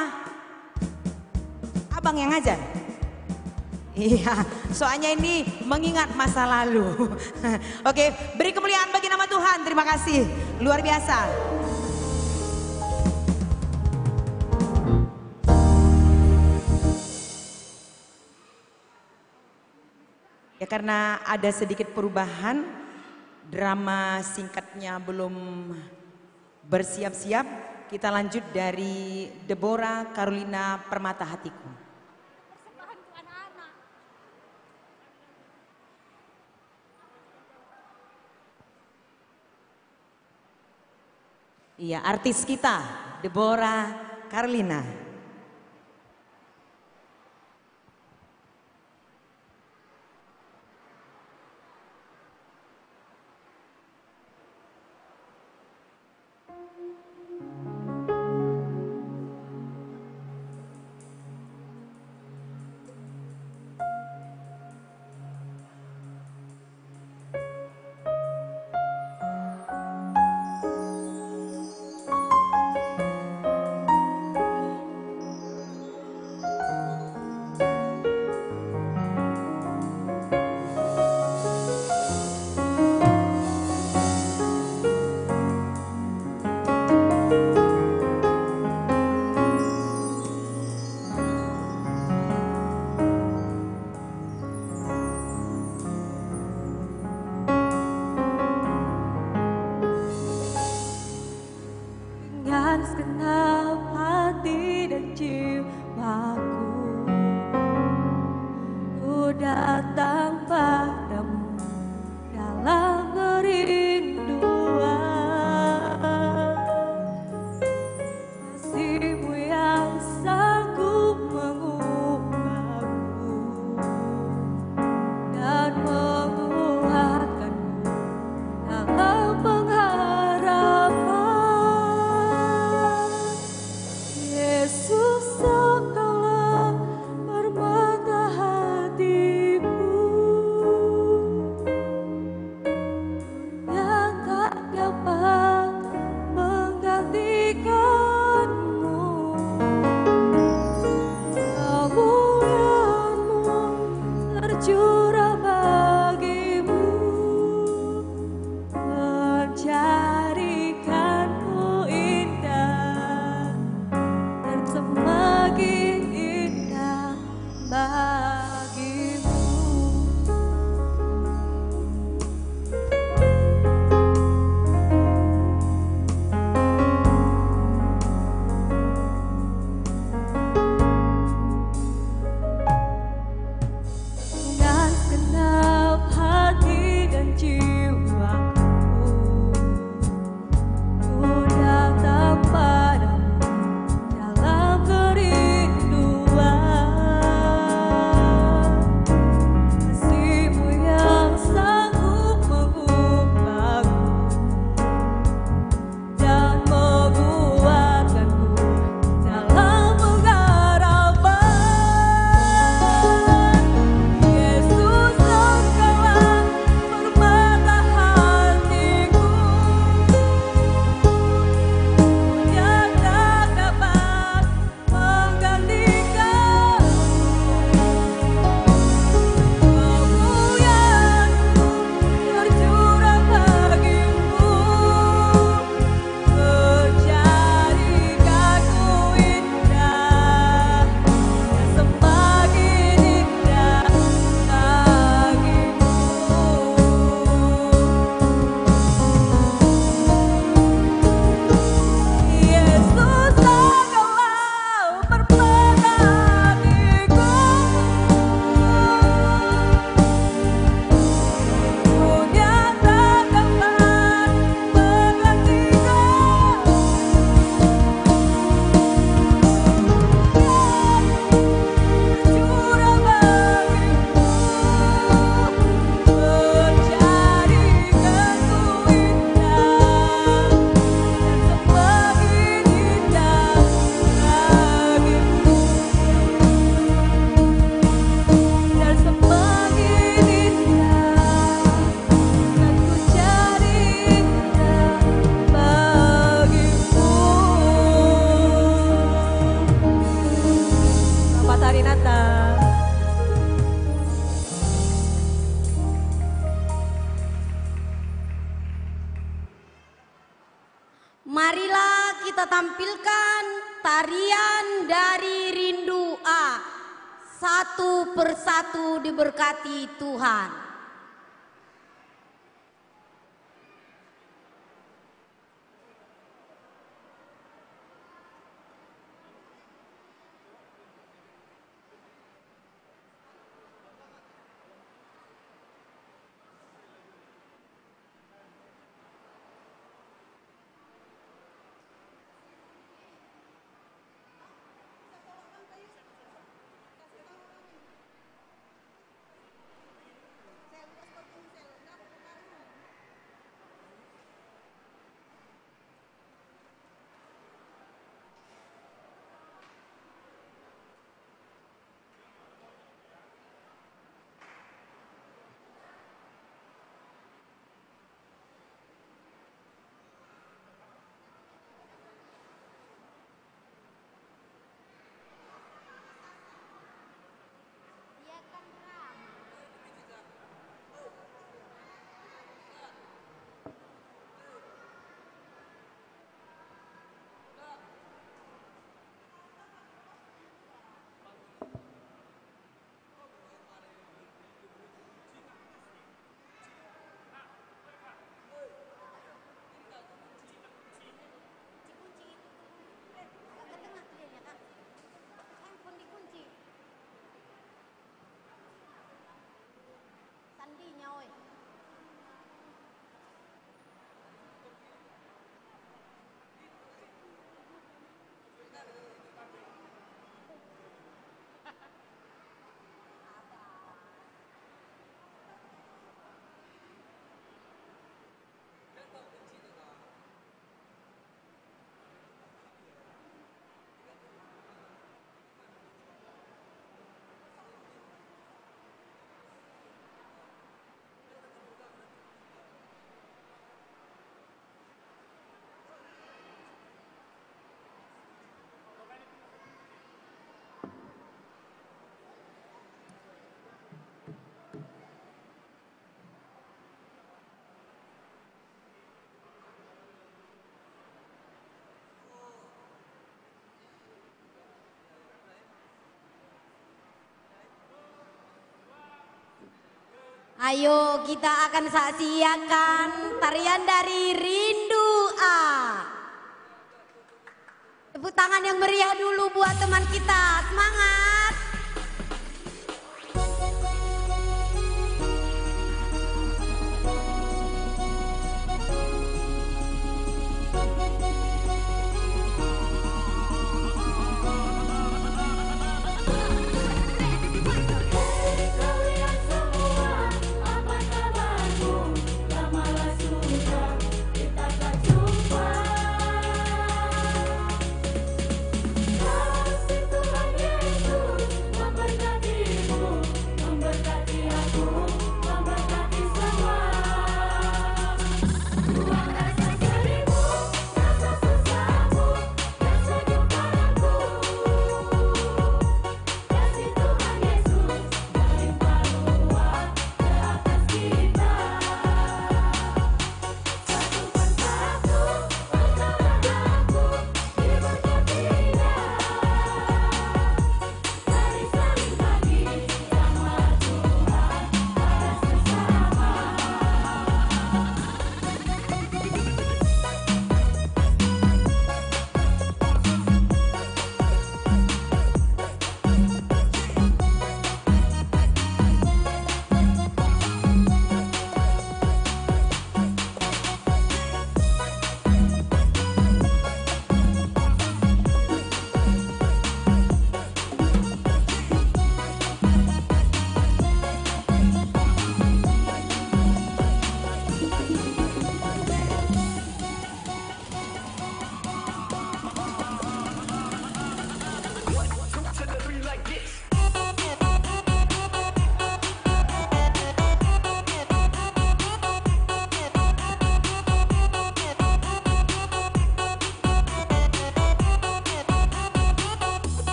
Abang yang ngajar? Iya, soalnya ini mengingat masa lalu. Oke, beri kemuliaan bagi nama Tuhan, terima kasih. Luar biasa. Ya karena ada sedikit perubahan, drama singkatnya belum bersiap-siap, kita lanjut dari Deborah Carolina Permata Hatiku. Iya, artis kita, Deborah Carolina. Marilah kita tampilkan tarian dari Rindu A. Satu persatu diberkati Tuhan. Ayo kita akan saksikan tarian dari Rindu A. Tepuk tangan yang meriah dulu buat teman kita, semangat. Kasih Tuhan Yesus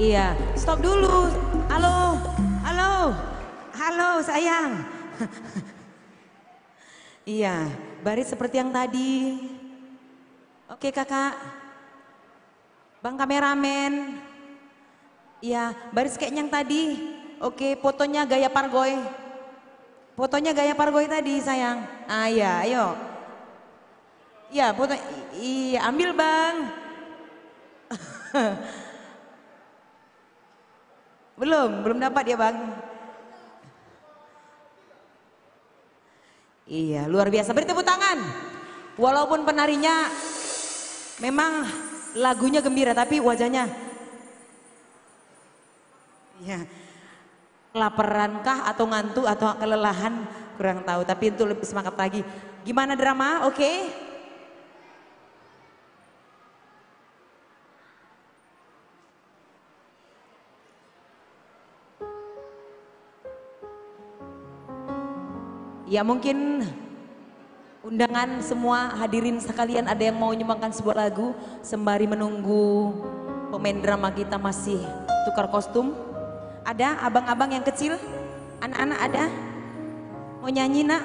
Iya, stop dulu. Halo, halo, halo sayang. Iya, baris seperti yang tadi. Oke kakak. Bang kameramen. Iya, baris kayak yang tadi. Oke, fotonya gaya pargoy. Fotonya gaya pargoy tadi sayang. Ah iya, ayo. Iya, foto. Iya, ambil bang. Belum dapat ya bang. Iya, luar biasa. Beri tepuk tangan. Walaupun penarinya memang lagunya gembira, tapi wajahnya, ya, kelaparankah atau ngantuk atau kelelahan kurang tahu. Tapi untuk lebih semangat lagi. Gimana drama? Oke? Ya mungkin undangan semua hadirin sekalian ada yang mau nyumbangkan sebuah lagu sembari menunggu pemain drama kita masih tukar kostum. Ada abang-abang yang kecil? Anak-anak ada? Mau nyanyi nak?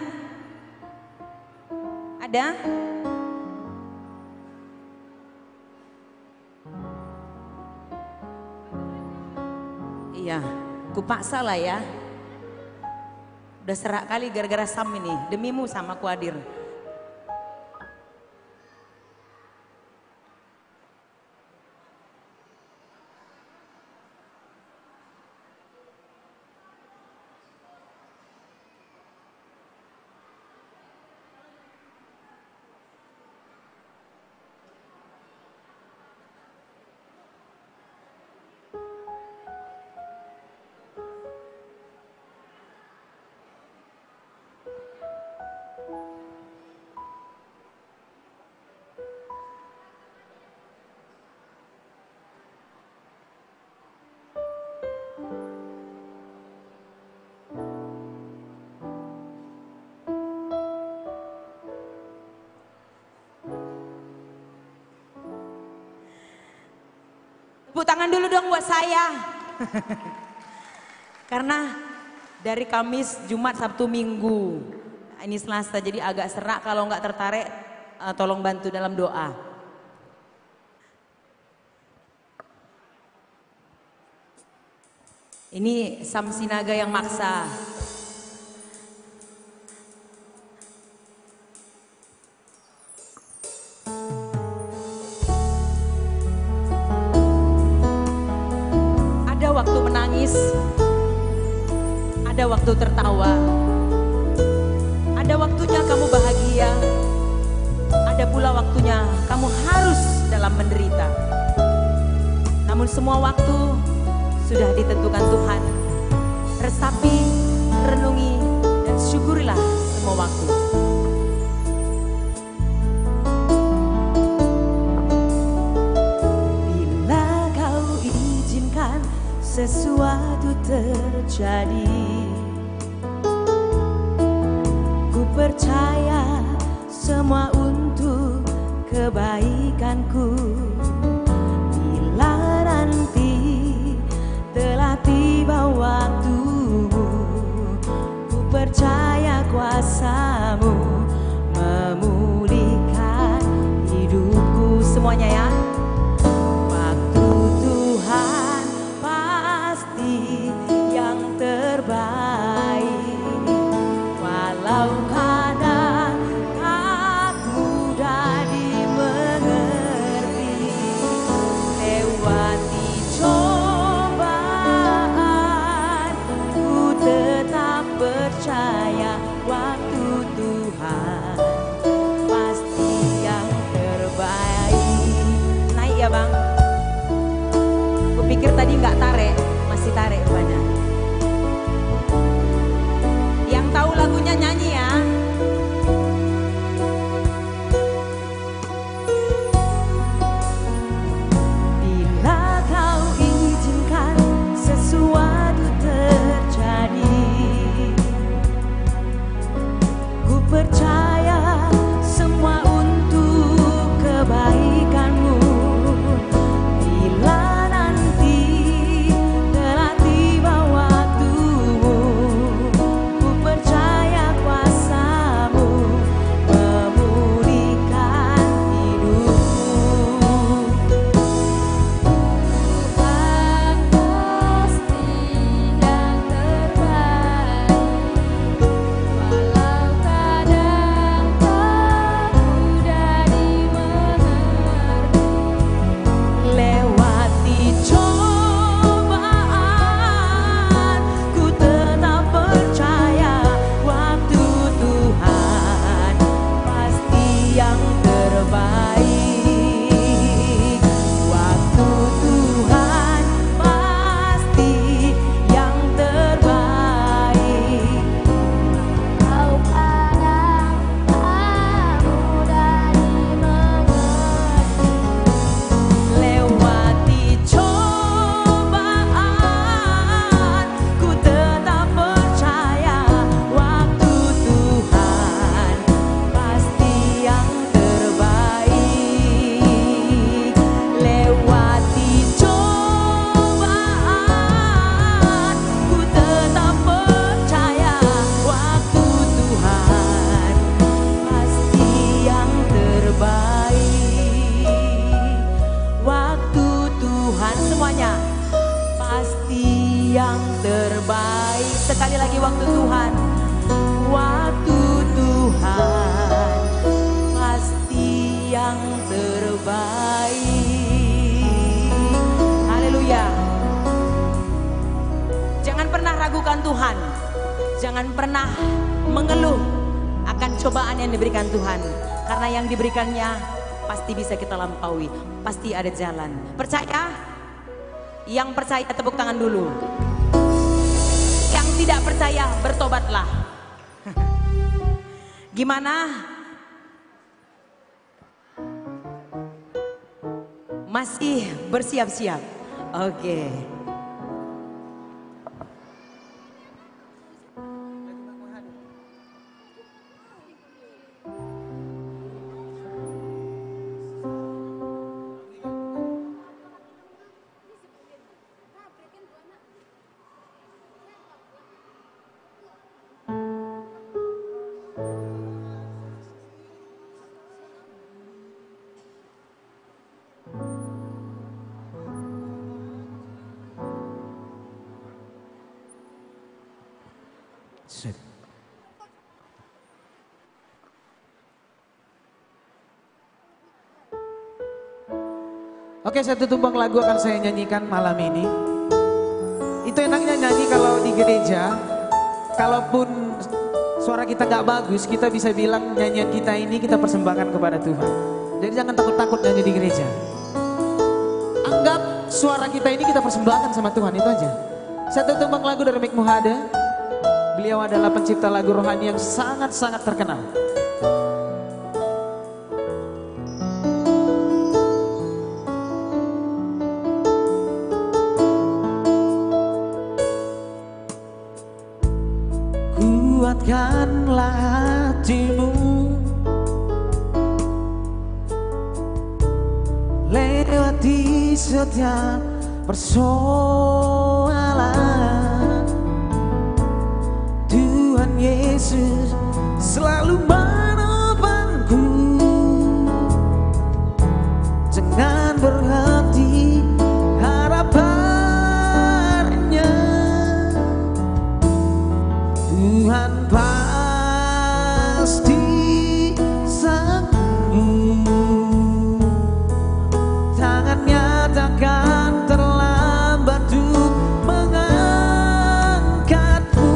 Ada? Iya, kupaksa lah ya. Udah serak kali gara-gara Sam ini. Demimu sama aku hadir. Tepuk tangan dulu dong buat saya. Karena dari Kamis, Jumat, Sabtu, Minggu. Ini Selasa jadi agak serak, kalau nggak tertarik tolong bantu dalam doa. Ini Sam Sinaga yang maksa. Ada waktu menangis, ada waktu tertawa, ada waktunya kamu bahagia, ada pula waktunya kamu harus dalam menderita. Namun semua waktu sudah ditentukan Tuhan. Resapi, renungi, dan syukurilah semua waktu. Bila kau izinkan sesuatu terjadi, ku percaya semua untuk kebaikanku. Bila nanti telah tiba waktumu, ku percaya kuasamu memulihkan hidupku. Semuanya ya. Waktu Tuhan pasti yang terbaik, walau kadang tak mudah dimengerti. Lewati cobaan, ku tetap percaya waktu Tuhan pasti yang terbaik. Naik ya bang. Kupikir tadi nggak tarik, masih tarik banyak. Yang tahu lagunya nyanyi ya. Bila kau izinkan sesuatu terjadi, ku percaya semua untuk kebaikanmu. Bila nanti waktu Tuhan. Waktu Tuhan pasti yang terbaik. Haleluya. Jangan pernah ragukan Tuhan. Jangan pernah mengeluh akan cobaan yang diberikan Tuhan. Karena yang diberikannya pasti bisa kita lampaui. Pasti ada jalan. Percaya? Yang percaya tepuk tangan dulu. Yang tidak percaya bertobatlah. Gimana? Masih bersiap-siap? Oke. Oke, satu tumpang lagu akan saya nyanyikan malam ini. Itu enaknya nyanyi kalau di gereja. Kalaupun suara kita gak bagus, kita bisa bilang nyanyian kita ini kita persembahkan kepada Tuhan. Jadi jangan takut-takut nyanyi di gereja. Anggap suara kita ini kita persembahkan sama Tuhan, itu aja. Satu tumpang lagu dari Mik Muhada. Beliau adalah pencipta lagu rohani yang sangat-sangat terkenal. Kuatkanlah hatimu, lewati setiap persoalan. Tuhan Yesus selalu menopangku. Jangan berhenti harapannya. Tuhan pasti sanggup. Tangannya takkan terlambat untuk mengangkatmu.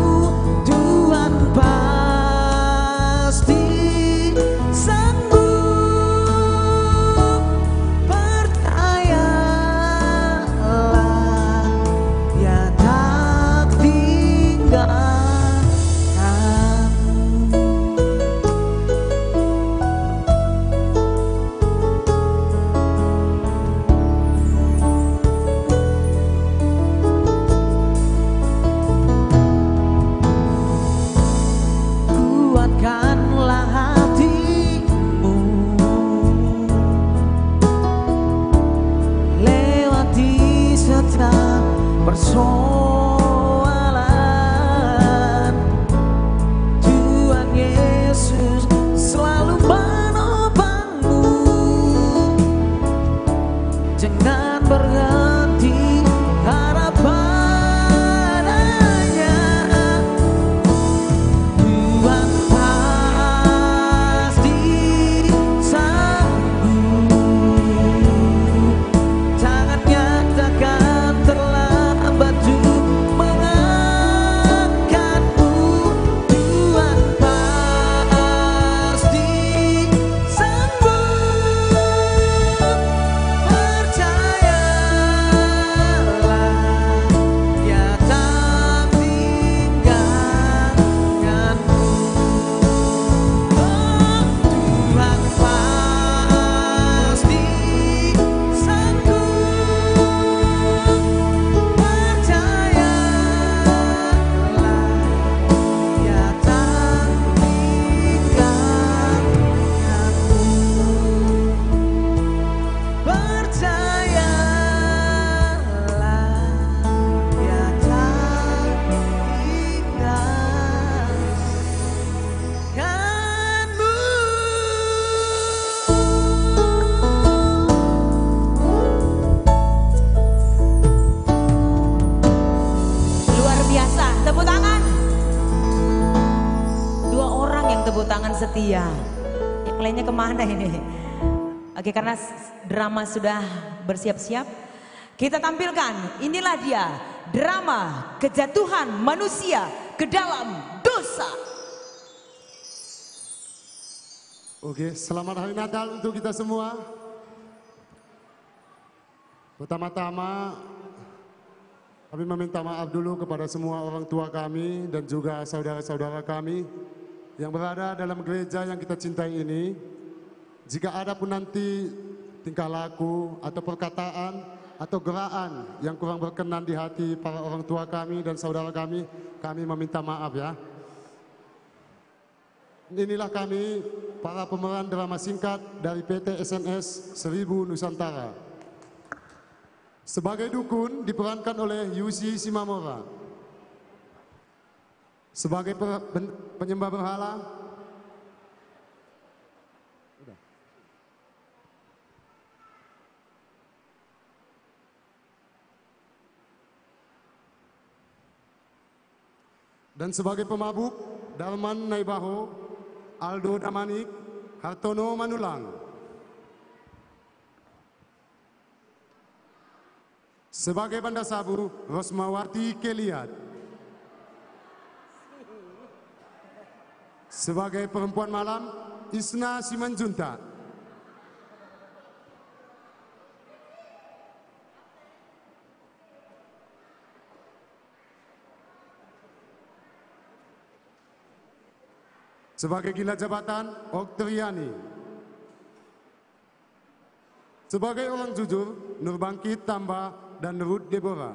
Tuhan pasti dia. Yang lainnya kemana ini? Oke, karena drama sudah bersiap-siap, kita tampilkan, inilah dia, drama kejatuhan manusia ke dalam dosa. Oke, selamat hari Natal untuk kita semua. Pertama-tama kami meminta maaf dulu kepada semua orang tua kami dan juga saudara-saudara kami yang berada dalam gereja yang kita cintai ini. Jika ada pun nanti tingkah laku atau perkataan atau gerakan yang kurang berkenan di hati para orang tua kami dan saudara kami meminta maaf ya. Inilah kami, para pemeran drama singkat dari PT SNS 1000 Nusantara. Sebagai dukun diperankan oleh Yusi Simamora. Sebagai penyembah berhala dan sebagai pemabuk Darman Naibaho, Aldo Damanik, Hartono Manulang. Sebagai banda sabu, Rosmawati Keliat. Sebagai perempuan malam, Isna Simanjunta. Sebagai gila jabatan, Oktriani. Sebagai orang jujur, Nurbangkit Tamba dan Ruth Deborah.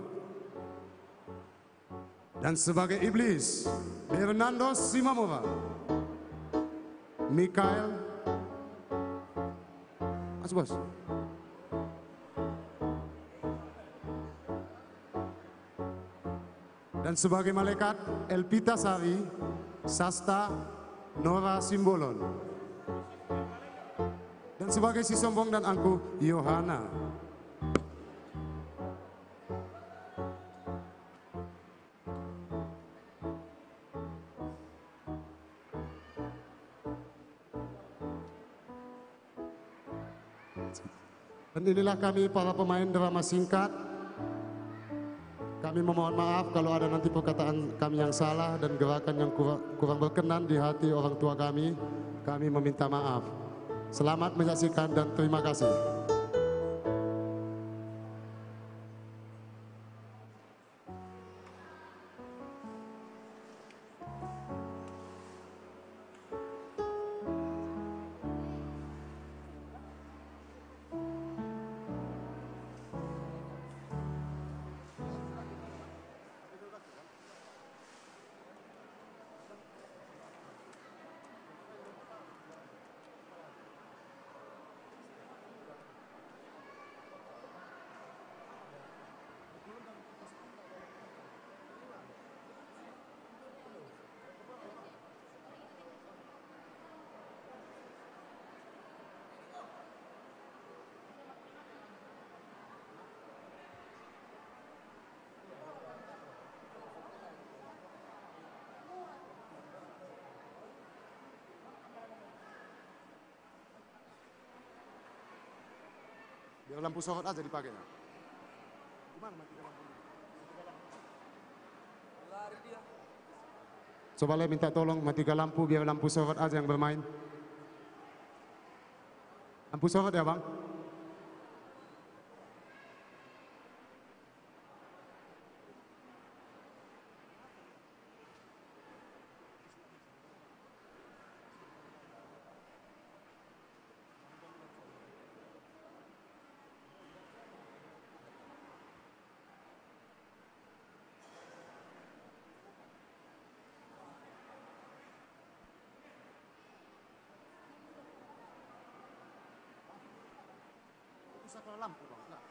Dan sebagai iblis, Fernando Simamora. Mikael Bos. Dan sebagai malaikat, Elpita Sari, Sasta Nora Simbolon. Dan sebagai si sombong dan angkuh, Yohana. Dan inilah kami para pemain drama singkat. Kami memohon maaf kalau ada nanti perkataan kami yang salah dan gerakan yang kurang berkenan di hati orang tua kami. Kami meminta maaf. Selamat menyaksikan dan terima kasih. Biar lampu sorot aja dipakai. Gimana mati lampu? Coba saya minta tolong matikan lampu biar lampu sorot aja yang bermain. Lampu sorot ya bang? Bisa kalau lampu bang? Enggak.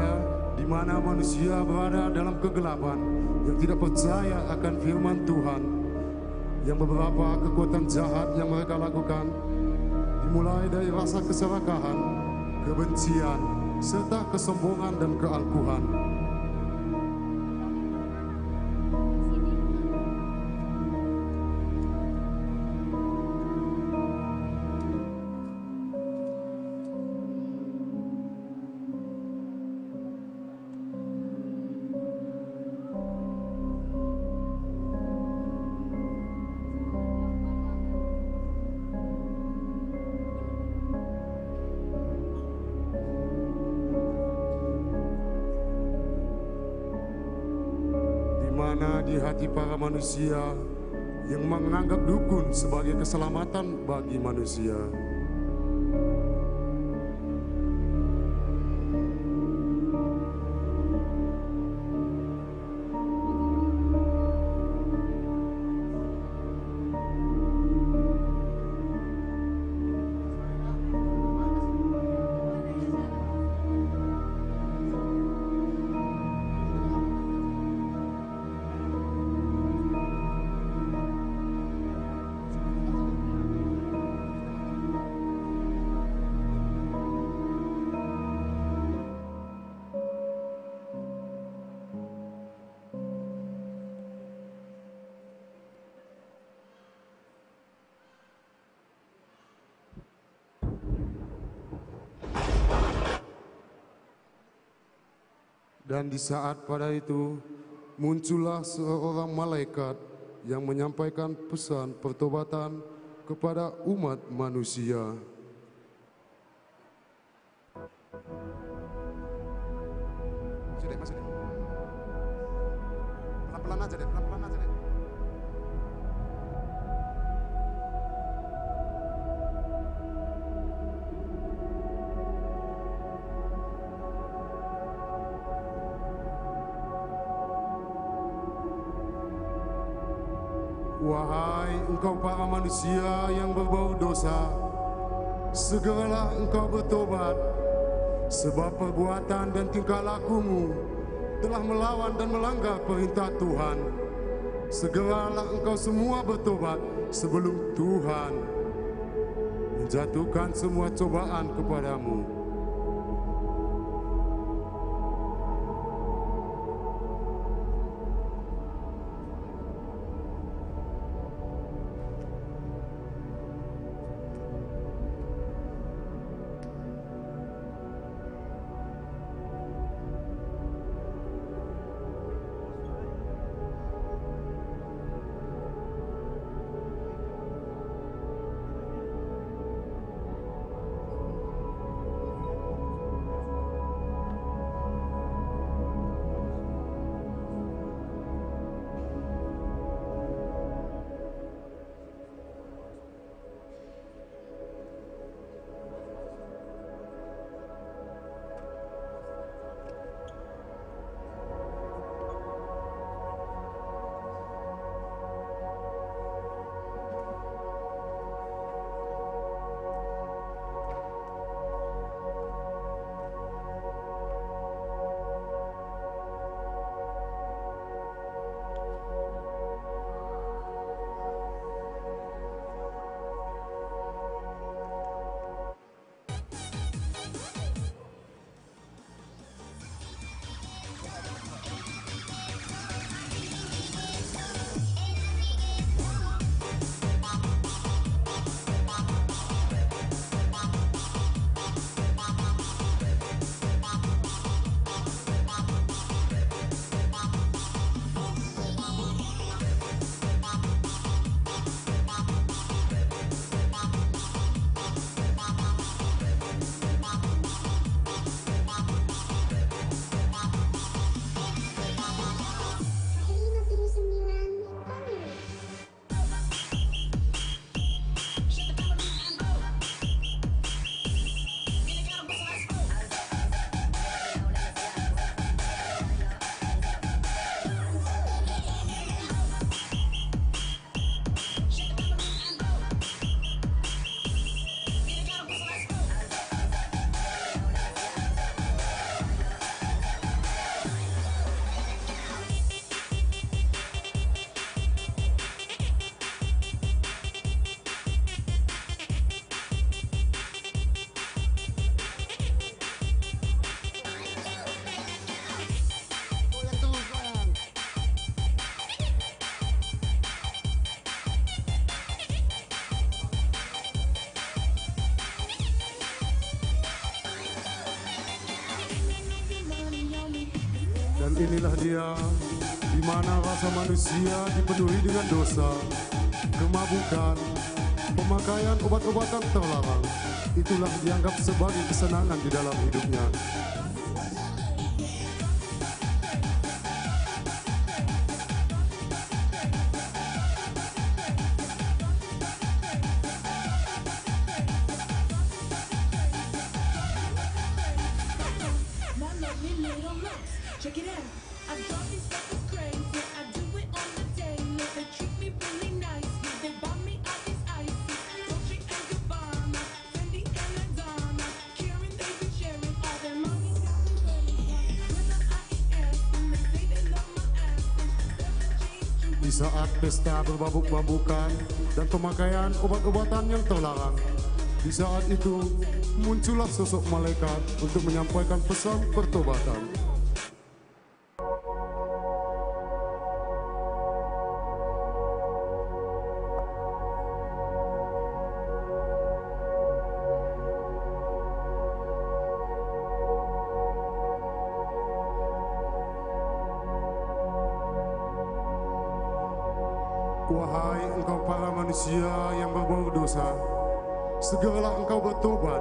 Dia di mana manusia berada dalam kegelapan yang tidak percaya akan firman Tuhan, yang beberapa kekuatan jahat yang mereka lakukan dimulai dari rasa keserakahan, kebencian, serta kesombongan dan keangkuhan. Di hati para manusia yang menganggap dukun sebagai keselamatan bagi manusia. Dan di saat pada itu muncullah seorang malaikat yang menyampaikan pesan pertobatan kepada umat manusia. Masuk deh. Pelan-pelan aja deh, pelan-pelan aja deh. Wahai engkau para manusia yang berbau dosa, segeralah engkau bertobat, sebab perbuatan dan tingkah lakumu telah melawan dan melanggar perintah Tuhan. Segeralah engkau semua bertobat sebelum Tuhan menjatuhkan semua cobaan kepadamu. Dan inilah dia, di mana rasa manusia dipenuhi dengan dosa, kemabukan, pemakaian obat-obatan terlarang. Itulah dianggap sebagai kesenangan di dalam hidupnya. Check it out. I drive these fuckers crazy. I do it on the daily. They treat me really nicely. They buy me all these ices. Dolce and Gabbana, Fendi and Madonna. Karen, they be sharing all their money. When I eat ass, and they say they love my ass. Di saat pesta berbabuk-babukan dan pemakaian obat-obatan yang terlarang, di saat itu muncullah sosok malaikat untuk menyampaikan pesan pertobatan. Wahai engkau para manusia yang berbuat dosa, segeralah engkau bertobat,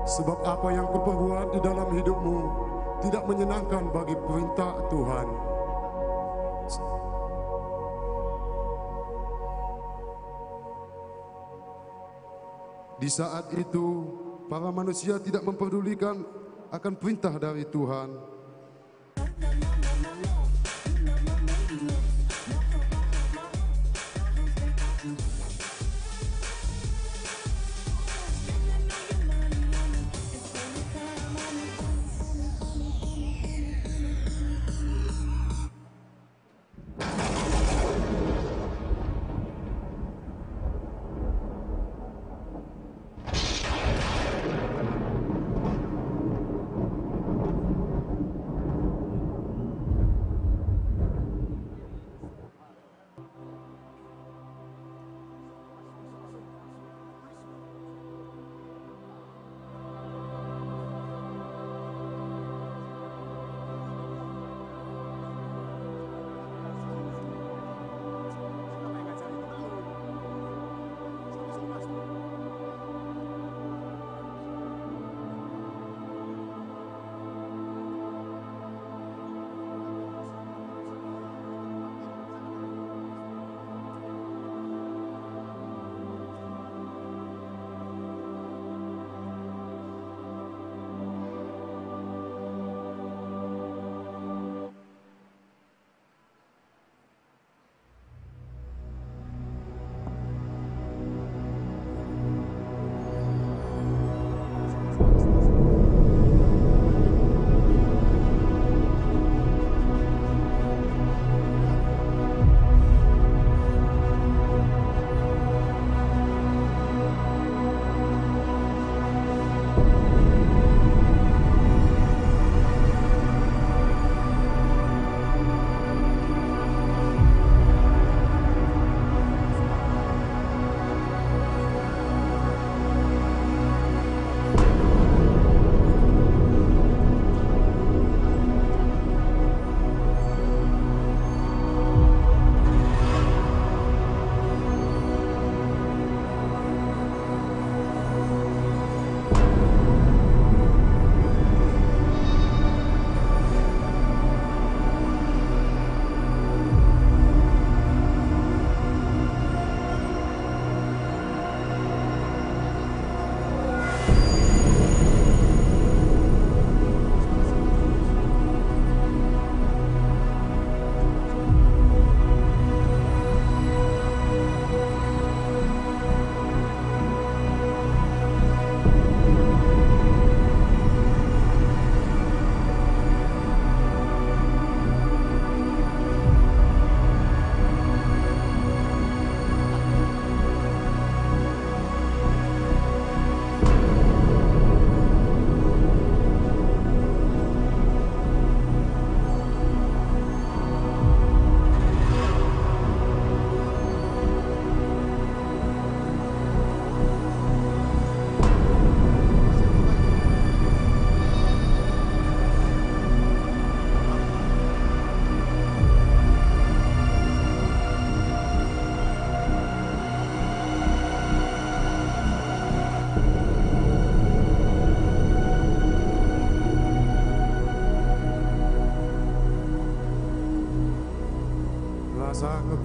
sebab apa yang kau perbuat di dalam hidupmu tidak menyenangkan bagi perintah Tuhan. Di saat itu, para manusia tidak memperdulikan akan perintah dari Tuhan.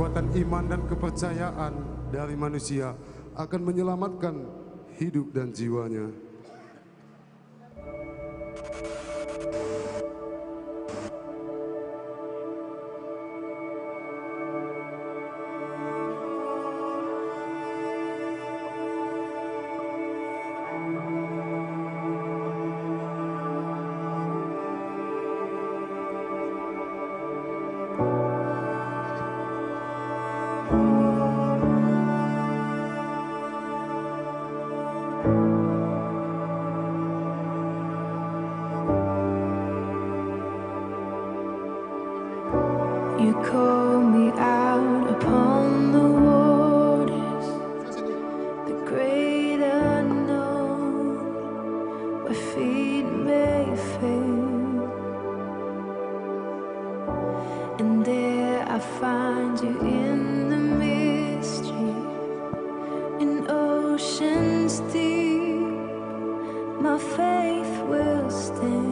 kekuatan iman dan kepercayaan dari manusia akan menyelamatkan hidup dan jiwanya. You call me out upon the waters, the great unknown, where feet may fail. And there I find you in the mystery, in oceans deep, my faith will stand.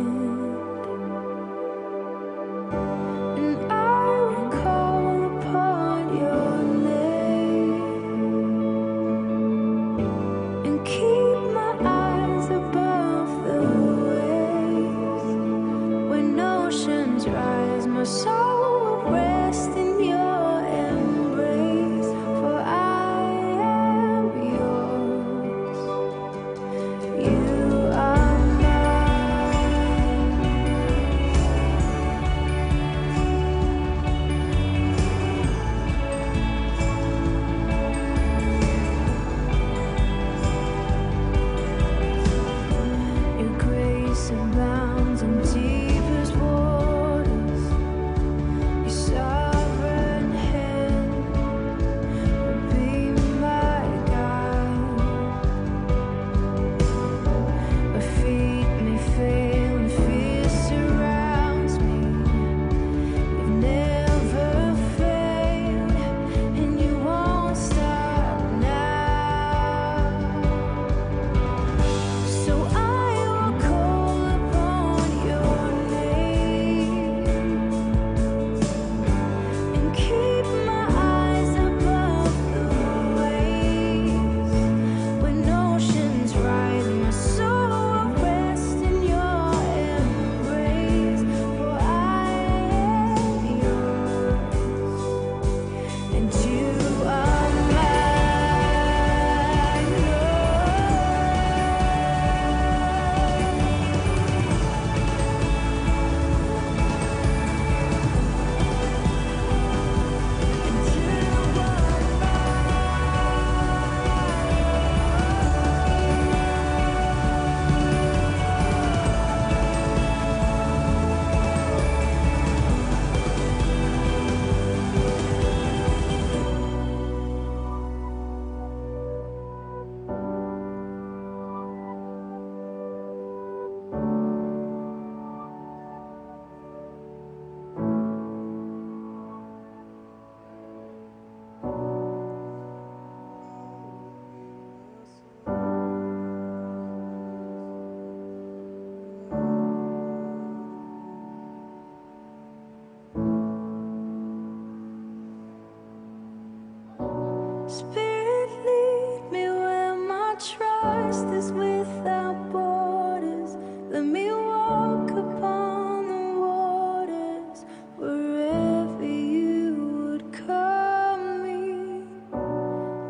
Spirit, lead me where my trust is without borders. Let me walk upon the waters wherever you would call me.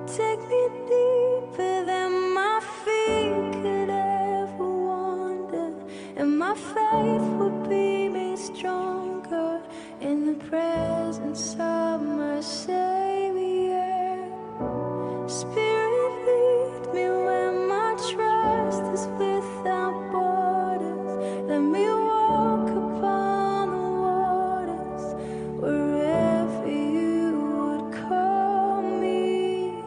Take me deeper than my feet could ever wander, and my faith will be made stronger in the presence of my Savior. Spirit, lead me where my trust is without borders. Let me walk upon the waters wherever you would call me.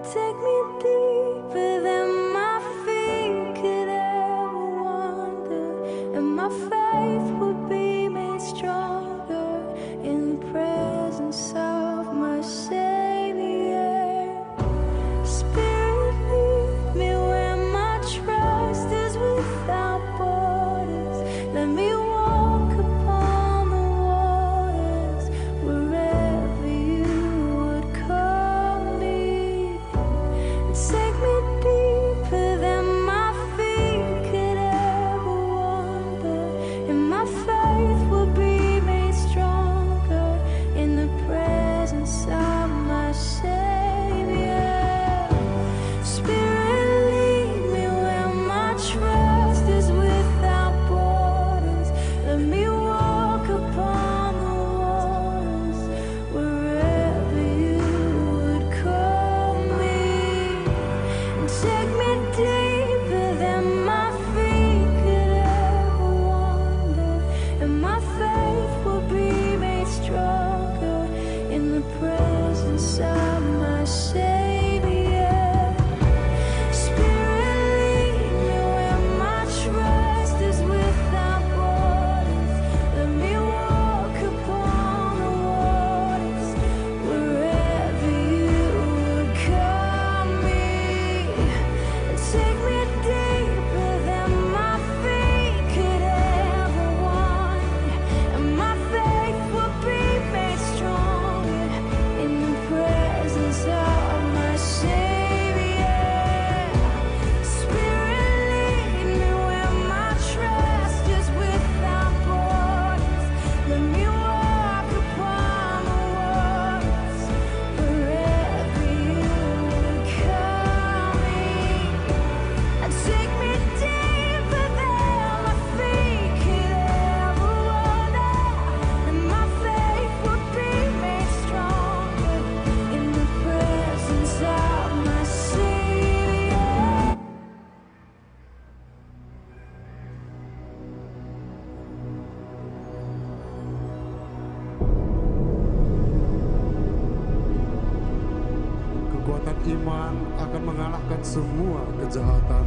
Take me deeper than my feet could ever wander, and my faith will be made stronger in the presence of my Savior. Take me deeper than my feet could ever wander, and my faith will be made stronger in the presence of my Savior. Spirit, lead me where my trust is without borders. Let me walk upon the waters wherever you would call me. And take me deeper than my feet could ever wander, and my faith will be made stronger in the presence of my Savior. Spirit, lead me where my trust is without borders. Let me walk upon the waters wherever you would call me. Take me deeper than my feet could ever wander, and my faith will be made stronger in the presence of my Savior. Spirit, lead me where my trust is without borders. Let me walk upon the waters wherever you would call me. And take me deeper than my feet could ever wander, and my faith will be made stronger in the presence of my Savior. Kekuatan iman akan mengalahkan semua kejahatan.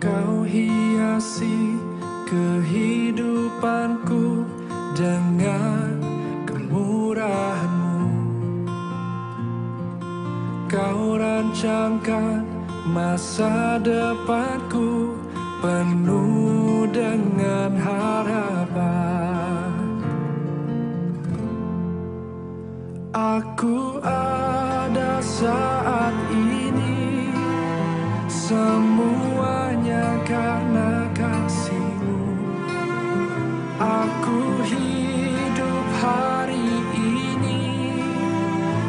Kau hiasi kehidupanku dengan kemurahan-Mu. Kau rancangkan masa depanku penuh dengan harapan. Aku ada saat ini, semuanya karena kasih-Mu. Aku hidup hari ini,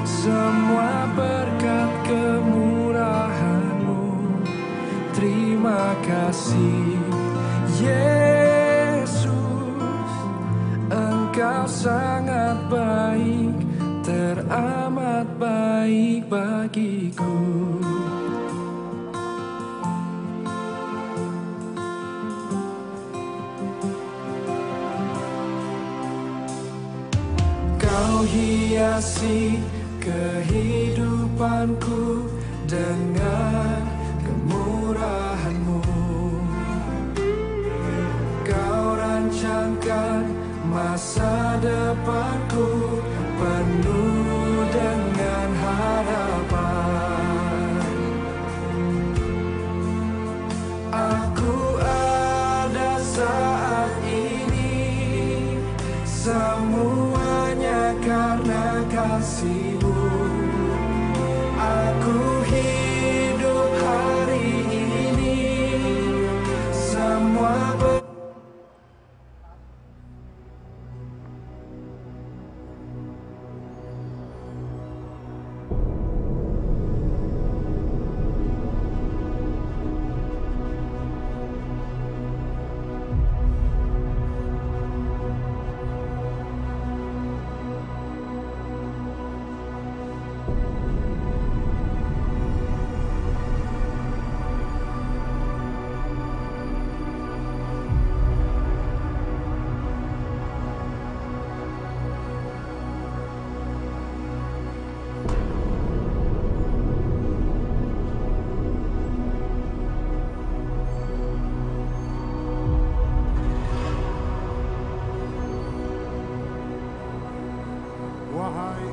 semua berkat kemurahan-Mu. Terima kasih Yesus, Engkau sangat baik, teramat baik bagiku. Kau hiasi kehidupanku dengan kemurahan-Mu. Kau rancangkan masa depanku penuh dengan harapan. Aku ada saat ini, semuanya karena kasih-Mu. Aku hidup hari ini, semua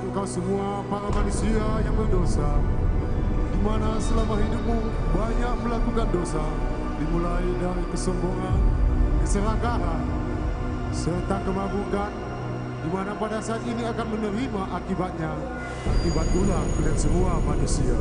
engkau semua para manusia yang berdosa, di mana selama hidupmu banyak melakukan dosa, dimulai dari kesombongan, keserakahan, serta kemabukan, di mana pada saat ini akan menerima akibatnya, akibat ulah dan semua manusia.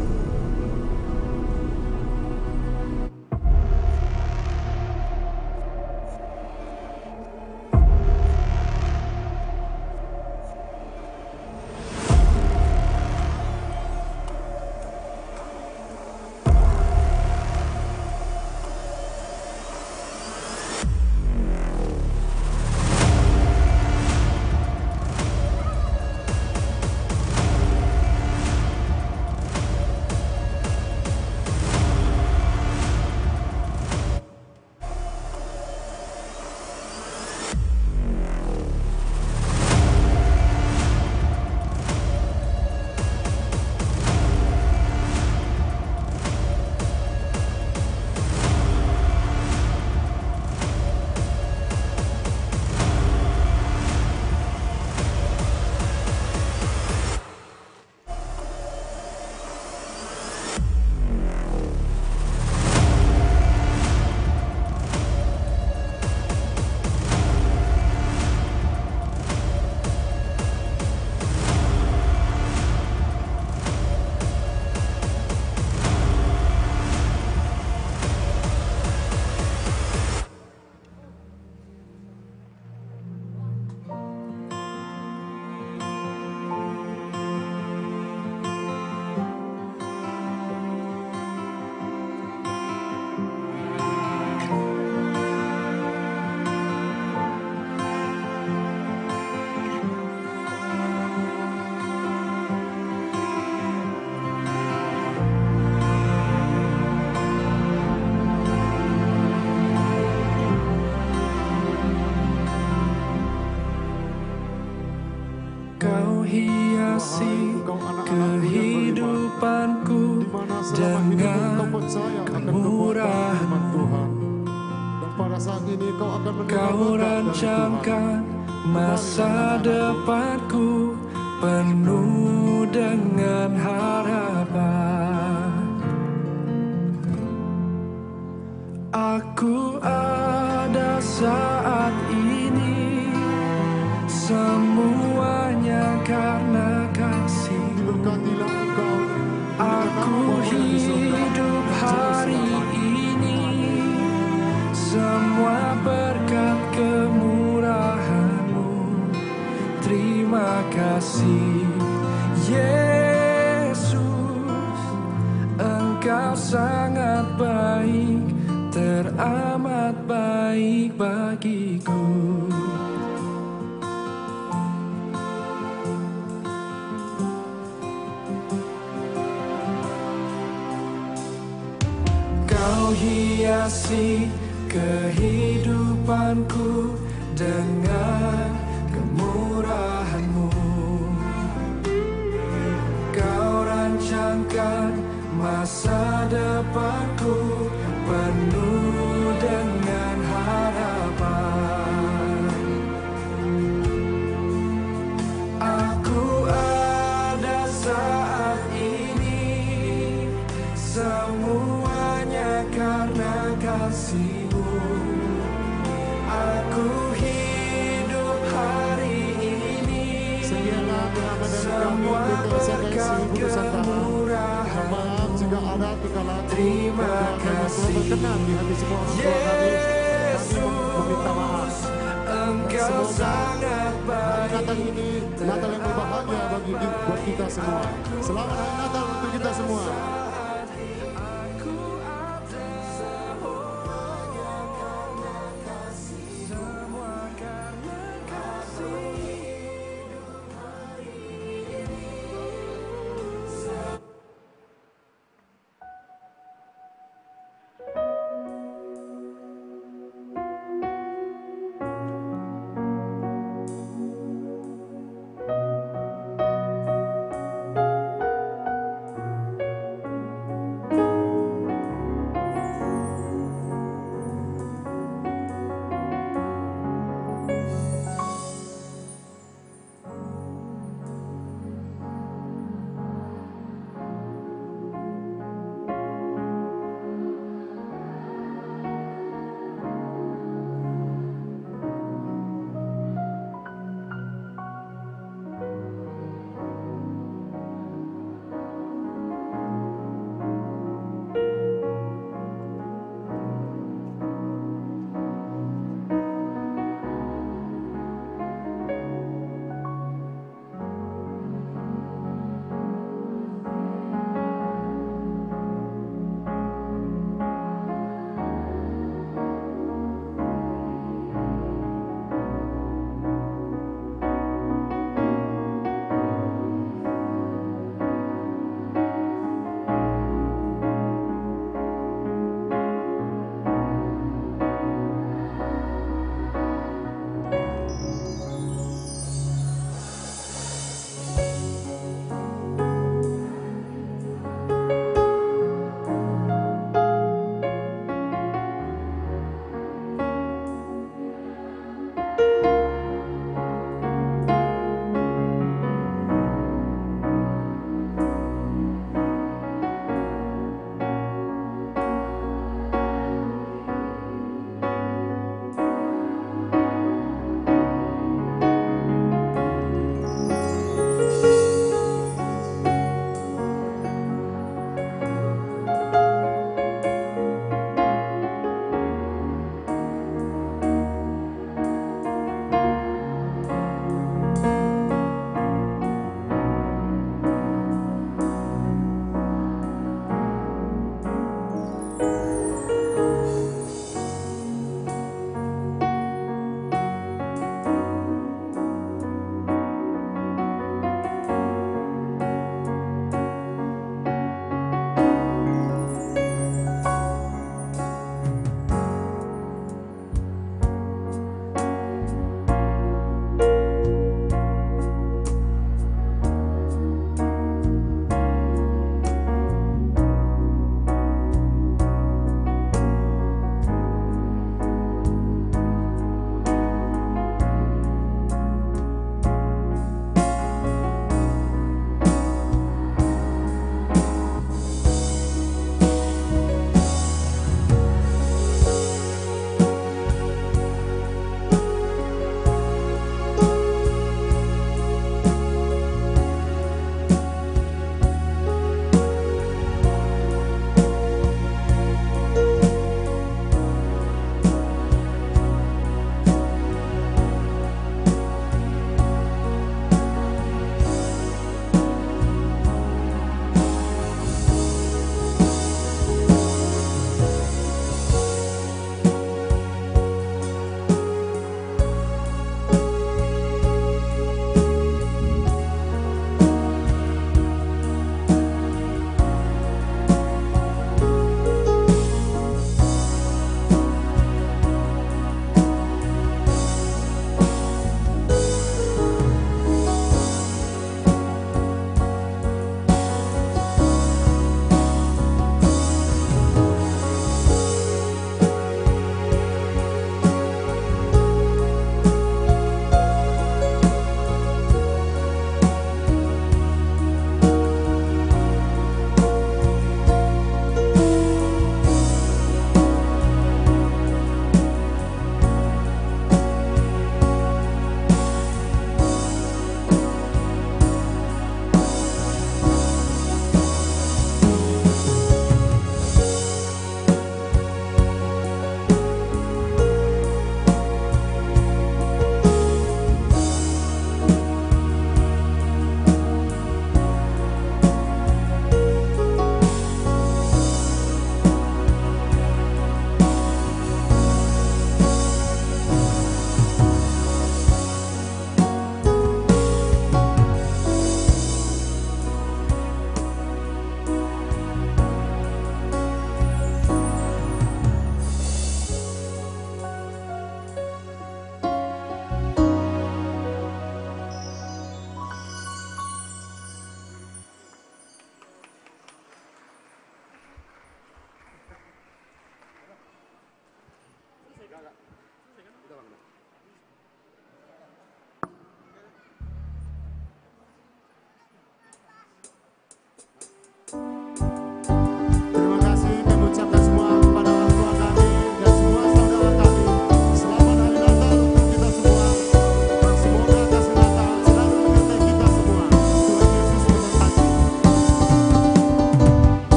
Kau hiasi kehidupanku dengan kemurahan-Mu. Kau rancangkan masa depanku penuh dengan harapan. Aku ada saat ini, semuanya karena kasih-Mu. Aku hidup hari ini, semua berkat kemurahan-Mu. Terima kasih Yesus, Engkau sangat baik, teramat baik bagiku. Kau hiasi kehidupanku dengan kemurahan-Mu. Kau rancangkan masa depanku penuh dengan harapan. Aku ada saat ini, semuanya karena kasih-Mu. Aku hidup hari ini, semua berkat kemurahan-Mu. Terima kasih Yesus, Engkau sangat baik. Natal ini Natal yang berbahagia bagi buat kita semua. Selamat Hari Natal untuk kita semua.